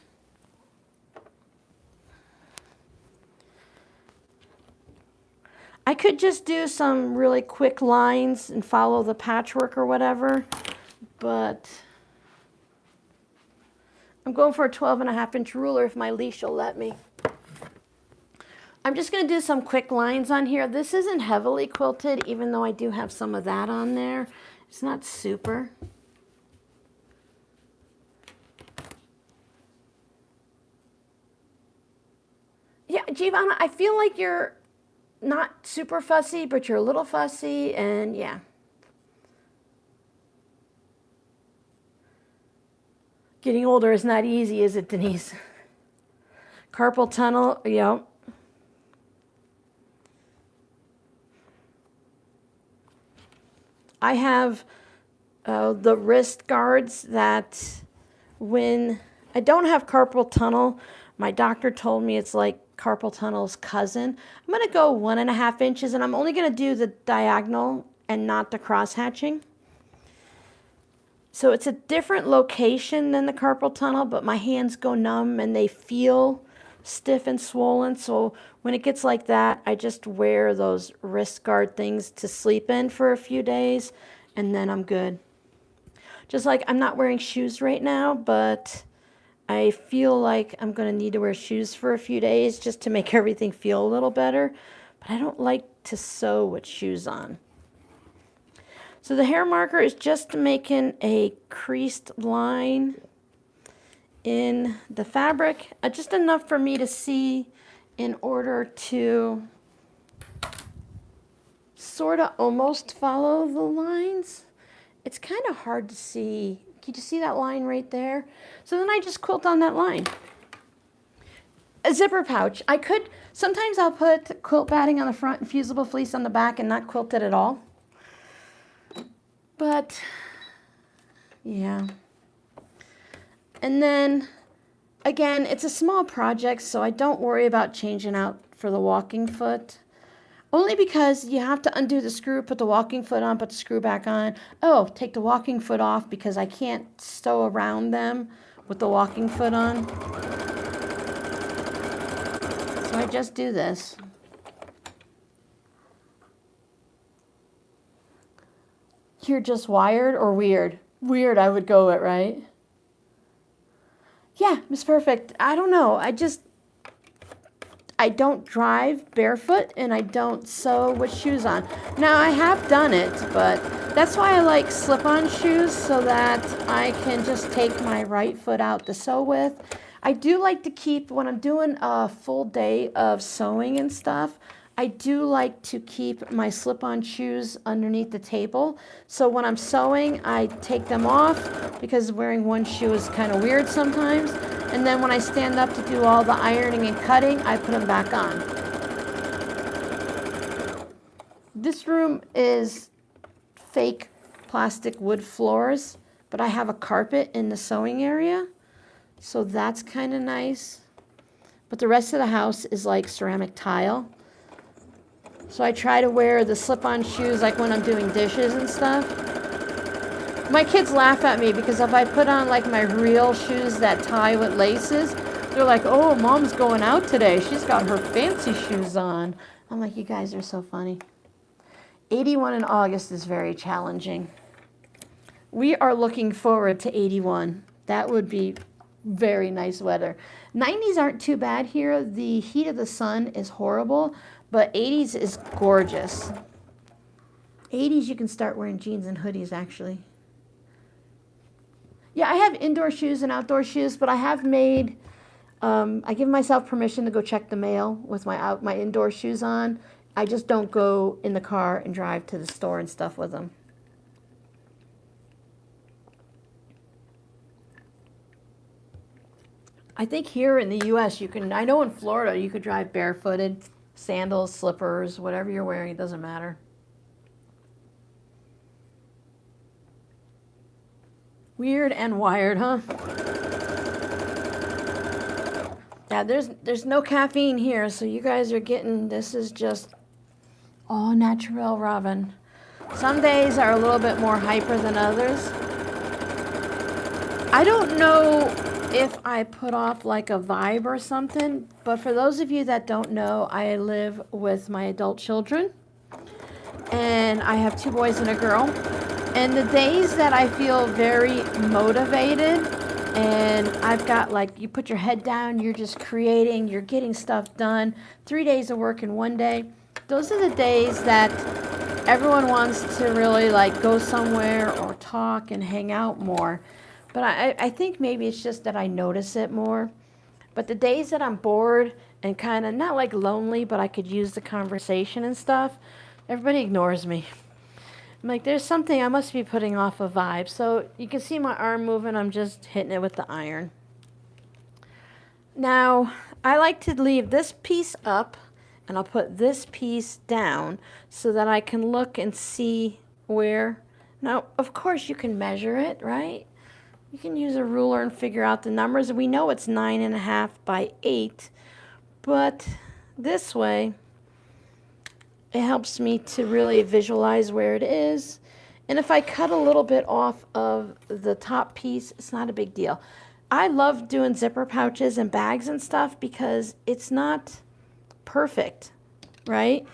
I could just do some really quick lines and follow the patchwork or whatever, but I'm going for a 12.5-inch ruler if my leash will let me. I'm just going to do some quick lines on here. This isn't heavily quilted, even though I do have some of that on there. It's not super. Yeah, Giovanna, I feel like you're not super fussy, but you're a little fussy, and yeah. Getting older is not easy, is it, Denise? Carpal tunnel, yeah. I have the wrist guards that when I don't have carpal tunnel, my doctor told me it's like carpal tunnel's cousin. I'm going to go 1.5 inches, and I'm only going to do the diagonal and not the cross hatching. So it's a different location than the carpal tunnel, but my hands go numb and they feel stiff and swollen. So when it gets like that, I just wear those wrist guard things to sleep in for a few days, and then I'm good. Just like I'm not wearing shoes right now, but I feel like I'm going to need to wear shoes for a few days just to make everything feel a little better. But I don't like to sew with shoes on. So the hair marker is just making a creased line in the fabric, just enough for me to see in order to sort of almost follow the lines. It's kind of hard to see. Can you see that line right there? So then I just quilt on that line. A zipper pouch. I could, sometimes I'll put quilt batting on the front and fusible fleece on the back and not quilt it at all. But, yeah. And then, again, it's a small project, so I don't worry about changing out for the walking foot. Only because you have to undo the screw, put the walking foot on, put the screw back on. Oh, take the walking foot off because I can't sew around them with the walking foot on. So I just do this. You're just wired or weird? Weird, I would go with, right? Yeah, Miss Perfect. I don't know. I don't drive barefoot and I don't sew with shoes on. Now I have done it, but that's why I like slip-on shoes so that I can just take my right foot out to sew with. I do like to keep, when I'm doing a full day of sewing and stuff, I do like to keep my slip-on shoes underneath the table. So when I'm sewing, I take them off because wearing one shoe is kind of weird sometimes. And then when I stand up to do all the ironing and cutting, I put them back on. This room is fake plastic wood floors, but I have a carpet in the sewing area. So that's kind of nice. But the rest of the house is like ceramic tile. So I try to wear the slip-on shoes like when I'm doing dishes and stuff. My kids laugh at me because if I put on like my real shoes that tie with laces, they're like, oh, mom's going out today. She's got her fancy shoes on. I'm like, you guys are so funny. 81 in August is very challenging. We are looking forward to 81. That would be very nice weather. 90s aren't too bad here. The heat of the sun is horrible, but 80s is gorgeous. 80s you can start wearing jeans and hoodies actually. Yeah, I have indoor shoes and outdoor shoes, but I have made, I give myself permission to go check the mail with my indoor shoes on. I just don't go in the car and drive to the store and stuff with them. I think here in the U.S. you can, I know in Florida you could drive barefooted, sandals, slippers, whatever you're wearing, it doesn't matter. Weird and wired, huh? Yeah, there's no caffeine here, so you guys are getting, this is just all natural Robin. Some days are a little bit more hyper than others. I don't know if I put off like a vibe or something, but for those of you that don't know, I live with my adult children, and I have 2 boys and a girl. And the days that I feel very motivated and I've got like, you put your head down, you're just creating, you're getting stuff done, 3 days of work in 1 day, those are the days that everyone wants to really like go somewhere or talk and hang out more. But I think maybe it's just that I notice it more. But the days that I'm bored and kind of not like lonely, but I could use the conversation and stuff, everybody ignores me. I'm like, there's something, I must be putting off a vibe. So you can see my arm moving, I'm just hitting it with the iron. Now, I like to leave this piece up, and I'll put this piece down so that I can look and see where. Now, of course, you can measure it, right? You can use a ruler and figure out the numbers. We know it's 9.5 by 8, but this way, it helps me to really visualize where it is. And if I cut a little bit off of the top piece, it's not a big deal. I love doing zipper pouches and bags and stuff because it's not perfect, right?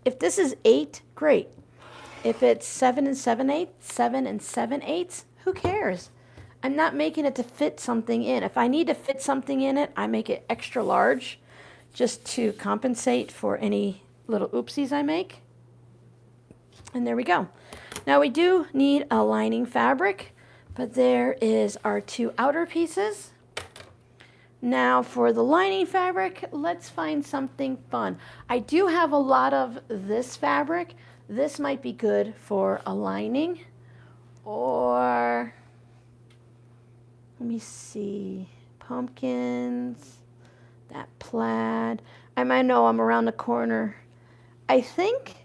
If this is 8, great. If it's 7 and 7/8, who cares? I'm not making it to fit something in. If I need to fit something in it, I make it extra large just to compensate for any little oopsies I make. And there we go. Now we do need a lining fabric, but there is our 2 outer pieces. Now for the lining fabric, let's find something fun. I do have a lot of this fabric. This might be good for a lining, or let me see, pumpkins, that plaid. I might know I'm around the corner. I think,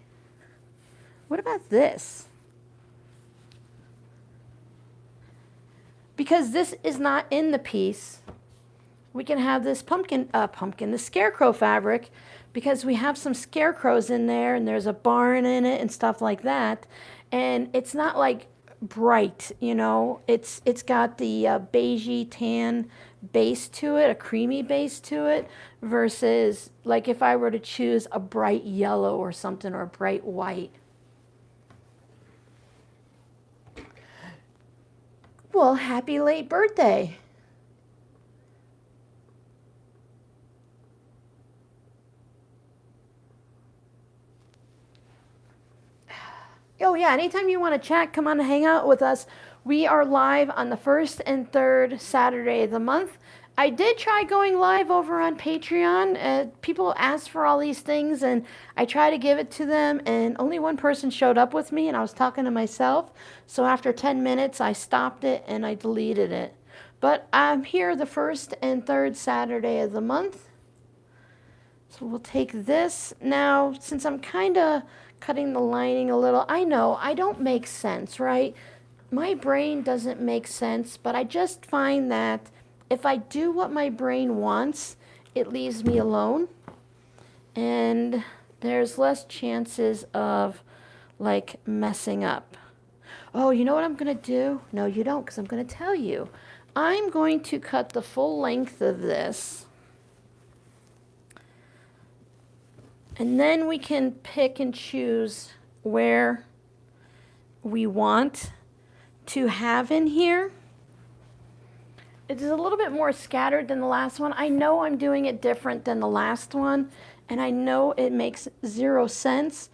what about this? Because this is not in the piece, we can have this the scarecrow fabric, because we have some scarecrows in there and there's a barn in it and stuff like that. And it's not like bright, you know, it's got the beigey tan base to it, a creamy base to it, versus like if I were to choose a bright yellow or something, or a bright white. Well, happy late birthday. Oh yeah, anytime you want to chat, come on and hang out with us. We are live on the first and third Saturday of the month. I did try going live over on Patreon. People asked for all these things, and I try to give it to them, and only one person showed up with me, and I was talking to myself. So after 10 minutes, I stopped it and I deleted it. But I'm here the first and third Saturday of the month. So we'll take this. Now, since I'm kind of cutting the lining a little, I know I don't make sense, right? My brain doesn't make sense, but I just find that if I do what my brain wants, it leaves me alone. And there's less chances of like messing up. Oh, you know what I'm going to do? No, you don't, because I'm going to tell you. I'm going to cut the full length of this. And then we can pick and choose where we want to have in here. It is a little bit more scattered than the last one. I know I'm doing it different than the last one, and I know it makes zero sense,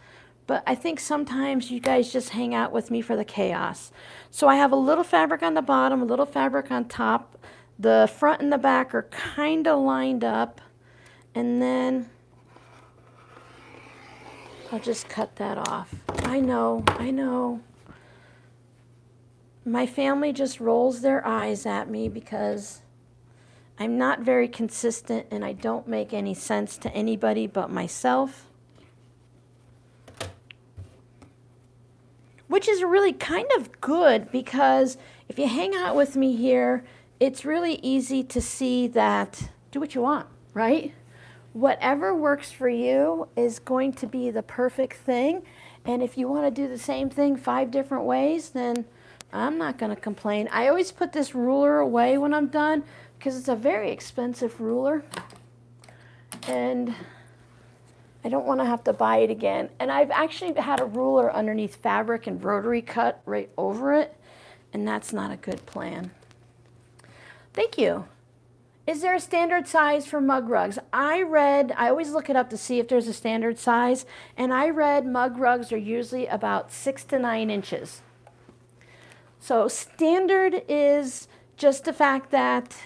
but I think sometimes you guys just hang out with me for the chaos. So I have a little fabric on the bottom, a little fabric on top. The front and the back are kind of lined up, and then I'll just cut that off. I know. My family just rolls their eyes at me because I'm not very consistent and I don't make any sense to anybody but myself. Which is really kind of good because if you hang out with me here, it's really easy to see that do what you want, right? Whatever works for you is going to be the perfect thing. And if you want to do the same thing 5 different ways, then I'm not going to complain. I always put this ruler away when I'm done because it's a very expensive ruler. And I don't want to have to buy it again. And I've actually had a ruler underneath fabric and rotary cut right over it. And that's not a good plan. Thank you. Is there a standard size for mug rugs? I always look it up to see if there's a standard size, and I read mug rugs are usually about 6 to 9 inches. So standard is just the fact that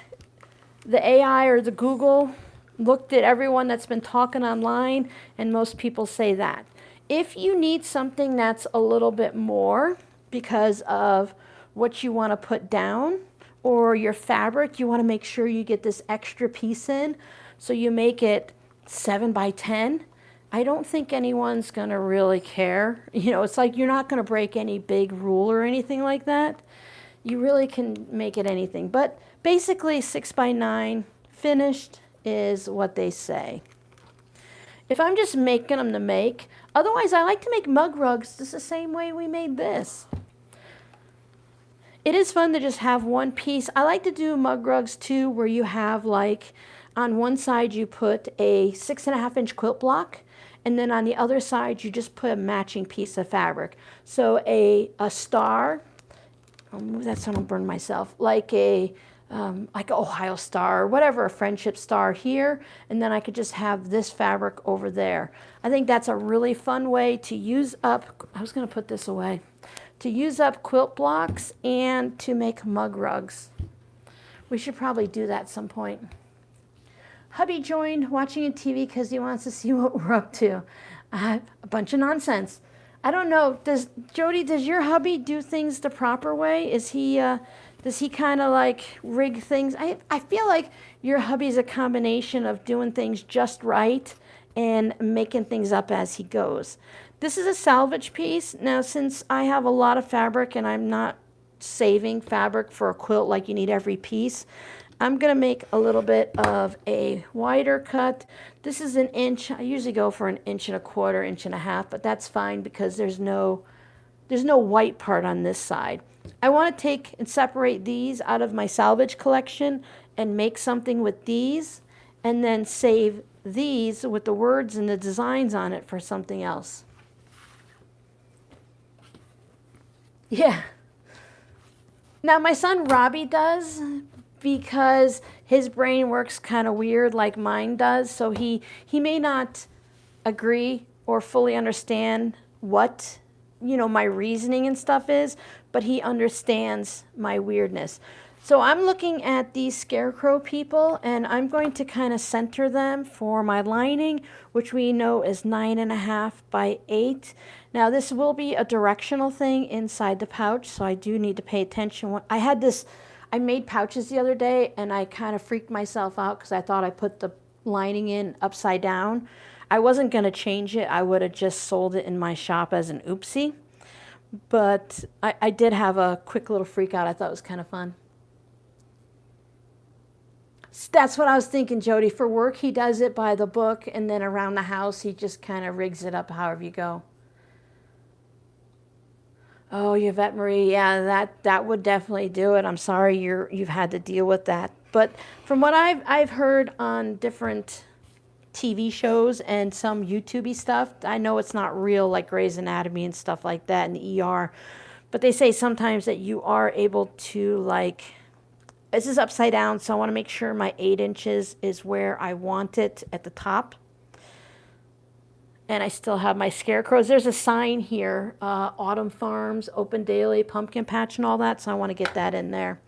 the AI or the Google looked at everyone that's been talking online, and most people say that. If you need something that's a little bit more because of what you want to put down, or your fabric, you want to make sure you get this extra piece in, so you make it 7 by 10. I don't think anyone's going to really care. You know, it's like you're not going to break any big rule or anything like that. You really can make it anything. But basically 6 by 9 finished is what they say. If I'm just making them to make, otherwise I like to make mug rugs just the same way we made this. It is fun to just have one piece. I like to do mug rugs too, where you have like on one side you put a 6.5 inch quilt block, and then on the other side you just put a matching piece of fabric. So a star, I'll move that so I don't burn myself, like a Ohio star or whatever, a friendship star here, and then I could just have this fabric over there. I think that's a really fun way to use up, I was going to put this away, to use up quilt blocks and to make mug rugs. We should probably do that some point. Hubby joined watching a TV because he wants to see what we're up to. A bunch of nonsense. I don't know, Jody, does your hubby do things the proper way? Does he kind of like rig things? I feel like your hubby's a combination of doing things just right and making things up as he goes. This is a salvage piece. Now, since I have a lot of fabric and I'm not saving fabric for a quilt like you need every piece, I'm going to make a little bit of a wider cut. This is 1 inch. I usually go for 1.25 inches, 1.5 inches, but that's fine because there's no white part on this side. I want to take and separate these out of my salvage collection and make something with these, and then save these with the words and the designs on it for something else. Yeah. Now my son Robbie does, because his brain works kind of weird like mine does, so he may not agree or fully understand what you know, my reasoning and stuff is, but he understands my weirdness. So I'm looking at these scarecrow people, and I'm going to kind of center them for my lining, which we know is 9.5 by 8. Now this will be a directional thing inside the pouch, so I do need to pay attention. I made pouches the other day, and I kind of freaked myself out because I thought I put the lining in upside down. I wasn't going to change it. I would have just sold it in my shop as an oopsie. But I did have a quick little freak out. I thought it was kind of fun. That's what I was thinking, Jody. For work, he does it by the book, and then around the house, he just kind of rigs it up however you go. Oh, Yvette Marie, yeah, that would definitely do it. I'm sorry you've had to deal with that. But from what I've heard on different TV shows and some YouTube-y stuff, I know it's not real, like Grey's Anatomy and stuff like that in the ER, but they say sometimes that you are able to, like, this is upside down, so I want to make sure my 8 inches is where I want it at the top. And I still have my scarecrows. There's a sign here, Autumn Farms, open daily, pumpkin patch and all that, so I want to get that in there.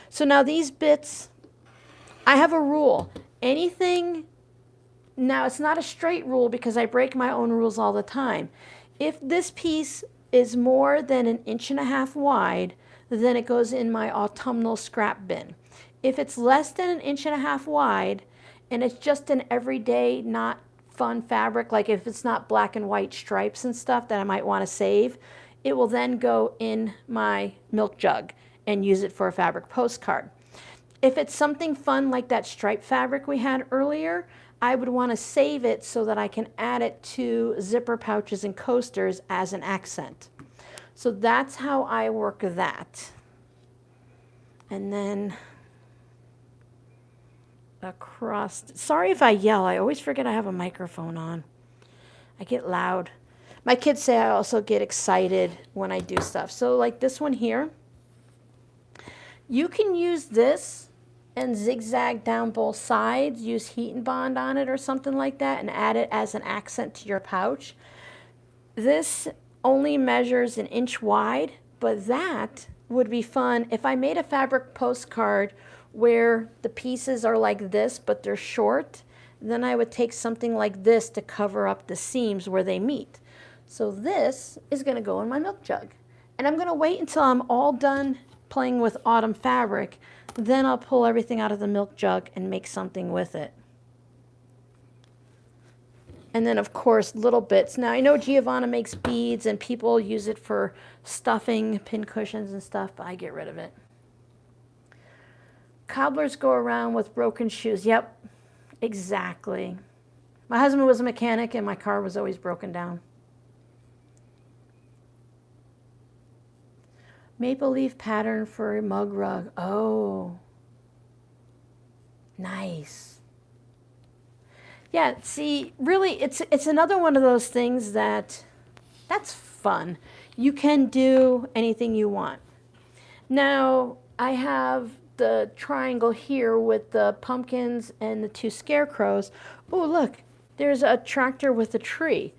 So now these bits, I have a rule. Anything, now it's not a straight rule because I break my own rules all the time. If this piece is more than 1.5 inches wide, then it goes in my autumnal scrap bin. If it's less than 1.5 inches wide, and it's just an everyday, not fun fabric, like if it's not black and white stripes and stuff that I might want to save, it will then go in my milk jug and use it for a fabric postcard. If it's something fun like that stripe fabric we had earlier, I would want to save it so that I can add it to zipper pouches and coasters as an accent. So that's how I work that. And then across, sorry if I yell, I always forget I have a microphone on. I get loud. My kids say I also get excited when I do stuff. So like this one here, you can use this and zigzag down both sides, use heat and bond on it or something like that, and add it as an accent to your pouch. This only measures 1 inch wide, but that would be fun if I made a fabric postcard where the pieces are like this, but they're short. Then I would take something like this to cover up the seams where they meet. So this is going to go in my milk jug. And I'm going to wait until I'm all done playing with autumn fabric. Then I'll pull everything out of the milk jug and make something with it. And then, of course, little bits. Now, I know Giovanna makes beads and people use it for stuffing pin cushions and stuff, but I get rid of it. Cobblers go around with broken shoes. Yep, exactly. My husband was a mechanic and my car was always broken down. Maple leaf pattern for a mug rug. Oh, nice. Yeah, see, really, it's another one of those things that's fun. You can do anything you want. Now, I have the triangle here with the pumpkins and the 2 scarecrows. Oh, look, there's a tractor with a tree.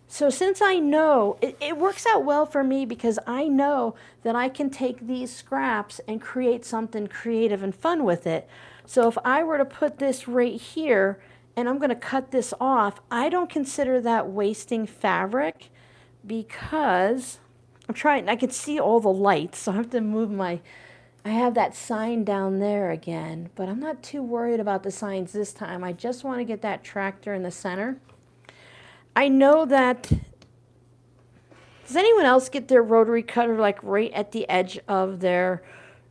So since I know, it works out well for me because I know that I can take these scraps and create something creative and fun with it. So if I were to put this right here and I'm going to cut this off, I don't consider that wasting fabric because I can see all the lights, so I have to move I have that sign down there again, but I'm not too worried about the signs this time. I just want to get that tractor in the center. I know that, does anyone else get their rotary cutter like right at the edge of their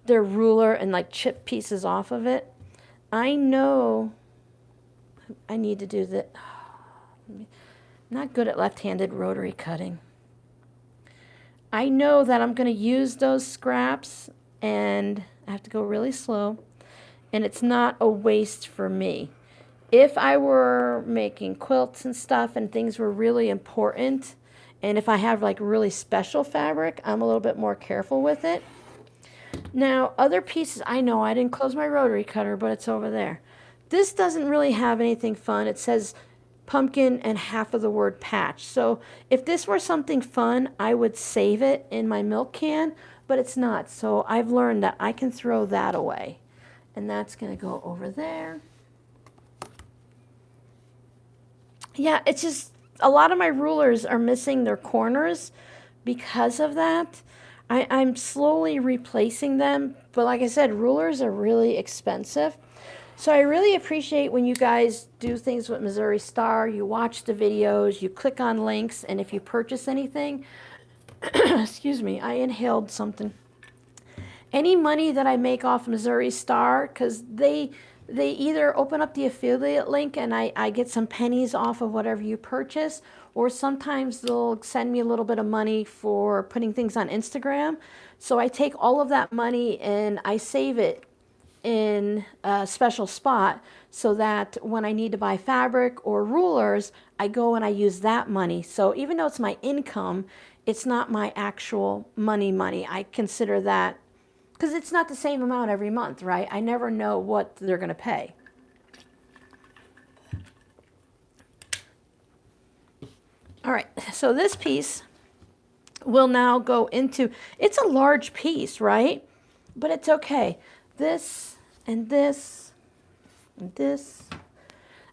ruler and like chip pieces off of it? I know I need to do that. I'm not good at left-handed rotary cutting. I know that I'm going to use those scraps and I have to go really slow, and it's not a waste for me. If I were making quilts and stuff and things were really important, and if I have like really special fabric, I'm a little bit more careful with it. Now, other pieces, I know I didn't close my rotary cutter, but it's over there. This doesn't really have anything fun. It says pumpkin and half of the word patch. So if this were something fun, I would save it in my milk can, but it's not. So I've learned that I can throw that away. And that's going to go over there. Yeah, it's just a lot of my rulers are missing their corners because of that. I'm slowly replacing them, but like I said, rulers are really expensive. So I really appreciate when you guys do things with Missouri Star. You watch the videos, you click on links, and if you purchase anything, excuse me, I inhaled something. Any money that I make off Missouri Star, because they either open up the affiliate link and I get some pennies off of whatever you purchase, or sometimes they'll send me a little bit of money for putting things on Instagram. So I take all of that money and I save it in a special spot so that when I need to buy fabric or rulers, I go and I use that money. So even though it's my income, it's not my actual money. I consider that, because it's not the same amount every month, right? I never know what they're going to pay. All right, so this piece will now go into, it's a large piece, right? But it's okay. This and this and this.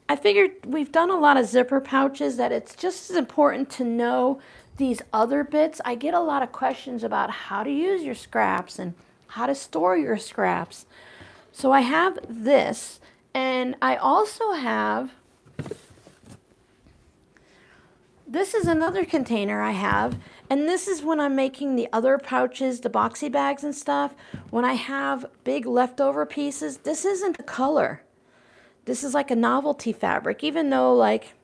I figured we've done a lot of zipper pouches that it's just as important to know these other bits. I get a lot of questions about how to use your scraps and how to store your scraps. So I have this, and I also have, this is another container I have, and this is when I'm making the other pouches, the boxy bags and stuff. When I have big leftover pieces, this isn't the color. This is like a novelty fabric, even though like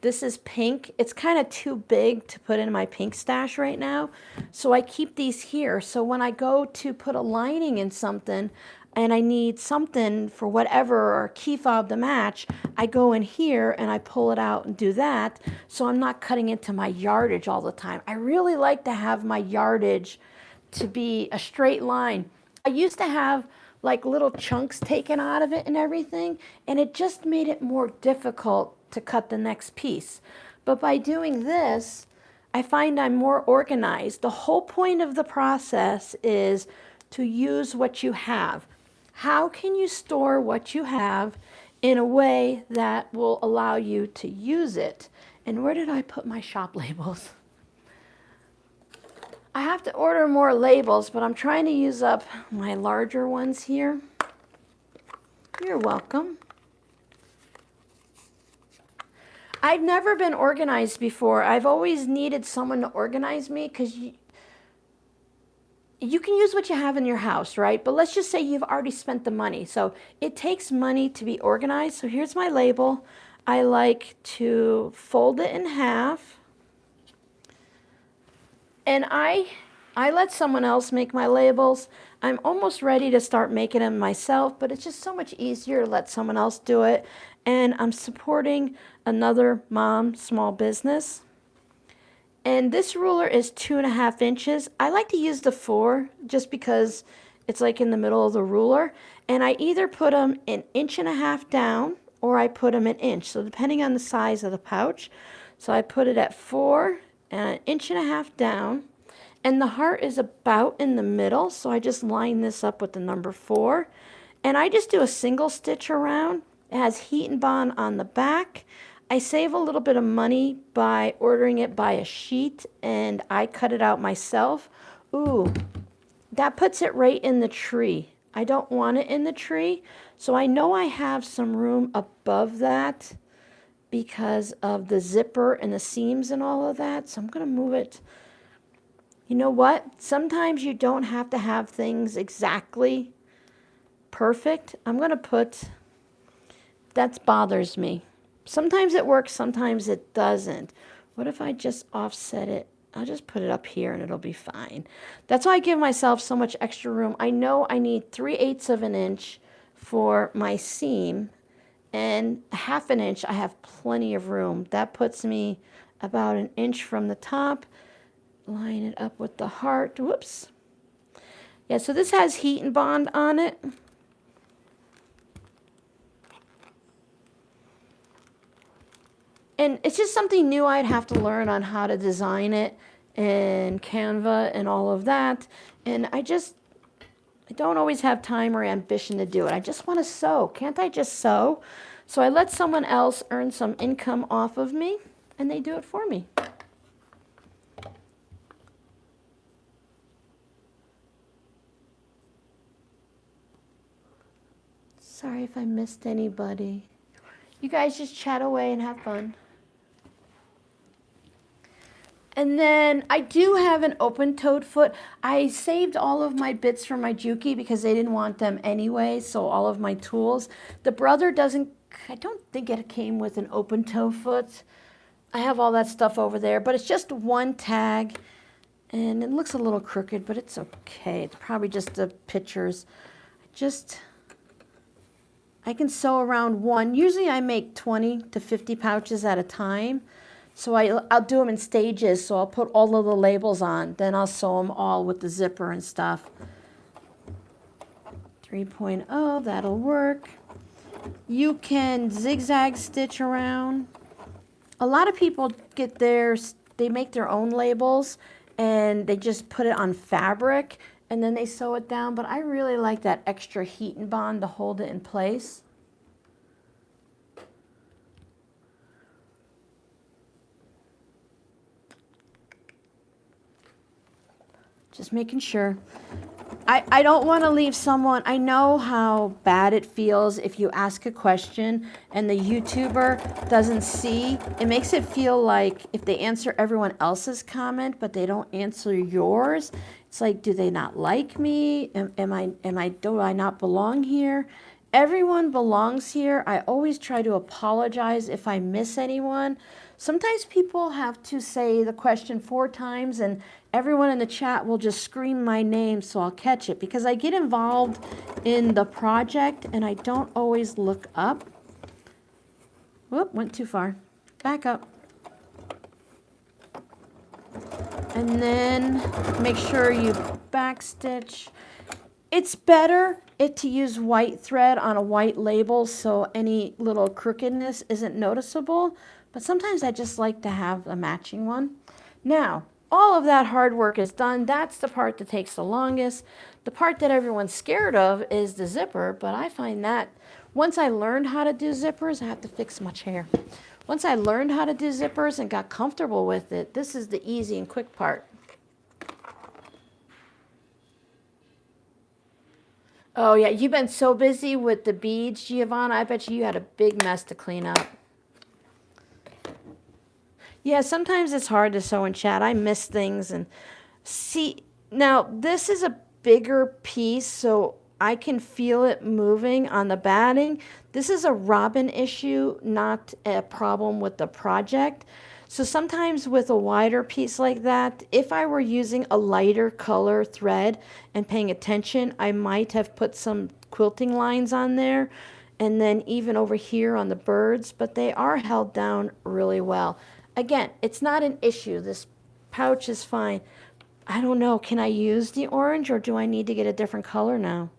this is pink. It's kind of too big to put in my pink stash right now. So I keep these here. So when I go to put a lining in something and I need something for whatever or key fob to match, I go in here and I pull it out and do that. So I'm not cutting into my yardage all the time. I really like to have my yardage to be a straight line. I used to have like little chunks taken out of it and everything, and it just made it more difficult to cut the next piece. But by doing this, I find I'm more organized. The whole point of the process is to use what you have. How can you store what you have in a way that will allow you to use it? And where did I put my shop labels? I have to order more labels, but I'm trying to use up my larger ones here. You're welcome. I've never been organized before. I've always needed someone to organize me, because you can use what you have in your house, right? But let's just say you've already spent the money. So it takes money to be organized. So here's my label. I like to fold it in half. And I let someone else make my labels. I'm almost ready to start making them myself, but it's just so much easier to let someone else do it. And I'm supporting another mom small business. And this ruler is 2.5 inches. I like to use the 4 just because it's like in the middle of the ruler. And I either put them 1.5 inches down or I put them 1 inch. So depending on the size of the pouch. So I put it at 4 and 1.5 inches down. And the heart is about in the middle. So I just line this up with the number 4. And I just do a single stitch around. It has heat and bond on the back. I save a little bit of money by ordering it by a sheet, and I cut it out myself. Ooh, that puts it right in the tree. I don't want it in the tree, so I know I have some room above that because of the zipper and the seams and all of that, so I'm going to move it. You know what? Sometimes you don't have to have things exactly perfect. I'm going to put, that bothers me. Sometimes it works, sometimes it doesn't. What if I just offset it? I'll just put it up here and it'll be fine. That's why I give myself so much extra room. I know I need 3/8 of an inch for my seam, and 1/2 inch I have plenty of room. That puts me about 1 inch from the top. Line it up with the heart. Whoops. Yeah, so this has heat and bond on it. And it's just something new I'd have to learn on how to design it and Canva and all of that. And I don't always have time or ambition to do it. I just want to sew. Can't I just sew? So I let someone else earn some income off of me, and they do it for me. Sorry if I missed anybody. You guys just chat away and have fun. And then I do have an open-toed foot. I saved all of my bits from my Juki because they didn't want them anyway, so all of my tools. The brother doesn't, I don't think it came with an open-toe foot. I have all that stuff over there, but it's just one tag, and it looks a little crooked, but it's okay. It's probably just the pictures. I can sew around one. Usually I make 20 to 50 pouches at a time. So I'll do them in stages. So I'll put all of the labels on. Then I'll sew them all with the zipper and stuff. 3.0, that'll work. You can zigzag stitch around. A lot of people they make their own labels and they just put it on fabric and then they sew it down. But I really like that extra heat and bond to hold it in place. Just making sure. I don't want to leave someone, I know how bad it feels if you ask a question and the YouTuber doesn't see. It makes it feel like if they answer everyone else's comment, but they don't answer yours, it's like, do they not like me? Do I not belong here? Everyone belongs here. I always try to apologize if I miss anyone. Sometimes people have to say the question 4 times and everyone in the chat will just scream my name so I'll catch it because I get involved in the project and I don't always look up. Whoop, went too far. Back up. And then make sure you backstitch. It's better to use white thread on a white label so any little crookedness isn't noticeable, but sometimes I just like to have a matching one. Now, all of that hard work is done. That's the part that takes the longest. The part that everyone's scared of is the zipper, but I find that once I learned how to do zippers, I have to fix my chair. Once I learned how to do zippers and got comfortable with it, this is the easy and quick part. Oh yeah, you've been so busy with the beads, Giovanna. I bet you had a big mess to clean up. Yeah, sometimes it's hard to sew and chat. I miss things and see. Now, this is a bigger piece, so I can feel it moving on the batting. This is a robin issue, not a problem with the project. So sometimes with a wider piece like that, if I were using a lighter color thread and paying attention, I might have put some quilting lines on there and then even over here on the birds, but they are held down really well. Again, it's not an issue. This pouch is fine. I don't know. Can I use the orange or do I need to get a different color now?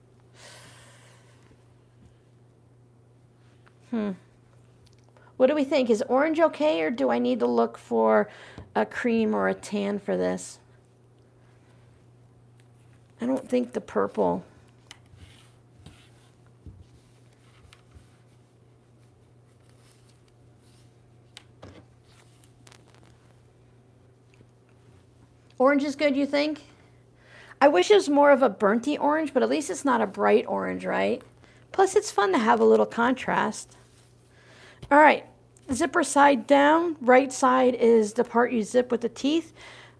What do we think? Is orange okay or do I need to look for a cream or a tan for this? I don't think the purple. Orange is good, you think? I wish it was more of a burnty orange, but at least it's not a bright orange, right? Plus, it's fun to have a little contrast. All right, zipper side down. Right side is the part you zip with the teeth.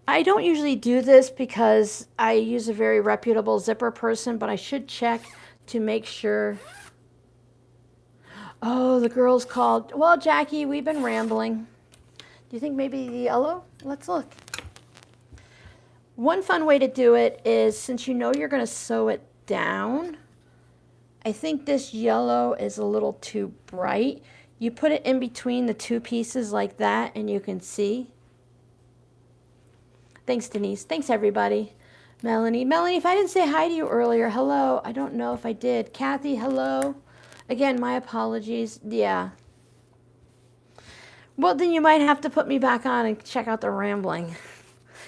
I don't usually do this because I use a very reputable zipper person, but I should check to make sure. Oh, the girls called. Well, Jackie, we've been rambling. Do you think maybe the yellow? Let's look. One fun way to do it is, since you know you're going to sew it down, I think this yellow is a little too bright. You put it in between the 2 pieces like that and you can see. Thanks, Denise. Thanks, everybody. Melanie, if I didn't say hi to you earlier, hello. I don't know if I did. Kathy, hello. Again, my apologies. Yeah. Well, then you might have to put me back on and check out the rambling.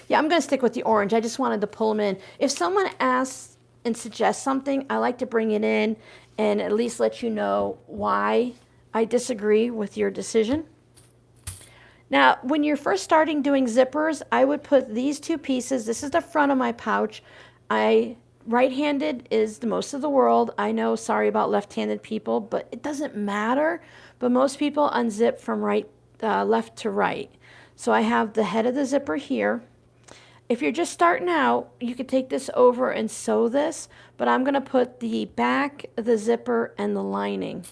Yeah, I'm going to stick with the orange. I just wanted to pull them in. If someone asks and suggests something, I like to bring it in and at least let you know why I disagree with your decision. Now, when you're first starting doing zippers, I would put these two pieces. This is the front of my pouch. Right-handed is the most of the world. I know, sorry about left-handed people, but it doesn't matter. But most people unzip from left to right. So I have the head of the zipper here. If you're just starting out, you could take this over and sew this, but I'm going to put the back, the zipper, and the lining.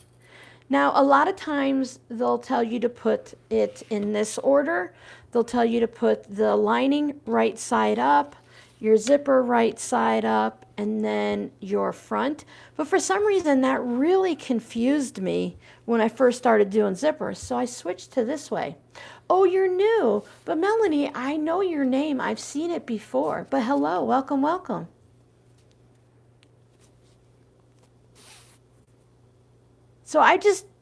Now, a lot of times they'll tell you to put it in this order. They'll tell you to put the lining right side up, your zipper right side up, and then your front. But for some reason, that really confused me when I first started doing zippers, so I switched to this way. Oh, you're new, but Melanie, I know your name. I've seen it before, but hello, welcome, welcome. So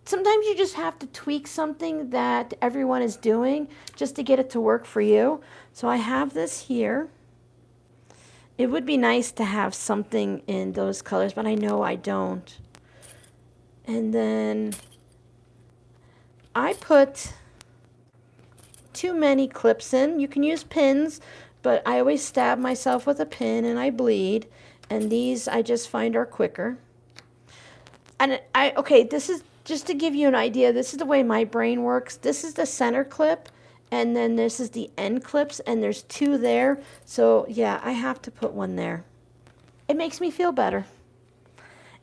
sometimes you just have to tweak something that everyone is doing just to get it to work for you. So I have this here. It would be nice to have something in those colors, but I know I don't. And then I put too many clips in. You can use pins, but I always stab myself with a pin and I bleed. And these I just find are quicker. And okay, this is just to give you an idea. This is the way my brain works. This is the center clip, and then this is the end clips, and there's two there. So yeah, I have to put one there. It makes me feel better.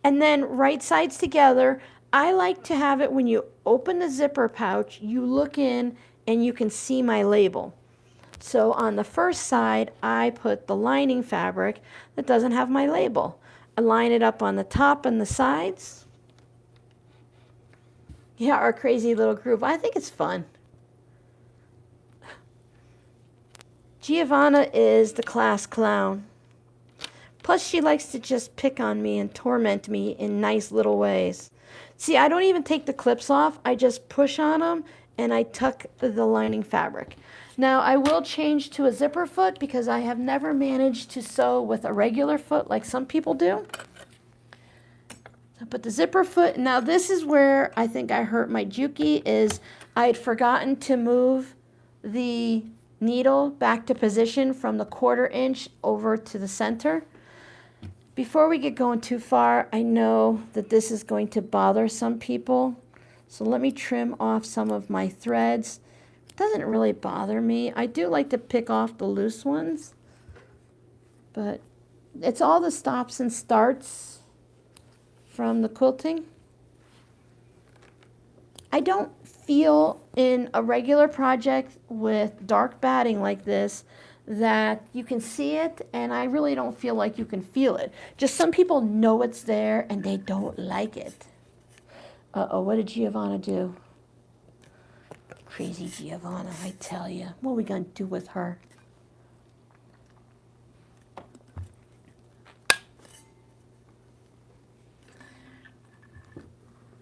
And then right sides together. I like to have it when you open the zipper pouch, you look in and you can see my label. So on the first side, I put the lining fabric that doesn't have my label. I line it up on the top and the sides. Yeah, our crazy little group. I think it's fun. Giovanna is the class clown. Plus, she likes to just pick on me and torment me in nice little ways. See, I don't even take the clips off. I just push on them and I tuck the lining fabric. Now, I will change to a zipper foot because I have never managed to sew with a regular foot like some people do. But the zipper foot, now this is where I think I hurt my Juki, is I had forgotten to move the needle back to position from the 1/4 inch over to the center. Before we get going too far, I know that this is going to bother some people. So let me trim off some of my threads. It doesn't really bother me. I do like to pick off the loose ones, but it's all the stops and starts from the quilting. I don't feel in a regular project with dark batting like this that you can see it, and I really don't feel like you can feel it. Just some people know it's there and they don't like it. Uh-oh, what did Giovanna do? Crazy Giovanna, I tell you. What are we going to do with her?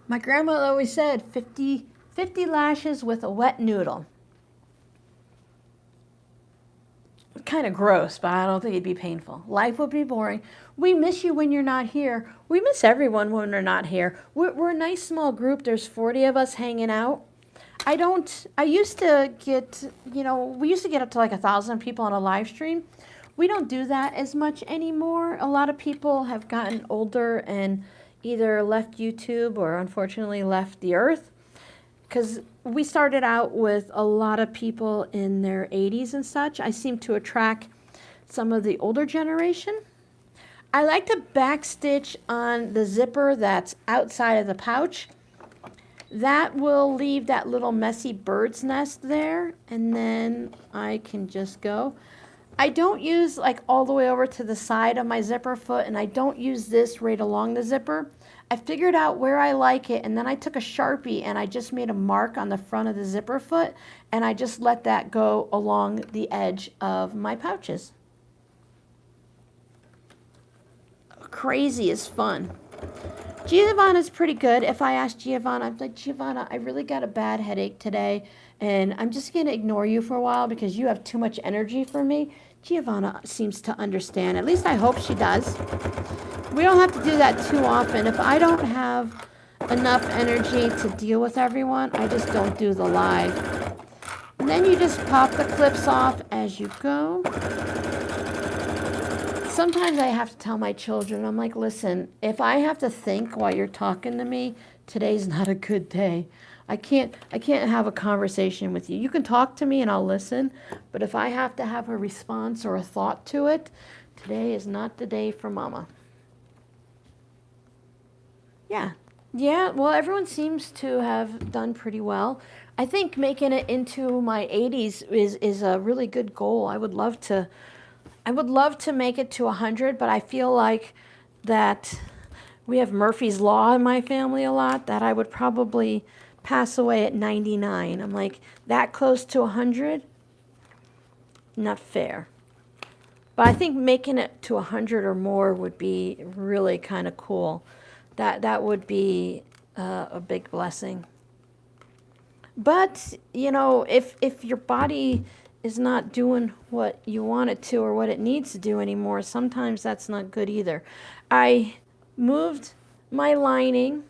My grandma always said 50 lashes with a wet noodle. Kind of gross, but I don't think it'd be painful. Life would be boring. We miss you when you're not here. We miss everyone when they're not here. We're a nice small group. There's 40 of us hanging out. I used to get, we used to get up to like 1,000 people on a live stream. We don't do that as much anymore. A lot of people have gotten older and either left YouTube or unfortunately left the earth, because we started out with a lot of people in their 80s and such. I seem to attract some of the older generation. I like to backstitch on the zipper that's outside of the pouch. That will leave that little messy bird's nest there, and then I can just go. I don't use like all the way over to the side of my zipper foot, and I don't use this right along the zipper. I figured out where I like it, and then I took a Sharpie and I just made a mark on the front of the zipper foot, and I just let that go along the edge of my pouches. Crazy is fun. Giovanna's pretty good. If I ask Giovanna, I'm like, Giovanna, I really got a bad headache today, and I'm just going to ignore you for a while because you have too much energy for me. Giovanna seems to understand. At least I hope she does. We don't have to do that too often. If I don't have enough energy to deal with everyone, I just don't do the live. And then you just pop the clips off as you go. Sometimes I have to tell my children, I'm like, listen, if I have to think while you're talking to me, today's not a good day. I can't have a conversation with you. You can talk to me and I'll listen, but if I have to have a response or a thought to it, today is not the day for mama. Yeah. Yeah, well, everyone seems to have done pretty well. I think making it into my 80s is a really good goal. I would love to make it to 100, but I feel like that we have Murphy's Law in my family a lot, that I would probably pass away at 99. I'm like, that close to 100? Not fair. But I think making it to 100 or more would be really kind of cool. That would be a big blessing. But, you know, if your body is not doing what you want it to or what it needs to do anymore, sometimes that's not good either. I moved my lining.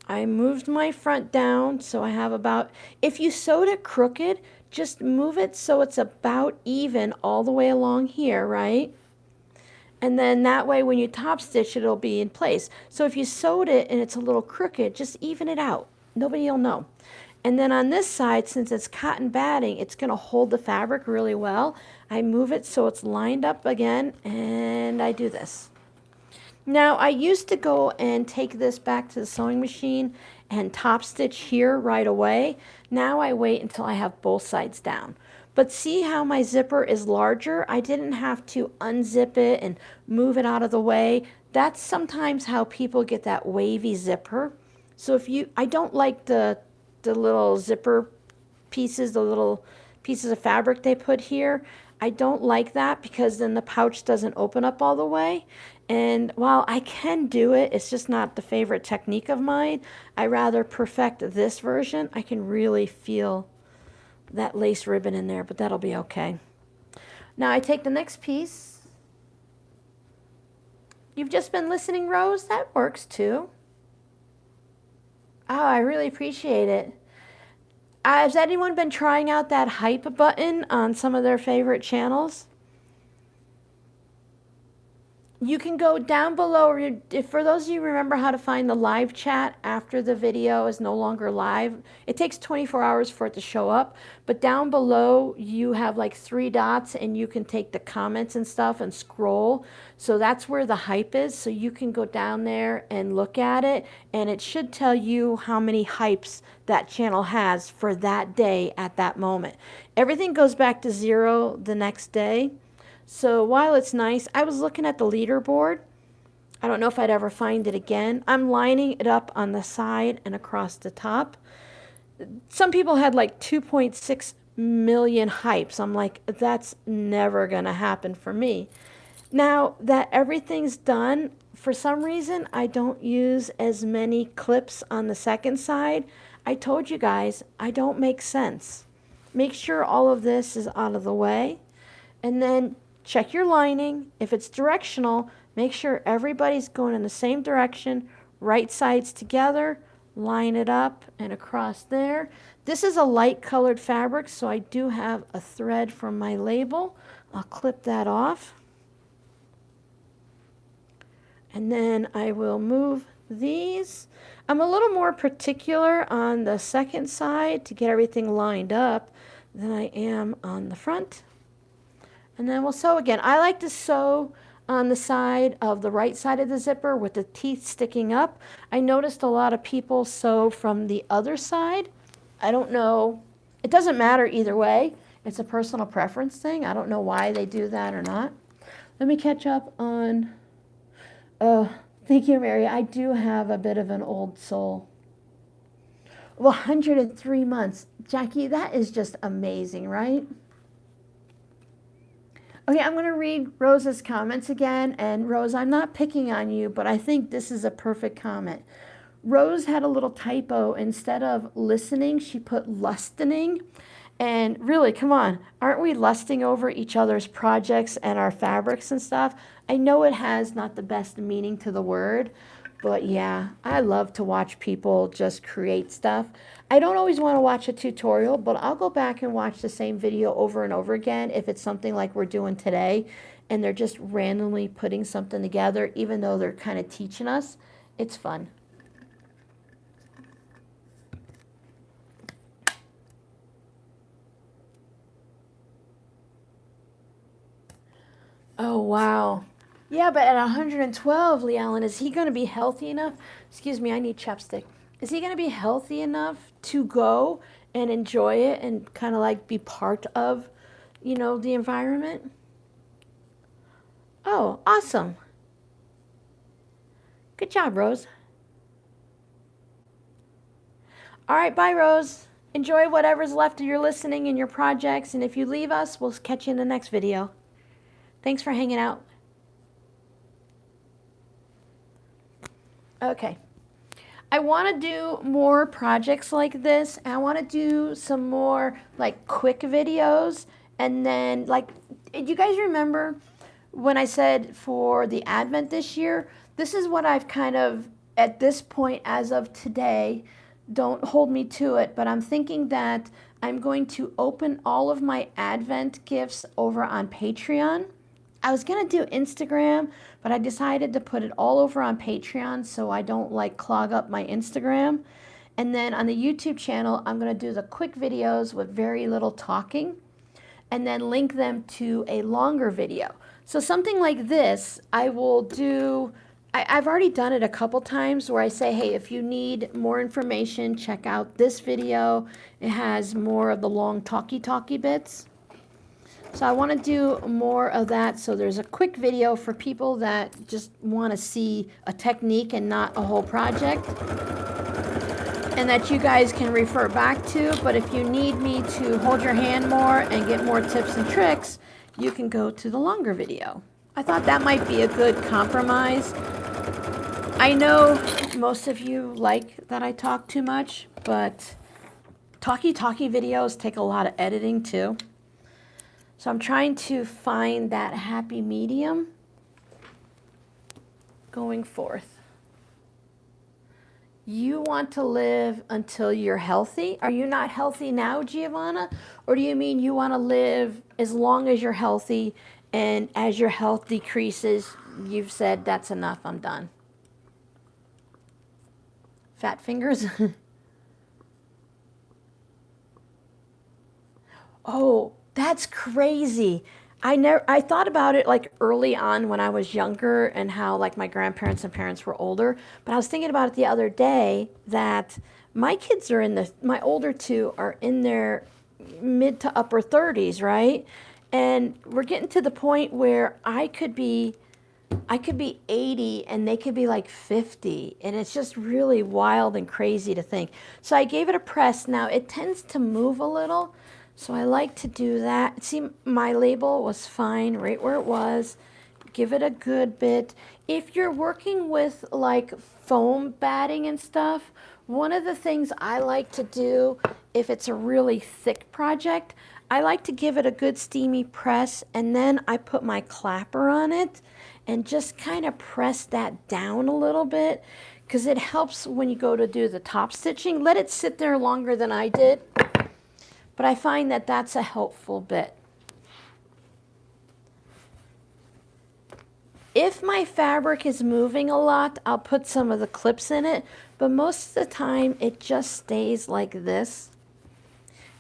I moved my front down, so I have about, if you sewed it crooked, just move it so it's about even all the way along here, right? And then that way when you top stitch, it'll be in place. So if you sewed it and it's a little crooked, just even it out. Nobody will know. And then on this side, since it's cotton batting, it's going to hold the fabric really well. I move it so it's lined up again, and I do this. Now, I used to go and take this back to the sewing machine and top stitch here right away. Now I wait until I have both sides down. But see how my zipper is larger? I didn't have to unzip it and move it out of the way. That's sometimes how people get that wavy zipper. So if you, I don't like the little zipper pieces, the little pieces of fabric they put here. I don't like that because then the pouch doesn't open up all the way. And while I can do it, it's just not the favorite technique of mine. I rather perfect this version. I can really feel that lace ribbon in there, but that'll be okay. Now I take the next piece. You've just been listening, Rose? That works too. Oh, I really appreciate it. Has anyone been trying out that hype button on some of their favorite channels? You can go down below. If for those of you who remember how to find the live chat after the video is no longer live, it takes 24 hours for it to show up. But down below, you have like 3 dots and you can take the comments and stuff and scroll. So that's where the hype is. So you can go down there and look at it. And it should tell you how many hypes that channel has for that day at that moment. Everything goes back to 0 the next day. So while it's nice, I was looking at the leaderboard. I don't know if I'd ever find it again. I'm lining it up on the side and across the top. Some people had like 2.6 million hypes. I'm like, that's never going to happen for me. Now that everything's done, for some reason, I don't use as many clips on the second side. I told you guys, I don't make sense. Make sure all of this is out of the way. And then check your lining. If it's directional, make sure everybody's going in the same direction, right sides together, line it up and across there. This is a light colored fabric, so I do have a thread from my label. I'll clip that off. And then I will move these. I'm a little more particular on the second side to get everything lined up than I am on the front. And then we'll sew again. I like to sew on the side of the right side of the zipper with the teeth sticking up. I noticed a lot of people sew from the other side. I don't know. It doesn't matter either way. It's a personal preference thing. I don't know why they do that or not. Let me catch up on, oh, thank you, Mary. I do have a bit of an old soul. Well, 103 months. Jackie, that is just amazing, right? Okay, I'm going to read Rose's comments again. And Rose, I'm not picking on you, but I think this is a perfect comment. Rose had a little typo. Instead of listening, she put lustening. And really, come on, aren't we lusting over each other's projects and our fabrics and stuff? I know it has not the best meaning to the word, but yeah, I love to watch people just create stuff. I don't always want to watch a tutorial, but I'll go back and watch the same video over and over again if it's something like we're doing today and they're just randomly putting something together, even though they're kind of teaching us. It's fun. Oh, wow. Yeah, but at 112, LaLone, is he going to be healthy enough? Excuse me, I need chapstick. Is he going to be healthy enough to go and enjoy it and kind of like be part of, you know, the environment? Oh, awesome. Good job, Rose. All right, bye, Rose. Enjoy whatever's left of your listening and your projects. And if you leave us, we'll catch you in the next video. Thanks for hanging out. Okay. I want to do more projects like this. I want to do some more like quick videos. And then like, do you guys remember when I said for the Advent this year? This is what I've kind of, at this point as of today, don't hold me to it, but I'm thinking that I'm going to open all of my Advent gifts over on Patreon. I was going to do Instagram, but I decided to put it all over on Patreon so I don't like clog up my Instagram. And then on the YouTube channel, I'm going to do the quick videos with very little talking and then link them to a longer video. So something like this, I will do, I've already done it a couple times where I say, hey, if you need more information, check out this video. It has more of the long talky bits. So I want to do more of that. So there's a quick video for people that just want to see a technique and not a whole project, and that you guys can refer back to. But if you need me to hold your hand more and get more tips and tricks, you can go to the longer video. I thought that might be a good compromise. I know most of you like that I talk too much, but talky videos take a lot of editing too. So I'm trying to find that happy medium going forth. You want to live until you're healthy. Are you not healthy now, Giovanna? Or do you mean you want to live as long as you're healthy, and as your health decreases, you've said that's enough, I'm done? Fat fingers? Oh, that's crazy. I thought about it like early on when I was younger and how like my grandparents and parents were older, but I was thinking about it the other day that my kids are my older two are in their mid to upper 30s, right? And we're getting to the point where I could be 80 and they could be like 50, and it's just really wild and crazy to think. So I gave it a press. Now it tends to move a little, so I like to do that. See, my label was fine right where it was. Give it a good bit. If you're working with like foam batting and stuff, one of the things I like to do, if it's a really thick project, I like to give it a good steamy press, and then I put my clapper on it and just kind of press that down a little bit, because it helps when you go to do the top stitching. Let it sit there longer than I did, but I find that that's a helpful bit. If my fabric is moving a lot, I'll put some of the clips in it, but most of the time it just stays like this.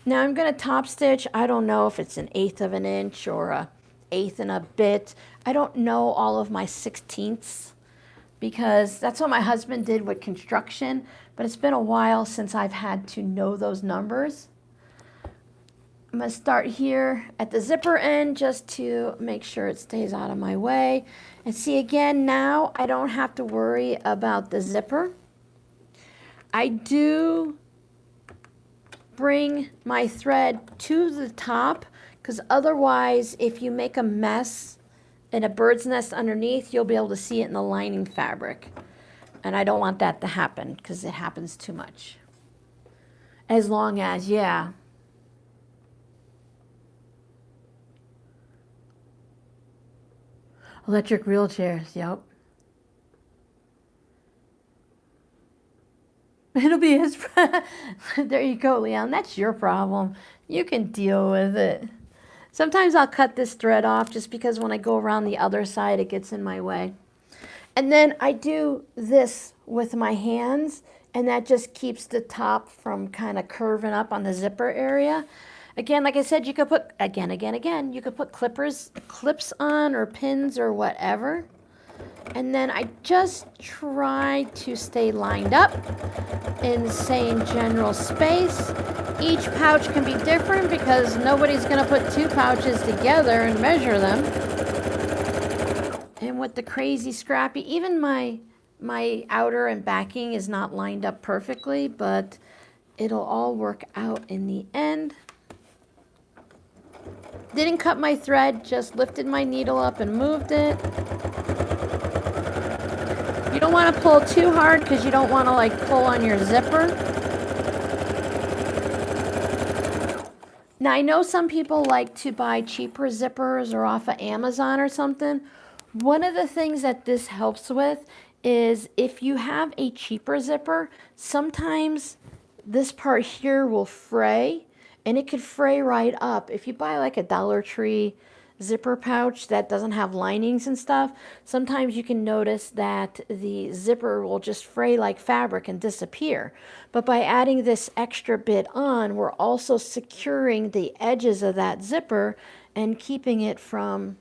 Now I'm going to top stitch. I don't know if it's 1/8 of an inch or 1/8 and a bit. I don't know all of my 16ths, because that's what my husband did with construction, but it's been a while since I've had to know those numbers. I'm going to start here at the zipper end just to make sure it stays out of my way. And see, again, now I don't have to worry about the zipper. I do bring my thread to the top, because otherwise, if you make a mess and a bird's nest underneath, you'll be able to see it in the lining fabric. And I don't want that to happen because it happens too much. As long as, yeah. Electric wheelchairs, yep. It'll be his, there you go, Leon, that's your problem. You can deal with it. Sometimes I'll cut this thread off just because when I go around the other side, it gets in my way. And then I do this with my hands, and that just keeps the top from kind of curving up on the zipper area. Again, like I said, you could put, you could put clips on or pins or whatever. And then I just try to stay lined up in the same general space. Each pouch can be different because nobody's going to put two pouches together and measure them. And with the crazy Scrappy, even my outer and backing is not lined up perfectly, but it'll all work out in the end. Didn't cut my thread, just lifted my needle up and moved it. You don't want to pull too hard because you don't want to like pull on your zipper. Now I know some people like to buy cheaper zippers or off of Amazon or something. One of the things that this helps with is if you have a cheaper zipper, sometimes this part here will fray, and it could fray right up. If you buy like a Dollar Tree zipper pouch that doesn't have linings and stuff, sometimes you can notice that the zipper will just fray like fabric and disappear. But by adding this extra bit on, we're also securing the edges of that zipper and keeping it from,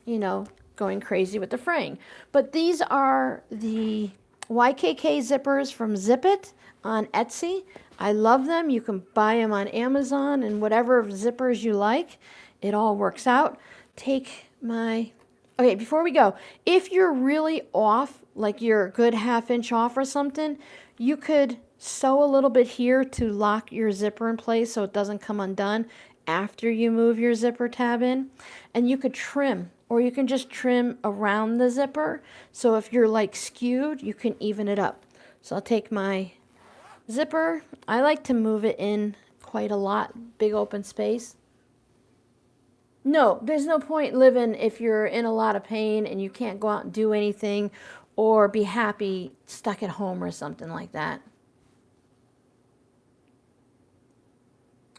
you know, going crazy with the fraying. But these are the YKK zippers from Zip It on Etsy. I love them. You can buy them on Amazon and whatever zippers you like. It all works out. Take my, okay, before we go, if you're really off, like you're a good ½ inch off or something, you could sew a little bit here to lock your zipper in place so it doesn't come undone after you move your zipper tab in. And you could trim, or you can just trim around the zipper. So if you're like skewed, you can even it up. So I'll take my zipper. I like to move it in quite a lot, big open space. No, there's no point living if you're in a lot of pain and you can't go out and do anything or be happy stuck at home or something like that.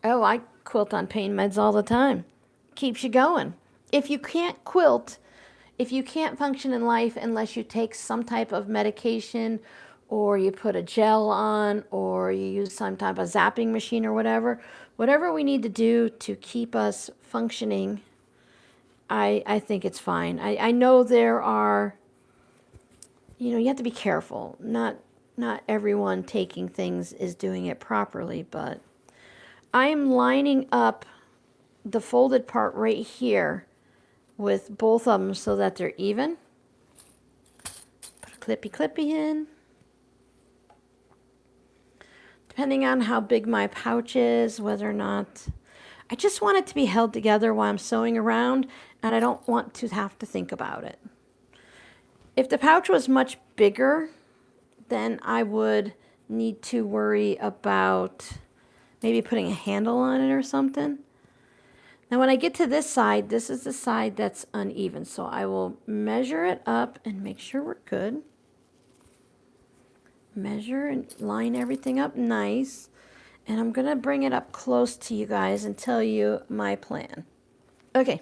Oh, I quilt on pain meds all the time. Keeps you going. If you can't quilt, if you can't function in life unless you take some type of medication or you put a gel on or you use some type of zapping machine or whatever we need to do to keep us functioning, I think it's fine. I know there are, you know, you have to be careful. Not everyone taking things is doing it properly, but I'm lining up the folded part right here with both of them so that they're even. Put a clippy in. Depending on how big my pouch is, whether or not, I just want it to be held together while I'm sewing around, and I don't want to have to think about it. If the pouch was much bigger, then I would need to worry about maybe putting a handle on it or something. Now when I get to this side, this is the side that's uneven, so I will measure it up and make sure we're good. Measure and line everything up nice, and I'm gonna bring it up close to you guys and tell you my plan. Okay.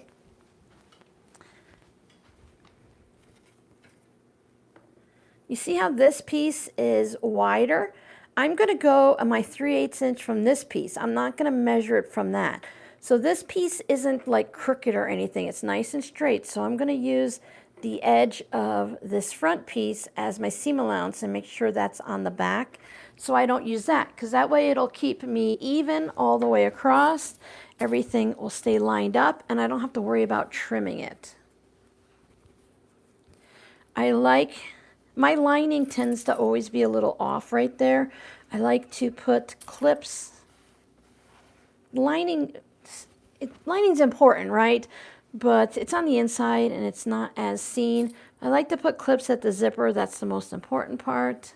You see how this piece is wider? I'm gonna go my 3/8 inch from this piece. I'm not gonna measure it from that. So this piece isn't like crooked or anything. It's nice and straight. So I'm gonna use the edge of this front piece as my seam allowance and make sure that's on the back. So I don't use that because that way it'll keep me even all the way across. Everything will stay lined up and I don't have to worry about trimming it. I like, my lining tends to always be a little off right there. I like to put clips. Lining lining's important, right? But it's on the inside and it's not as seen. I like to put clips at the zipper. That's the most important part.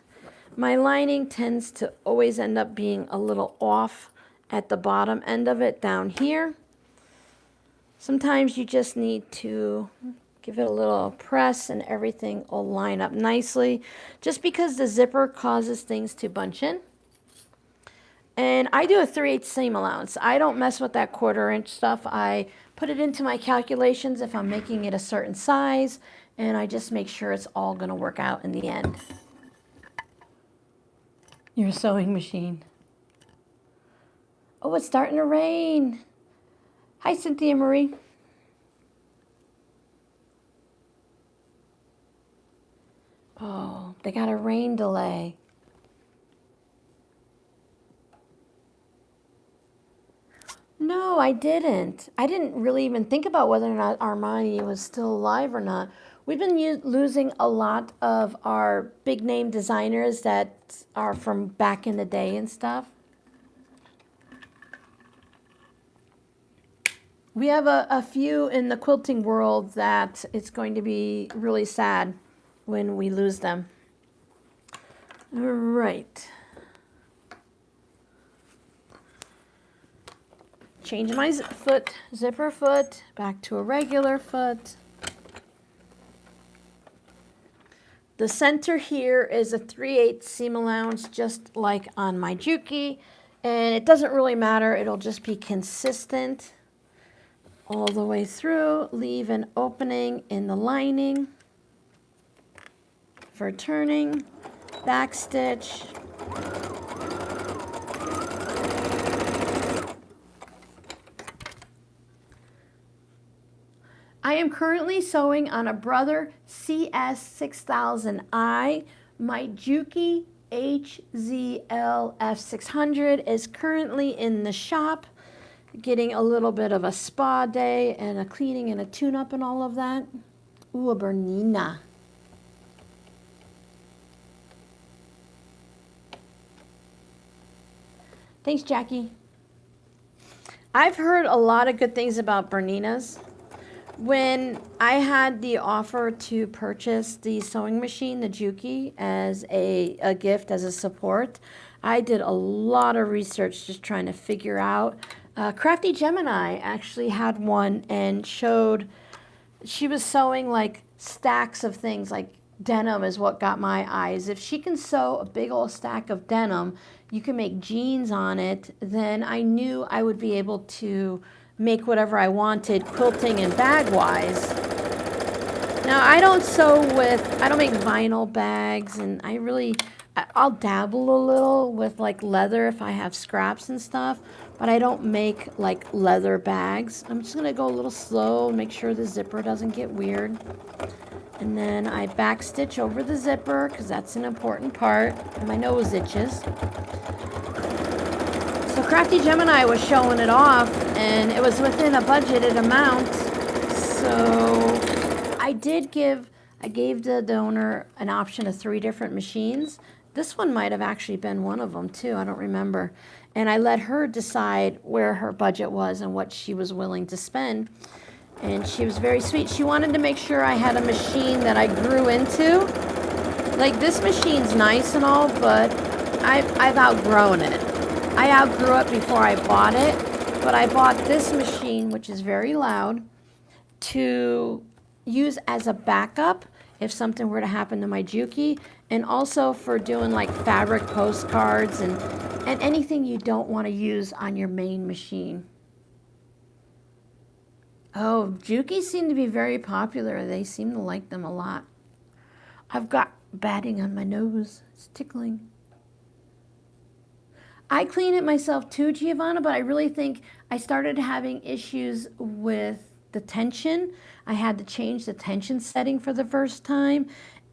My lining tends to always end up being a little off at the bottom end of it down here. Sometimes you just need to give it a little press and everything will line up nicely, just because the zipper causes things to bunch in. And I do a 3/8 seam allowance. I don't mess with that 1/4 inch stuff. I put it into my calculations if I'm making it a certain size, and I just make sure it's all going to work out in the end. Your sewing machine. Oh, it's starting to rain. Hi, Cynthia Marie. Oh, they got a rain delay. No, I didn't. I didn't really even think about whether or not Armani was still alive or not. We've been losing a lot of our big name designers that are from back in the day and stuff. We have a few in the quilting world that it's going to be really sad when we lose them. All right. Change my zipper foot back to a regular foot. The center here is a 3/8 seam allowance, just like on my Juki, and it doesn't really matter. It'll just be consistent all the way through. Leave an opening in the lining for turning, back stitch. I am currently sewing on a Brother CS6000i. My Juki HZL F600 is currently in the shop, getting a little bit of a spa day and a cleaning and a tune-up and all of that. Ooh, a Bernina. Thanks, Jackie. I've heard a lot of good things about Berninas. When I had the offer to purchase the sewing machine, the Juki, as a gift, as a support, I did a lot of research just trying to figure out. Crafty Gemini actually had one and showed, she was sewing like stacks of things, like denim is what got my eyes. If she can sew a big old stack of denim, you can make jeans on it, then I knew I would be able to make whatever I wanted, quilting and bag-wise. Now, I don't make vinyl bags, and I'll dabble a little with like leather if I have scraps and stuff, but I don't make like leather bags. I'm just gonna go a little slow, make sure the zipper doesn't get weird. And then I back stitch over the zipper, because that's an important part. My nose itches. So Crafty Gemini was showing it off, and it was within a budgeted amount. So I gave the donor an option of 3 different machines. This one might have actually been one of them too, I don't remember. And I let her decide where her budget was and what she was willing to spend. And she was very sweet. She wanted to make sure I had a machine that I grew into. Like, this machine's nice and all, but I've outgrown it. I outgrew it before I bought it, but I bought this machine, which is very loud, to use as a backup if something were to happen to my Juki, and also for doing like fabric postcards and anything you don't want to use on your main machine. Oh, Jukis seem to be very popular. They seem to like them a lot. I've got batting on my nose. It's tickling. I clean it myself too, Giovanna, but I really think I started having issues with the tension. I had to change the tension setting for the first time.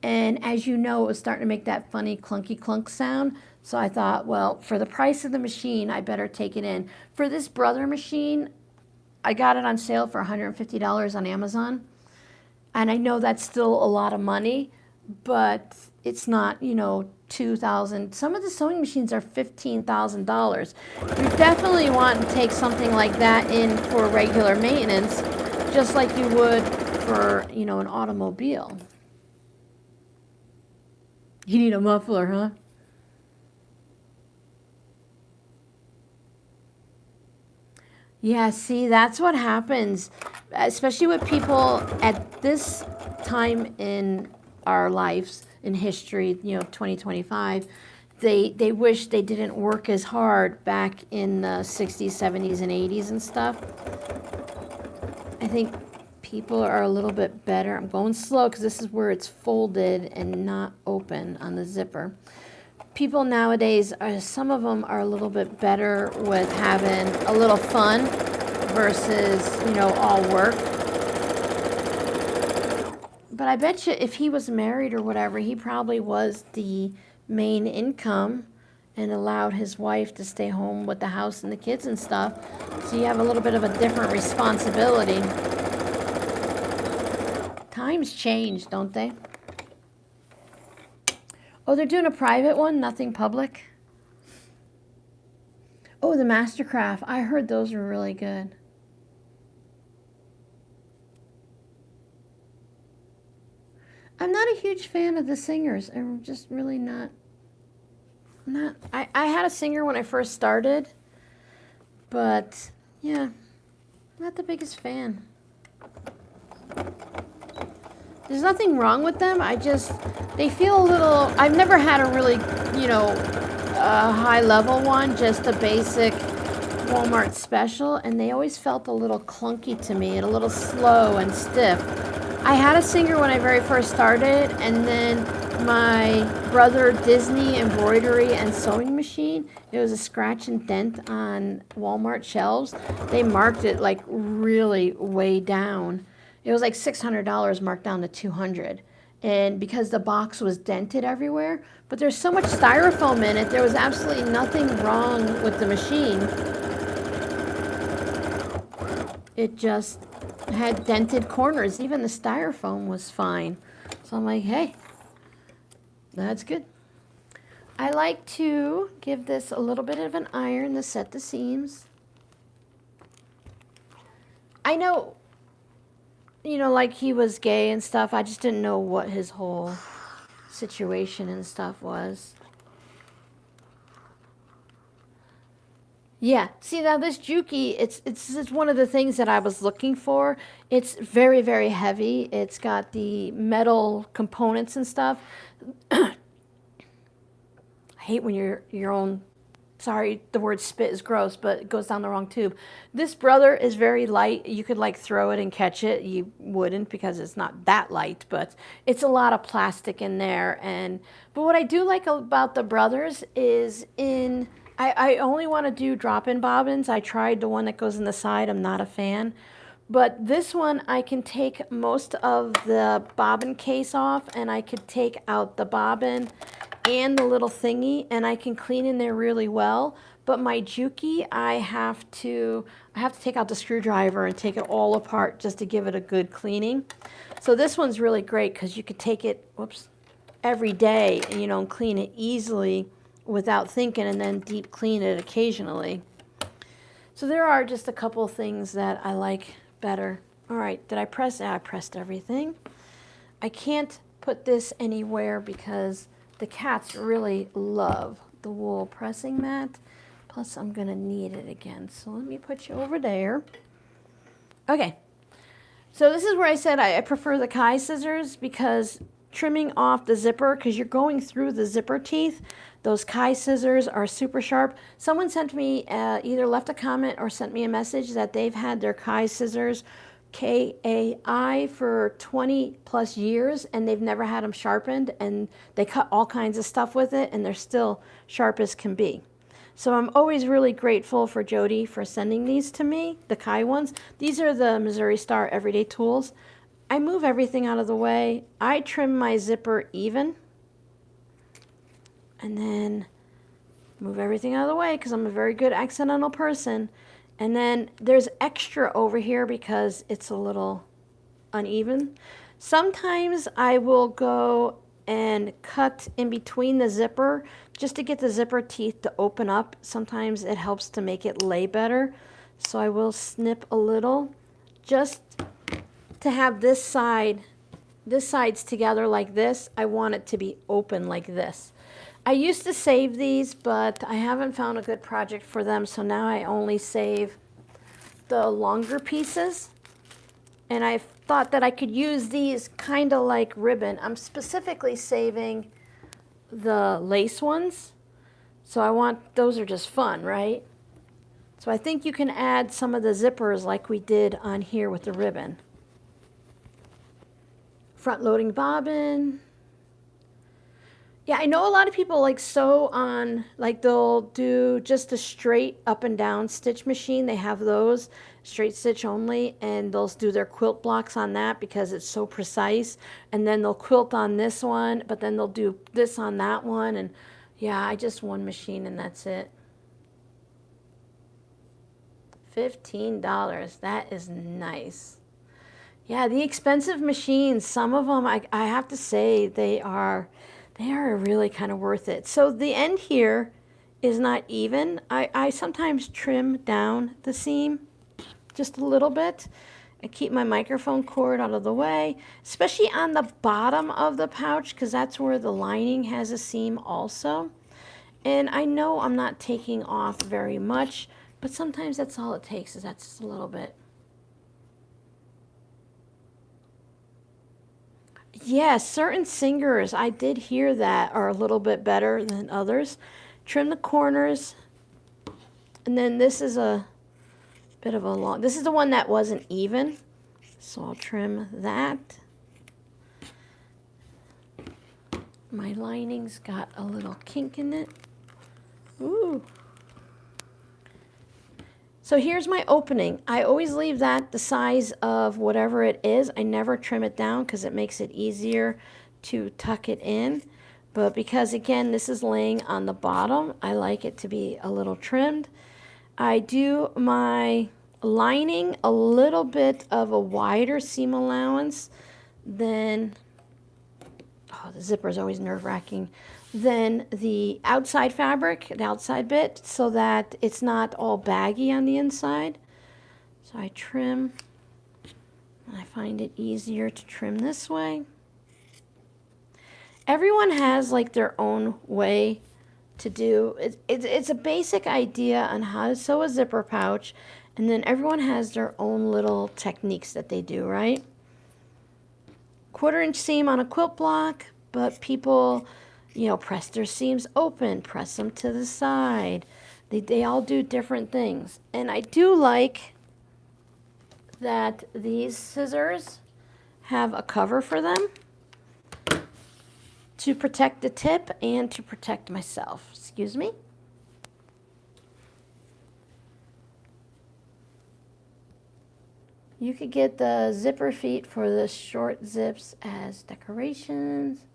And as you know, it was starting to make that funny clunky clunk sound. So I thought, well, for the price of the machine, I better take it in. For this Brother machine, I got it on sale for $150 on Amazon. And I know that's still a lot of money, but it's not, $2,000. Some of the sewing machines are $15,000. You definitely want to take something like that in for regular maintenance, just like you would for, you know, an automobile. You need a muffler, huh? Yeah, see, that's what happens, especially with people at this time in our lives, in history, you know, 2025. They wish they didn't work as hard back in the 60s, 70s, and 80s and stuff. I think people are a little bit better. I'm going slow because this is where it's folded and not open on the zipper. People nowadays, some of them are a little bit better with having a little fun versus, you know, all work. But I bet you if he was married or whatever, he probably was the main income and allowed his wife to stay home with the house and the kids and stuff. So you have a little bit of a different responsibility. Times change, don't they? Oh, they're doing a private one, nothing public. Oh, the Mastercraft. I heard those were really good. I'm not a huge fan of the singers. I'm just really not. I had a singer when I first started, but yeah, not the biggest fan. There's nothing wrong with them. They feel a little, I've never had a really, you know, high level one, just a basic Walmart special, and they always felt a little clunky to me and a little slow and stiff. I had a singer when I very first started, and then my brother Disney embroidery and sewing machine, it was a scratch and dent on Walmart shelves. They marked it like really way down. It was like $600 marked down to $200. And because the box was dented everywhere, but there's so much styrofoam in it, there was absolutely nothing wrong with the machine. It just had dented corners. Even the styrofoam was fine. So I'm like, hey, that's good. I like to give this a little bit of an iron to set the seams. I know, you know, like he was gay and stuff. I just didn't know what his whole situation and stuff was. Yeah, see now this Juki, it's one of the things that I was looking for. It's very, very heavy. It's got the metal components and stuff. I hate when your own, sorry, the word spit is gross, but it goes down the wrong tube. This brother is very light. You could like throw it and catch it. You wouldn't because it's not that light, but it's a lot of plastic in there. But what I do like about the brothers is I only want to do drop-in bobbins. I tried the one that goes in the side. I'm not a fan. But this one, I can take most of the bobbin case off, and I could take out the bobbin and the little thingy, and I can clean in there really well. But my Juki, I have to take out the screwdriver and take it all apart just to give it a good cleaning. So this one's really great because you could take it, every day, and, you know, clean it easily without thinking, and then deep clean it occasionally. So there are just a couple of things that I like better. All right, did I press? I pressed everything. I can't put this anywhere because the cats really love the wool pressing mat. Plus, I'm going to need it again. So let me put you over there. Okay. So this is where I said I prefer the Kai scissors because trimming off the zipper, because you're going through the zipper teeth, those Kai scissors are super sharp. Someone sent me, either left a comment or sent me a message that they've had their Kai scissors, Kai, for 20 plus years, and they've never had them sharpened, and they cut all kinds of stuff with it, and they're still sharp as can be. So I'm always really grateful for Jody for sending these to me, the Kai ones. These are the Missouri Star Everyday Tools. I move everything out of the way. I trim my zipper even, and then move everything out of the way because I'm a very good accidental person. And then there's extra over here because it's a little uneven. Sometimes I will go and cut in between the zipper just to get the zipper teeth to open up. Sometimes it helps to make it lay better. So I will snip a little just to have this side's together like this. I want it to be open like this. I used to save these, but I haven't found a good project for them, so now I only save the longer pieces. And I thought that I could use these kind of like ribbon. I'm specifically saving the lace ones. So I want, those are just fun, right? So I think you can add some of the zippers like we did on here with the ribbon. Front loading bobbin. Yeah, I know a lot of people like sew on, like they'll do just a straight up and down stitch machine. They have those, straight stitch only, and they'll do their quilt blocks on that because it's so precise. And then they'll quilt on this one, but then they'll do this on that one. And yeah, I just one machine and that's it. $15, that is nice. Yeah, the expensive machines, some of them, I have to say, they are really kind of worth it. So the end here is not even. I sometimes trim down the seam just a little bit. I keep my microphone cord out of the way, especially on the bottom of the pouch because that's where the lining has a seam also. And I know I'm not taking off very much, but sometimes that's all it takes, is that's just a little bit. Yeah, certain singers, I did hear that, are a little bit better than others. Trim the corners. And then this is a bit of a long, this is the one that wasn't even. So I'll trim that. My lining's got a little kink in it. Ooh. So here's my opening. I always leave that the size of whatever it is. I never trim it down because it makes it easier to tuck it in. But because, again, this is laying on the bottom, I like it to be a little trimmed. I do my lining a little bit of a wider seam allowance than, oh, the zipper is always nerve-wracking, than the outside fabric, the outside bit, so that it's not all baggy on the inside. So I trim, and I find it easier to trim this way. Everyone has like their own way to do. It's a basic idea on how to sew a zipper pouch, and then everyone has their own little techniques that they do, right? 1/4-inch seam on a quilt block, but people, you know, press their seams open, press them to the side. They all do different things. And I do like that these scissors have a cover for them to protect the tip and to protect myself. Excuse me. You could get the zipper feet for the short zips as decorations.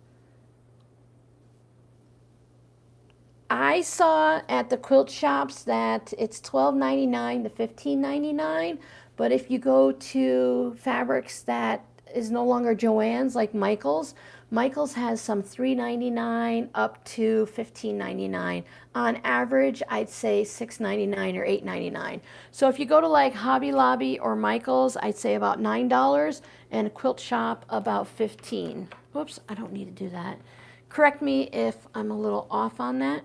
I saw at the quilt shops that it's $12.99 to $15.99, but if you go to fabrics that is no longer Joann's, like Michael's has some $3.99 up to $15.99. On average, I'd say $6.99 or $8.99. So if you go to like Hobby Lobby or Michael's, I'd say about $9, and a quilt shop about $15. Whoops, I don't need to do that. Correct me if I'm a little off on that.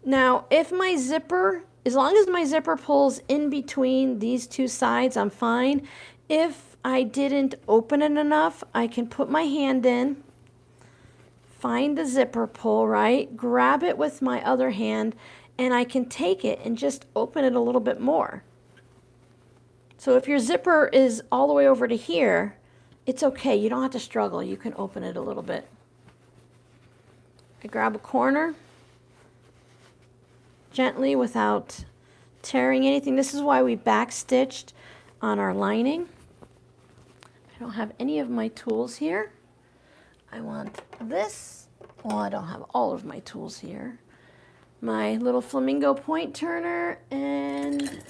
Now, if my zipper, as long as my zipper pulls in between these two sides, I'm fine. If I didn't open it enough, I can put my hand in, find the zipper pull, right? Grab it with my other hand, and I can take it and just open it a little bit more. So if your zipper is all the way over to here, it's okay. You don't have to struggle. You can open it a little bit. I grab a corner gently without tearing anything. This is why we back stitched on our lining. I don't have any of my tools here. I want this. Well, I don't have all of my tools here. My little flamingo point turner and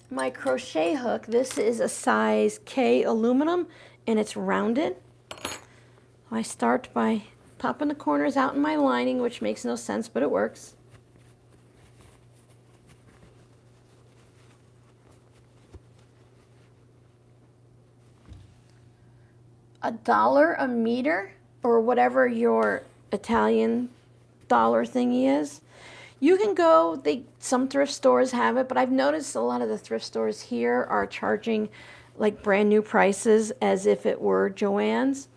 my crochet hook. This is a size K aluminum. and it's rounded. I start by popping the corners out in my lining, which makes no sense, but it works. $1 a meter, or whatever your Italian dollar thingy is. You can go, some thrift stores have it, but I've noticed a lot of the thrift stores here are charging like brand new prices as if it were Joann's.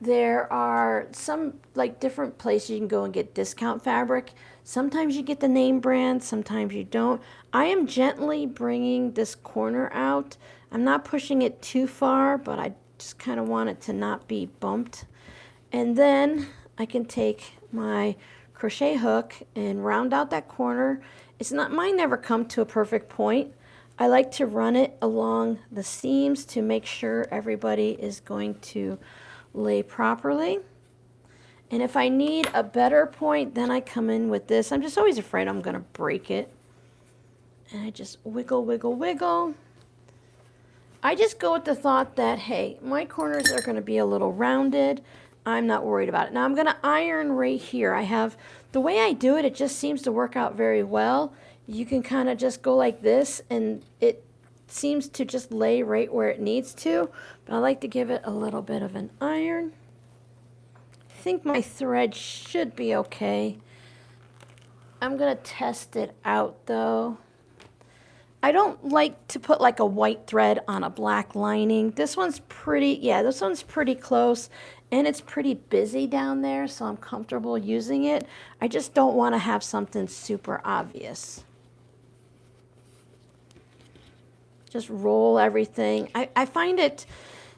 There are some like different places you can go and get discount fabric. Sometimes you get the name brand, sometimes you don't. I am gently bringing this corner out. I'm not pushing it too far, but I just kind of want it to not be bumped. And then I can take my crochet hook and round out that corner. It's not, mine never come to a perfect point. I like to run it along the seams to make sure everybody is going to lay properly. And if I need a better point, then I come in with this. I'm just always afraid I'm going to break it. And I just wiggle, wiggle, wiggle. I just go with the thought that, hey, my corners are going to be a little rounded. I'm not worried about it. Now I'm going to iron right here. I have, the way I do it, it just seems to work out very well. You can kind of just go like this, and it seems to just lay right where it needs to. But I like to give it a little bit of an iron. I think my thread should be okay. I'm going to test it out though. I don't like to put like a white thread on a black lining. This one's pretty, yeah, this one's pretty close, and it's pretty busy down there, so I'm comfortable using it. I just don't want to have something super obvious. Just roll everything. I find it,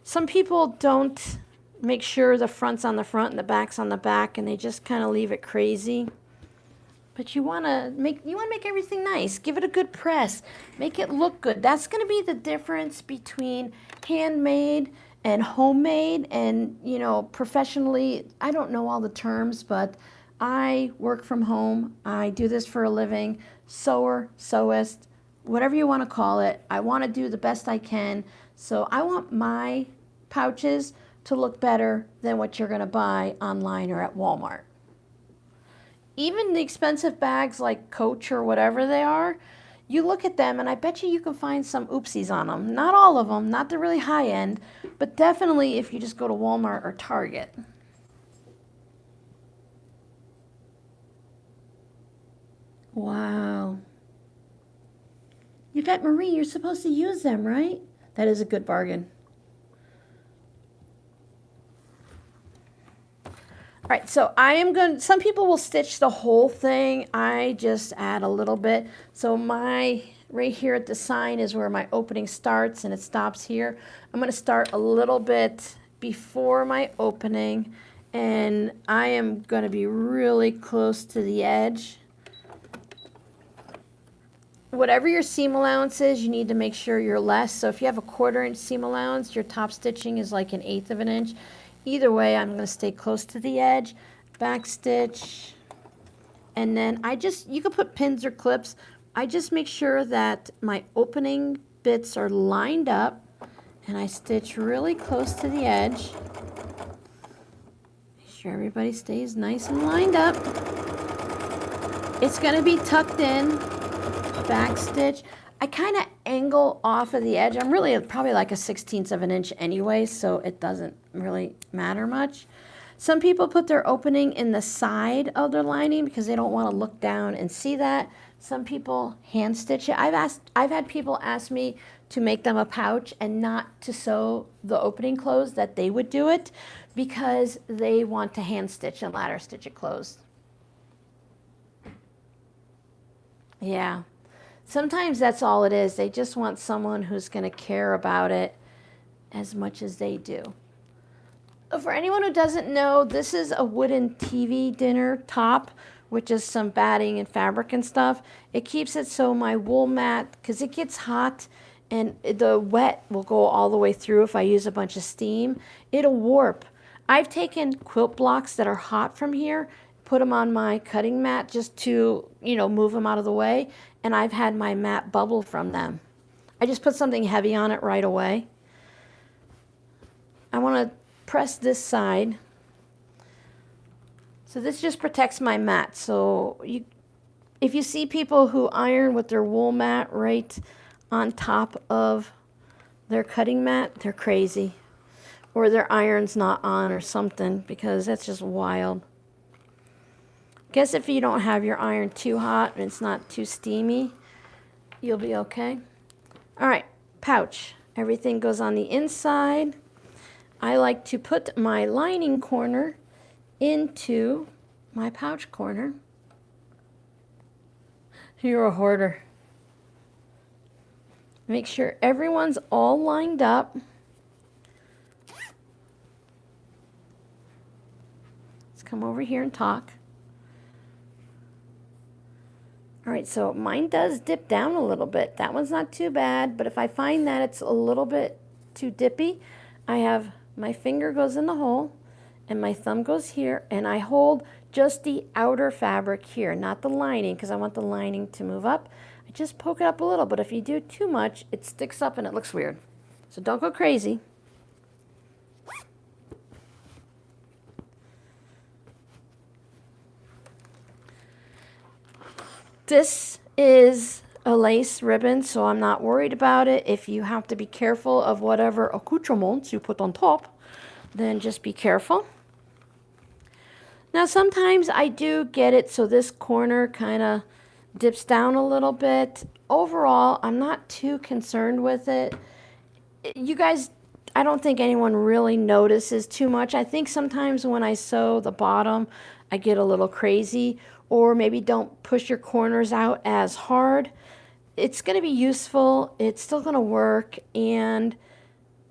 some people don't make sure the front's on the front and the back's on the back, and they just kind of leave it crazy. But you want to make everything nice. Give it a good press. Make it look good. That's going to be the difference between handmade and homemade and, you know, professionally. I don't know all the terms, but I work from home. I do this for a living. Sewer, sewist, whatever you want to call it. I want to do the best I can. So I want my pouches to look better than what you're going to buy online or at Walmart. Even the expensive bags like Coach or whatever they are, you look at them and I bet you can find some oopsies on them. Not all of them, not the really high end, but definitely if you just go to Walmart or Target. Wow. Yvette Marie, you're supposed to use them, right? That is a good bargain. All right, so I am going, some people will stitch the whole thing. I just add a little bit. So my, right here at the sign is where my opening starts and it stops here. I'm going to start a little bit before my opening, and I am going to be really close to the edge. Whatever your seam allowance is, you need to make sure you're less. So if you have a 1/4 inch seam allowance, your top stitching is like 1/8 of an inch. Either way, I'm going to stay close to the edge, back stitch, and then you can put pins or clips. I just make sure that my opening bits are lined up, and I stitch really close to the edge. Make sure everybody stays nice and lined up. It's going to be tucked in, back stitch. I kind of angle off of the edge. I'm really probably like a 1/16 of an inch anyway, so it doesn't really matter much. Some people put their opening in the side of their lining because they don't want to look down and see that. Some people hand stitch it. I've had people ask me to make them a pouch and not to sew the opening closed, that they would do it because they want to hand stitch and ladder stitch it closed. Yeah. Sometimes that's all it is. They just want someone who's going to care about it as much as they do. For anyone who doesn't know, this is a wooden TV dinner top, which is some batting and fabric and stuff. It keeps it so my wool mat, because it gets hot and the wet will go all the way through if I use a bunch of steam, it'll warp. I've taken quilt blocks that are hot from here, put them on my cutting mat just to, you know, move them out of the way, and I've had my mat bubble from them. I just put something heavy on it right away. I want to press this side. So this just protects my mat. So if you see people who iron with their wool mat right on top of their cutting mat, they're crazy. Or their iron's not on or something, because that's just wild. Guess if you don't have your iron too hot and it's not too steamy, you'll be okay. All right, pouch. Everything goes on the inside. I like to put my lining corner into my pouch corner. You're a hoarder. Make sure everyone's all lined up. Let's come over here and talk. All right, so mine does dip down a little bit. That one's not too bad, but if I find that it's a little bit too dippy, I have my finger goes in the hole and my thumb goes here, and I hold just the outer fabric here, not the lining, because I want the lining to move up. I just poke it up a little, but if you do too much, it sticks up and it looks weird. So don't go crazy. This is a lace ribbon, so I'm not worried about it. If you have to be careful of whatever accoutrements you put on top, then just be careful. Now sometimes I do get it so this corner kind of dips down a little bit. Overall, I'm not too concerned with it. You guys, I don't think anyone really notices too much. I think sometimes when I sew the bottom, I get a little crazy, or maybe don't push your corners out as hard. It's going to be useful. It's still going to work. And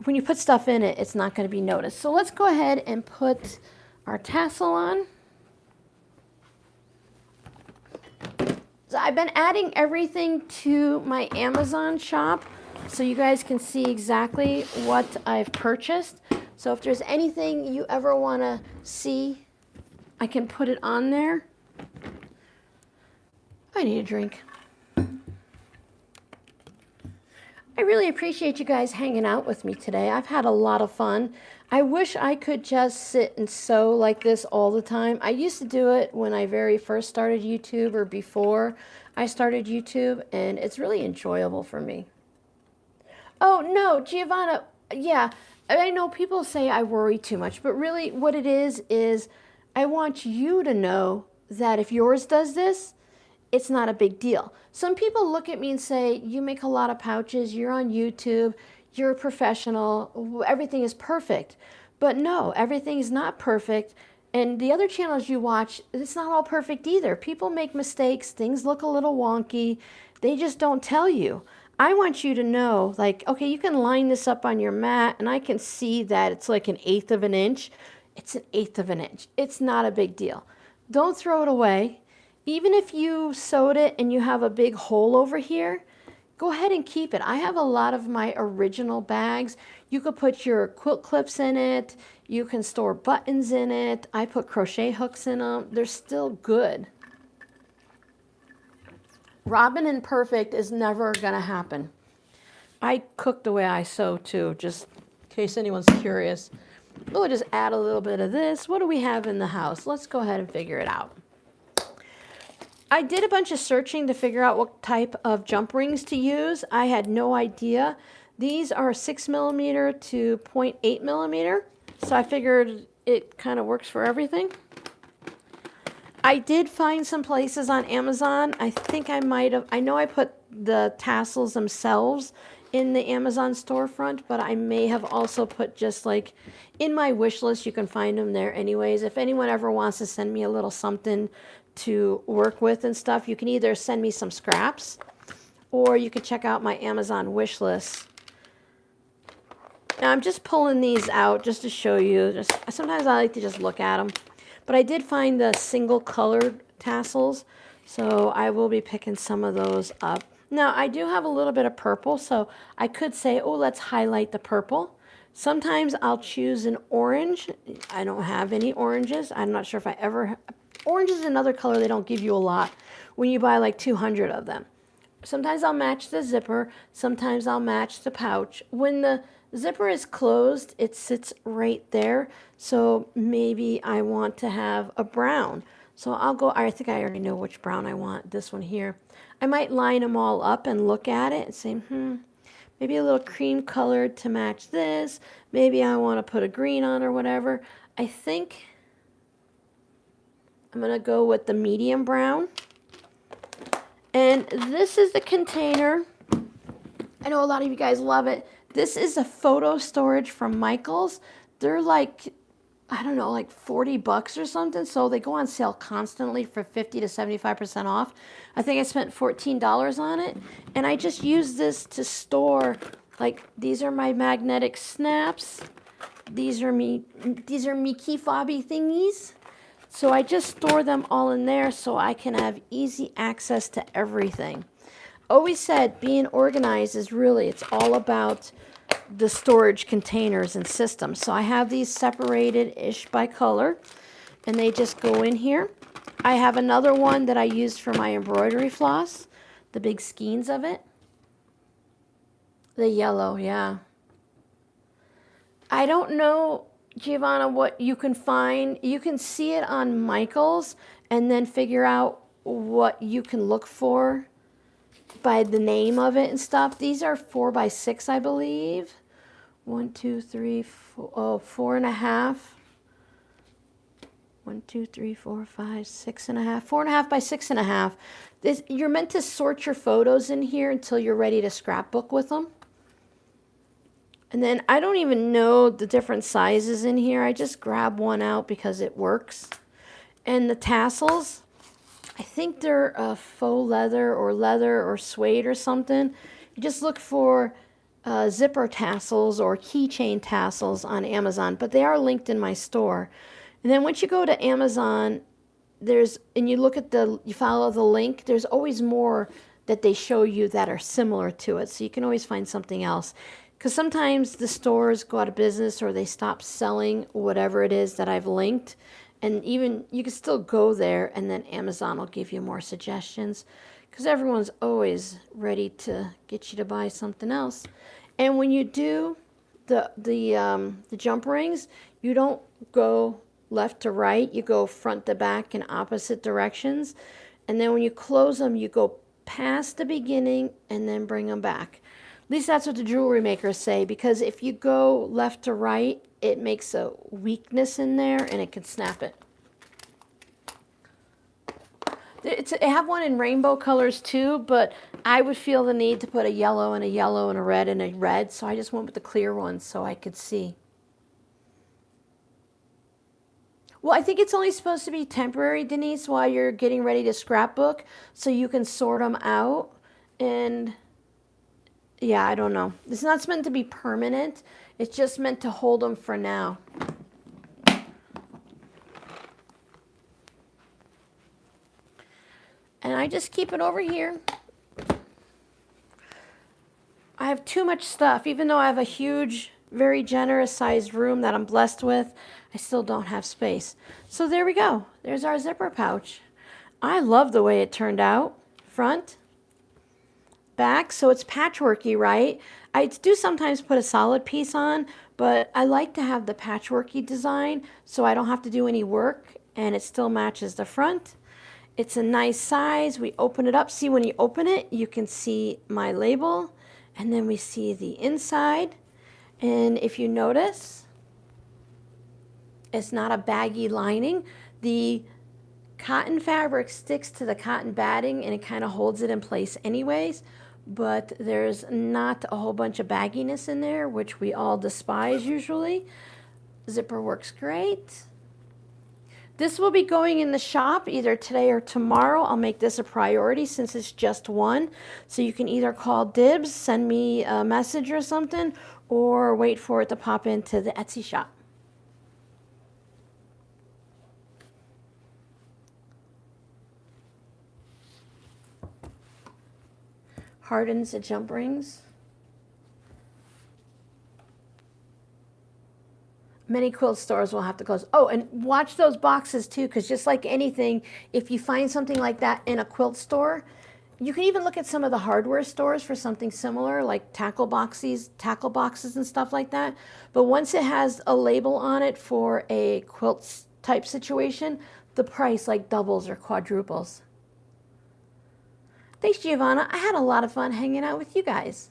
when you put stuff in it, it's not going to be noticed. So let's go ahead and put our tassel on. So I've been adding everything to my Amazon shop so you guys can see exactly what I've purchased. So if there's anything you ever want to see, I can put it on there. I need a drink. I really appreciate you guys hanging out with me today. I've had a lot of fun. I wish I could just sit and sew like this all the time. I used to do it when I very first started YouTube, or before I started YouTube, and it's really enjoyable for me. Oh, no, Giovanna, yeah, I know people say I worry too much, but really what it is I want you to know that if yours does this, it's not a big deal. Some people look at me and say, you make a lot of pouches, you're on YouTube, you're a professional, everything is perfect. But no, everything is not perfect. And the other channels you watch, it's not all perfect either. People make mistakes, things look a little wonky, they just don't tell you. I want you to know, like, okay, you can line this up on your mat and I can see that it's like 1/8 of an inch. It's 1/8 of an inch. It's not a big deal. Don't throw it away. Even if you sewed it and you have a big hole over here, go ahead and keep it. I have a lot of my original bags. You could put your quilt clips in it. You can store buttons in it. I put crochet hooks in them. They're still good. Robin and perfect is never gonna happen. I cook the way I sew too, just in case anyone's curious. We'll just add a little bit of this. What do we have in the house? Let's go ahead and figure it out. I did a bunch of searching to figure out what type of jump rings to use. I had no idea. These are 6mm to 0.8mm, so I figured it kind of works for everything. I did find some places on Amazon. I think I might have, I know I put the tassels themselves in the Amazon storefront, but I may have also put just like in my wish list. You can find them there anyways. If anyone ever wants to send me a little something to work with and stuff, you can either send me some scraps or you can check out my Amazon wish list. Now I'm just pulling these out just to show you. Sometimes I like to just look at them, but I did find the single colored tassels, so I will be picking some of those up. Now I do have a little bit of purple, so I could say, oh, let's highlight the purple. Sometimes I'll choose an orange. I don't have any oranges. I'm not sure if I ever. Orange is another color they don't give you a lot when you buy like 200 of them. Sometimes I'll match the zipper. Sometimes I'll match the pouch. When the Zipper is closed. It sits right there. So maybe I want to have a brown. So I'll go, I think I already know which brown I want, this one here. I might line them all up and look at it and say, maybe a little cream colored to match this. Maybe I want to put a green on or whatever. I think I'm going to go with the medium brown. And this is the container. I know a lot of you guys love it. This is a photo storage from Michaels. They're like, I don't know, like 40 bucks or something. So they go on sale constantly for 50 to 75% off. I think I spent $14 on it. And I just use this to store, like, these are my magnetic snaps. These are me key fobby thingies. So I just store them all in there so I can have easy access to everything. Always said being organized is really, it's all about the storage containers and systems. So I have these separated-ish by color, and they just go in here. I have another one that I use for my embroidery floss, the big skeins of it. The yellow, yeah. I don't know, Giovanna, what you can find. You can see it on Michaels and then figure out what you can look for by the name of it and stuff. These are 4x6, I believe. 1, 2, 3, 4, 4.5. 1, 2, 3, 4, 5, 6.5. 4.5 by 6.5. This, you're meant to sort your photos in here until you're ready to scrapbook with them. And then I don't even know the different sizes in here. I just grab one out because it works. And the tassels, I think they're faux leather or suede or something. You just look for zipper tassels or keychain tassels on Amazon, but they are linked in my store. And then once you go to Amazon, and you follow the link, there's always more that they show you that are similar to it. So you can always find something else. Because sometimes the stores go out of business or they stop selling whatever it is that I've linked. And even you can still go there and then Amazon will give you more suggestions because everyone's always ready to get you to buy something else. And when you do the jump rings, you don't go left to right. You go front to back in opposite directions. And then when you close them, you go past the beginning and then bring them back. At least that's what the jewelry makers say, because if you go left to right, it makes a weakness in there and it can snap it. I have one in rainbow colors too, but I would feel the need to put a yellow and a yellow and a red, so I just went with the clear ones so I could see. Well, I think it's only supposed to be temporary, Denise, while you're getting ready to scrapbook, so you can sort them out. And yeah, I don't know. It's not meant to be permanent. It's just meant to hold them for now. And I just keep it over here. I have too much stuff. Even though I have a huge, very generous sized room that I'm blessed with, I still don't have space. So there we go. There's our zipper pouch. I love the way it turned out. Front, back, so it's patchworky, right? I do sometimes put a solid piece on, but I like to have the patchworky design so I don't have to do any work and it still matches the front. It's a nice size. We open it up. See, when you open it, you can see my label, and then we see the inside. And if you notice, it's not a baggy lining. The cotton fabric sticks to the cotton batting and it kind of holds it in place anyways, but there's not a whole bunch of bagginess in there, which we all despise usually. Zipper works great. This will be going in the shop either today or tomorrow. I'll make this a priority since it's just one. So you can either call dibs, send me a message or something, or wait for it to pop into the Etsy shop. Hardens the jump rings. Many quilt stores will have to close. Oh, and watch those boxes too, because just like anything, if you find something like that in a quilt store, You can even look at some of the hardware stores for something similar, like tackle boxes and stuff like that. But once it has a label on it for a quilt type situation, the price like doubles or quadruples. Thanks, Giovanna. I had a lot of fun hanging out with you guys.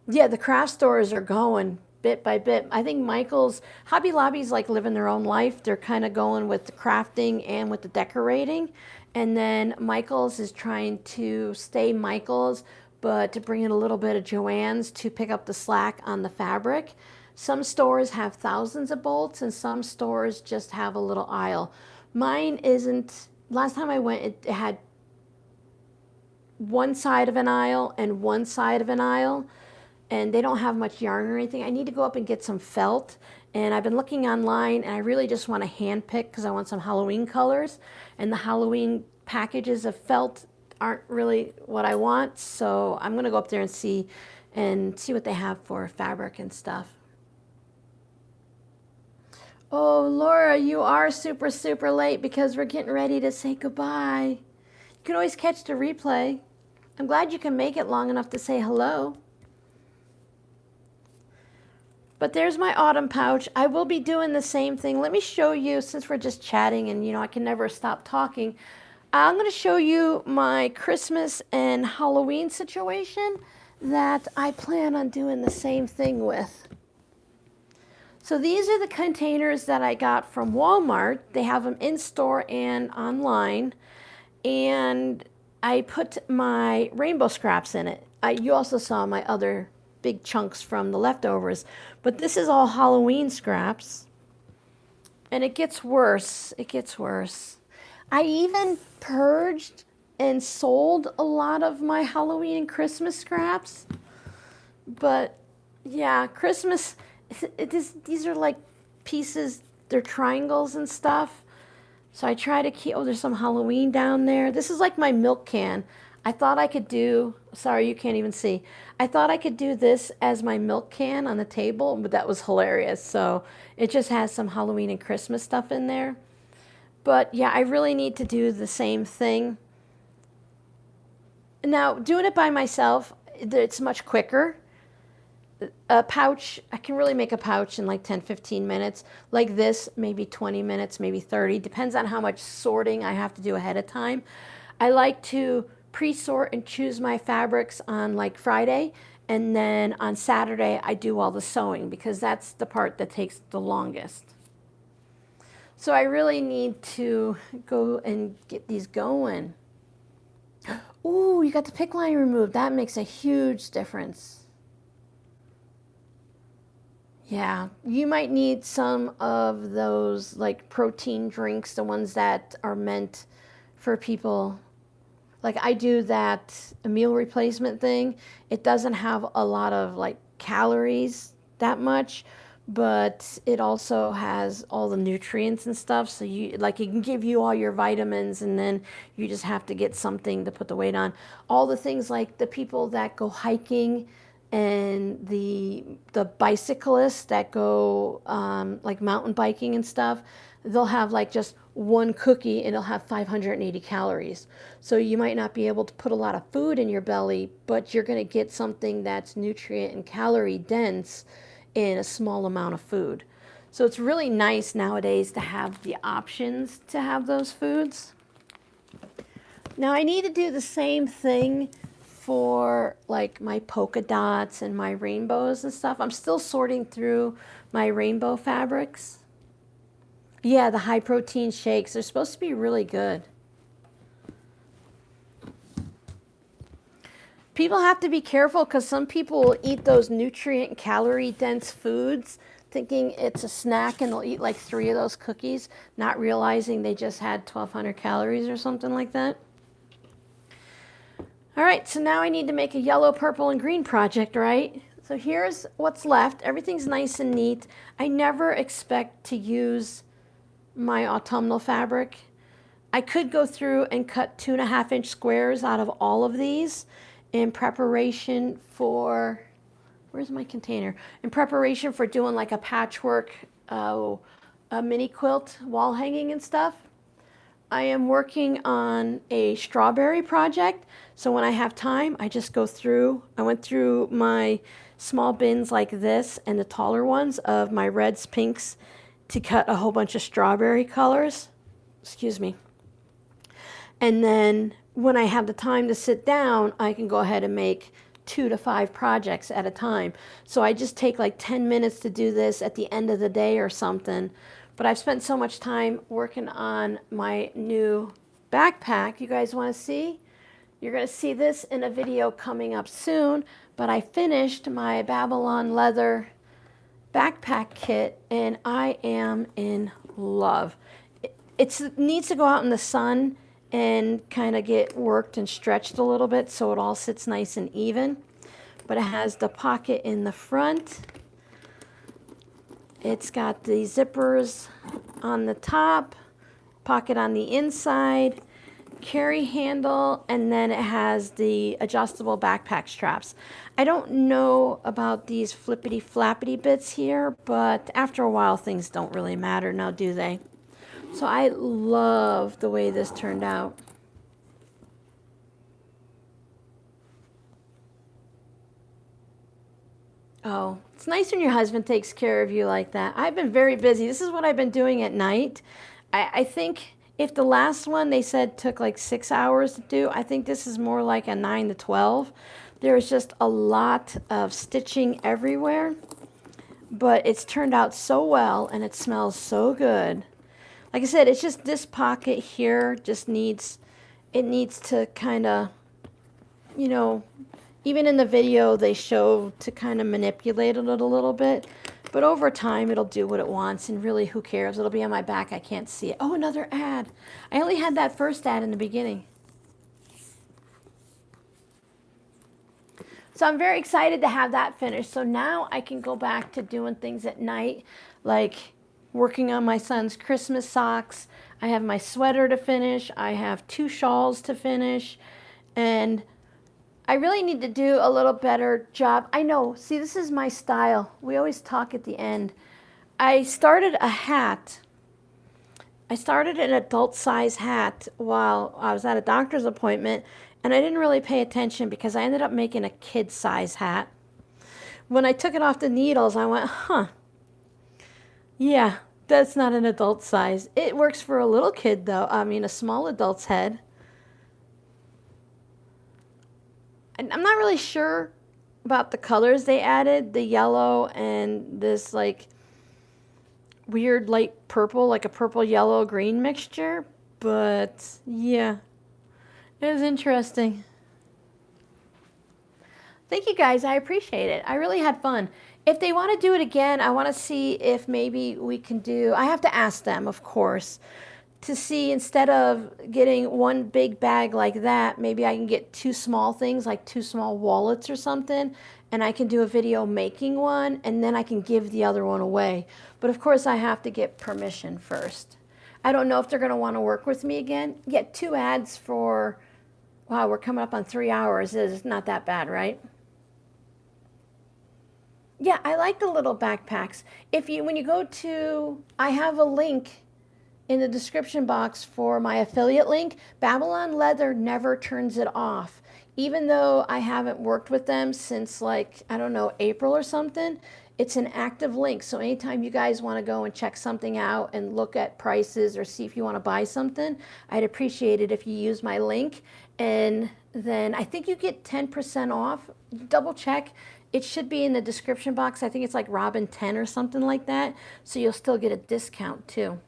Yeah, the craft stores are going bit by bit. I think Michael's, Hobby Lobby's like living their own life. They're kind of going with the crafting and with the decorating. And then Michael's is trying to stay Michael's, but to bring in a little bit of Joann's to pick up the slack on the fabric. Some stores have thousands of bolts and some stores just have a little aisle. Mine isn't, last time I went, it had one side of an aisle and one side of an aisle, and they don't have much yarn or anything. I need to go up and get some felt, and I've been looking online, and I really just want to hand pick because I want some Halloween colors, and the Halloween packages of felt aren't really what I want, so I'm gonna go up there and see what they have for fabric and stuff. Oh, Laura, you are super, super late because we're getting ready to say goodbye. You can always catch the replay. I'm glad you can make it long enough to say hello. But there's my autumn pouch. I will be doing the same thing. Let me show you, since we're just chatting and I can never stop talking. I'm going to show you my Christmas and Halloween situation that I plan on doing the same thing with. So these are the containers that I got from Walmart. They have them in store and online. And I put my rainbow scraps in it. You also saw my other big chunks from the leftovers, but this is all Halloween scraps. And it gets worse. It gets worse. I even purged and sold a lot of my Halloween and Christmas scraps. But yeah, Christmas, these are like pieces, they're triangles and stuff. So I try to keep, oh, there's some Halloween down there. This is like my milk can. I thought I could do, sorry, you can't even see. I thought I could do this as my milk can on the table, but that was hilarious. So it just has some Halloween and Christmas stuff in there. But yeah, I really need to do the same thing. Now, doing it by myself, it's much quicker. A pouch, I can really make a pouch in like 10-15 minutes. Like this, maybe 20 minutes, maybe 30. Depends on how much sorting I have to do ahead of time. I like to pre-sort and choose my fabrics on like Friday, and then on Saturday I do all the sewing because that's the part that takes the longest. So I really need to go and get these going. Ooh, you got the pick line removed. That makes a huge difference. Yeah, you might need some of those like protein drinks, the ones that are meant for people. Like I do that meal replacement thing. It doesn't have a lot of like calories that much, but it also has all the nutrients and stuff. So you like, it can give you all your vitamins, and then you just have to get something to put the weight on. All the things like the people that go hiking and the bicyclists that go like mountain biking and stuff, they'll have like just one cookie and it'll have 580 calories. So you might not be able to put a lot of food in your belly, but you're going to get something that's nutrient and calorie dense in a small amount of food. So it's really nice nowadays to have the options to have those foods. Now I need to do the same thing for like my polka dots and my rainbows and stuff. I'm still sorting through my rainbow fabrics. Yeah, the high protein shakes, they're supposed to be really good. People have to be careful because some people will eat those nutrient calorie dense foods thinking it's a snack, and they'll eat like 3 of those cookies, not realizing they just had 1,200 calories or something like that. All right, so now I need to make a yellow, purple, and green project, right? So here's what's left. Everything's nice and neat. I never expect to use my autumnal fabric. I could go through and cut 2.5-inch squares out of all of these in preparation for, where's my container? In preparation for doing like a patchwork, a mini quilt wall hanging and stuff. I am working on a strawberry project. So when I have time, I just go through. I went through my small bins like this and the taller ones of my reds, pinks to cut a whole bunch of strawberry colors. Excuse me. And then when I have the time to sit down, I can go ahead and make 2 to 5 projects at a time. So I just take like 10 minutes to do this at the end of the day or something. But I've spent so much time working on my new backpack. You guys want to see? You're going to see this in a video coming up soon. But I finished my Babylon leather backpack kit and I am in love. It needs to go out in the sun and kind of get worked and stretched a little bit so it all sits nice and even. But it has the pocket in the front. It's got the zippers on the top, pocket on the inside, carry handle, and then it has the adjustable backpack straps. I don't know about these flippity flappity bits here, but after a while things don't really matter now, do they? So I love the way this turned out. Oh, it's nice when your husband takes care of you like that. I've been very busy. This is what I've been doing at night. I think if the last one they said took like 6 hours to do, I think this is more like a 9 to 12. There's just a lot of stitching everywhere, but it's turned out so well and it smells so good. Like I said, it's just this pocket here just needs to kind of, you know, even in the video they show to kind of manipulate it a little bit, but over time it'll do what it wants and really who cares? It'll be on my back, I can't see it. Oh, another ad. I only had that first ad in the beginning. So I'm very excited to have that finished. So now I can go back to doing things at night, like working on my son's Christmas socks. I have my sweater to finish. I have 2 shawls to finish. And I really need to do a little better job. I know, see, this is my style. We always talk at the end. I started a hat. I started an adult size hat while I was at a doctor's appointment, and I didn't really pay attention because I ended up making a kid size hat. When I took it off the needles, I went, huh, yeah, that's not an adult size. It works for a little kid though. I mean, a small adult's head. I'm not really sure about the colors they added, the yellow and this like weird light purple, like a purple yellow green mixture, but yeah, it was interesting. Thank you guys, I appreciate it. I really had fun. If they want to do it again, I want to see if maybe we can do, I have to ask them, of course, to see instead of getting one big bag like that, maybe I can get 2 small things, like 2 small wallets or something, and I can do a video making one, and then I can give the other one away. But of course, I have to get permission first. I don't know if they're going to want to work with me again. Get 2 ads for, wow, we're coming up on 3 hours. It's not that bad, right? Yeah, I like the little backpacks. When you go to, I have a link in the description box for my affiliate link. Babylon Leather never turns it off. Even though I haven't worked with them since like, I don't know, April or something, it's an active link. So anytime you guys want to go and check something out and look at prices or see if you want to buy something, I'd appreciate it if you use my link. And then I think you get 10% off. Double check. It should be in the description box. I think it's like Robin 10 or something like that. So you'll still get a discount too.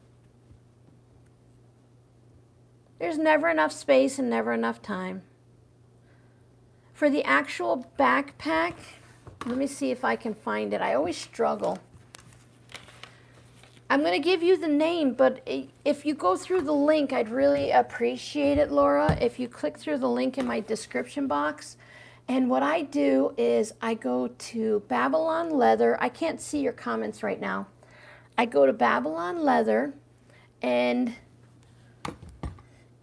There's never enough space and never enough time. For the actual backpack, let me see if I can find it. I always struggle. I'm going to give you the name, but if you go through the link, I'd really appreciate it, Laura, if you click through the link in my description box. And what I do is I go to Babylon Leather. I can't see your comments right now. I go to Babylon Leather, and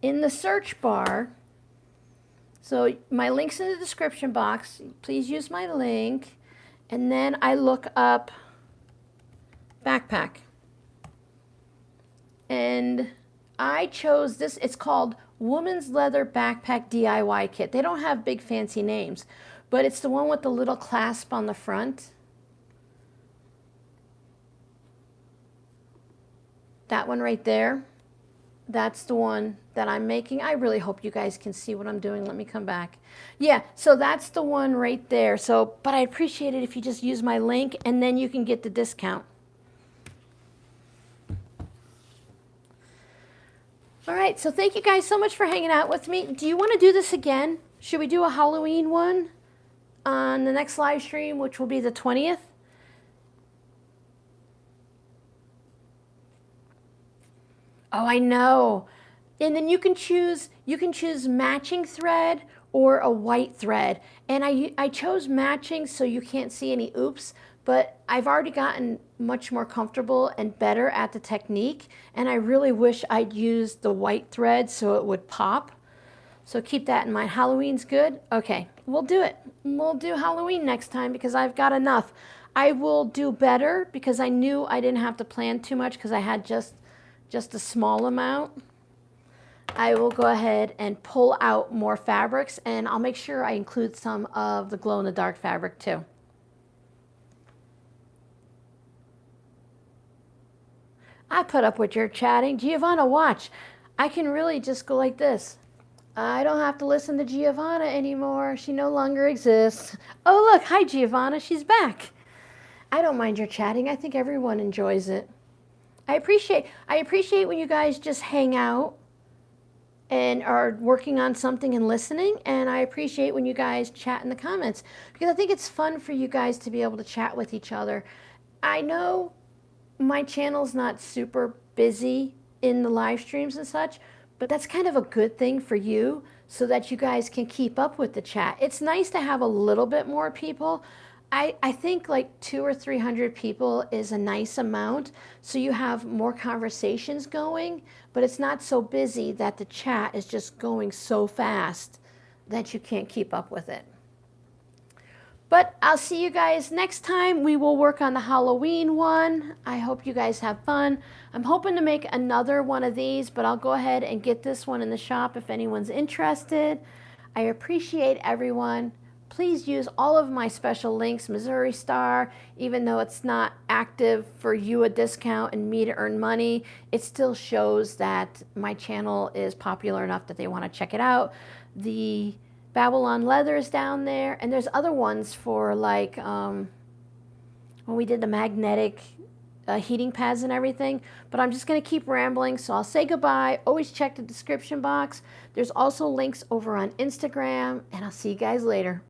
in the search bar, so my link's in the description box. Please use my link. And then I look up backpack. And I chose this. It's called Woman's Leather Backpack DIY Kit. They don't have big fancy names, but it's the one with the little clasp on the front. That one right there. That's the one that I'm making. I really hope you guys can see what I'm doing. Let me come back. Yeah, so that's the one right there. So, but I appreciate it if you just use my link and then you can get the discount. All right, so thank you guys so much for hanging out with me. Do you want to do this again? Should we do a Halloween one on the next live stream, which will be the 20th? Oh, I know. And then you can choose matching thread or a white thread. And I chose matching so you can't see any oops, but I've already gotten much more comfortable and better at the technique, and I really wish I'd used the white thread so it would pop. So keep that in mind. Halloween's good? Okay, we'll do it. We'll do Halloween next time because I've got enough. I will do better because I knew I didn't have to plan too much because I had just a small amount. I will go ahead and pull out more fabrics, and I'll make sure I include some of the glow-in-the-dark fabric too. I put up with your chatting. Giovanna, watch. I can really just go like this. I don't have to listen to Giovanna anymore. She no longer exists. Oh, look. Hi, Giovanna. She's back. I don't mind your chatting. I think everyone enjoys it. I appreciate when you guys just hang out and are working on something and listening, and I appreciate when you guys chat in the comments because I think it's fun for you guys to be able to chat with each other. I know my channel's not super busy in the live streams and such, but that's kind of a good thing for you so that you guys can keep up with the chat. It's nice to have a little bit more people. I think like 200 or 300 people is a nice amount, so you have more conversations going, but it's not so busy that the chat is just going so fast that you can't keep up with it. But I'll see you guys next time. We will work on the Halloween one. I hope you guys have fun. I'm hoping to make another one of these, but I'll go ahead and get this one in the shop if anyone's interested. I appreciate everyone. Please use all of my special links, Missouri Star, even though it's not active for you a discount and me to earn money, it still shows that my channel is popular enough that they want to check it out. The Babylon leather is down there, and there's other ones for like when we did the magnetic heating pads and everything, but I'm just going to keep rambling, so I'll say goodbye. Always check the description box. There's also links over on Instagram, and I'll see you guys later.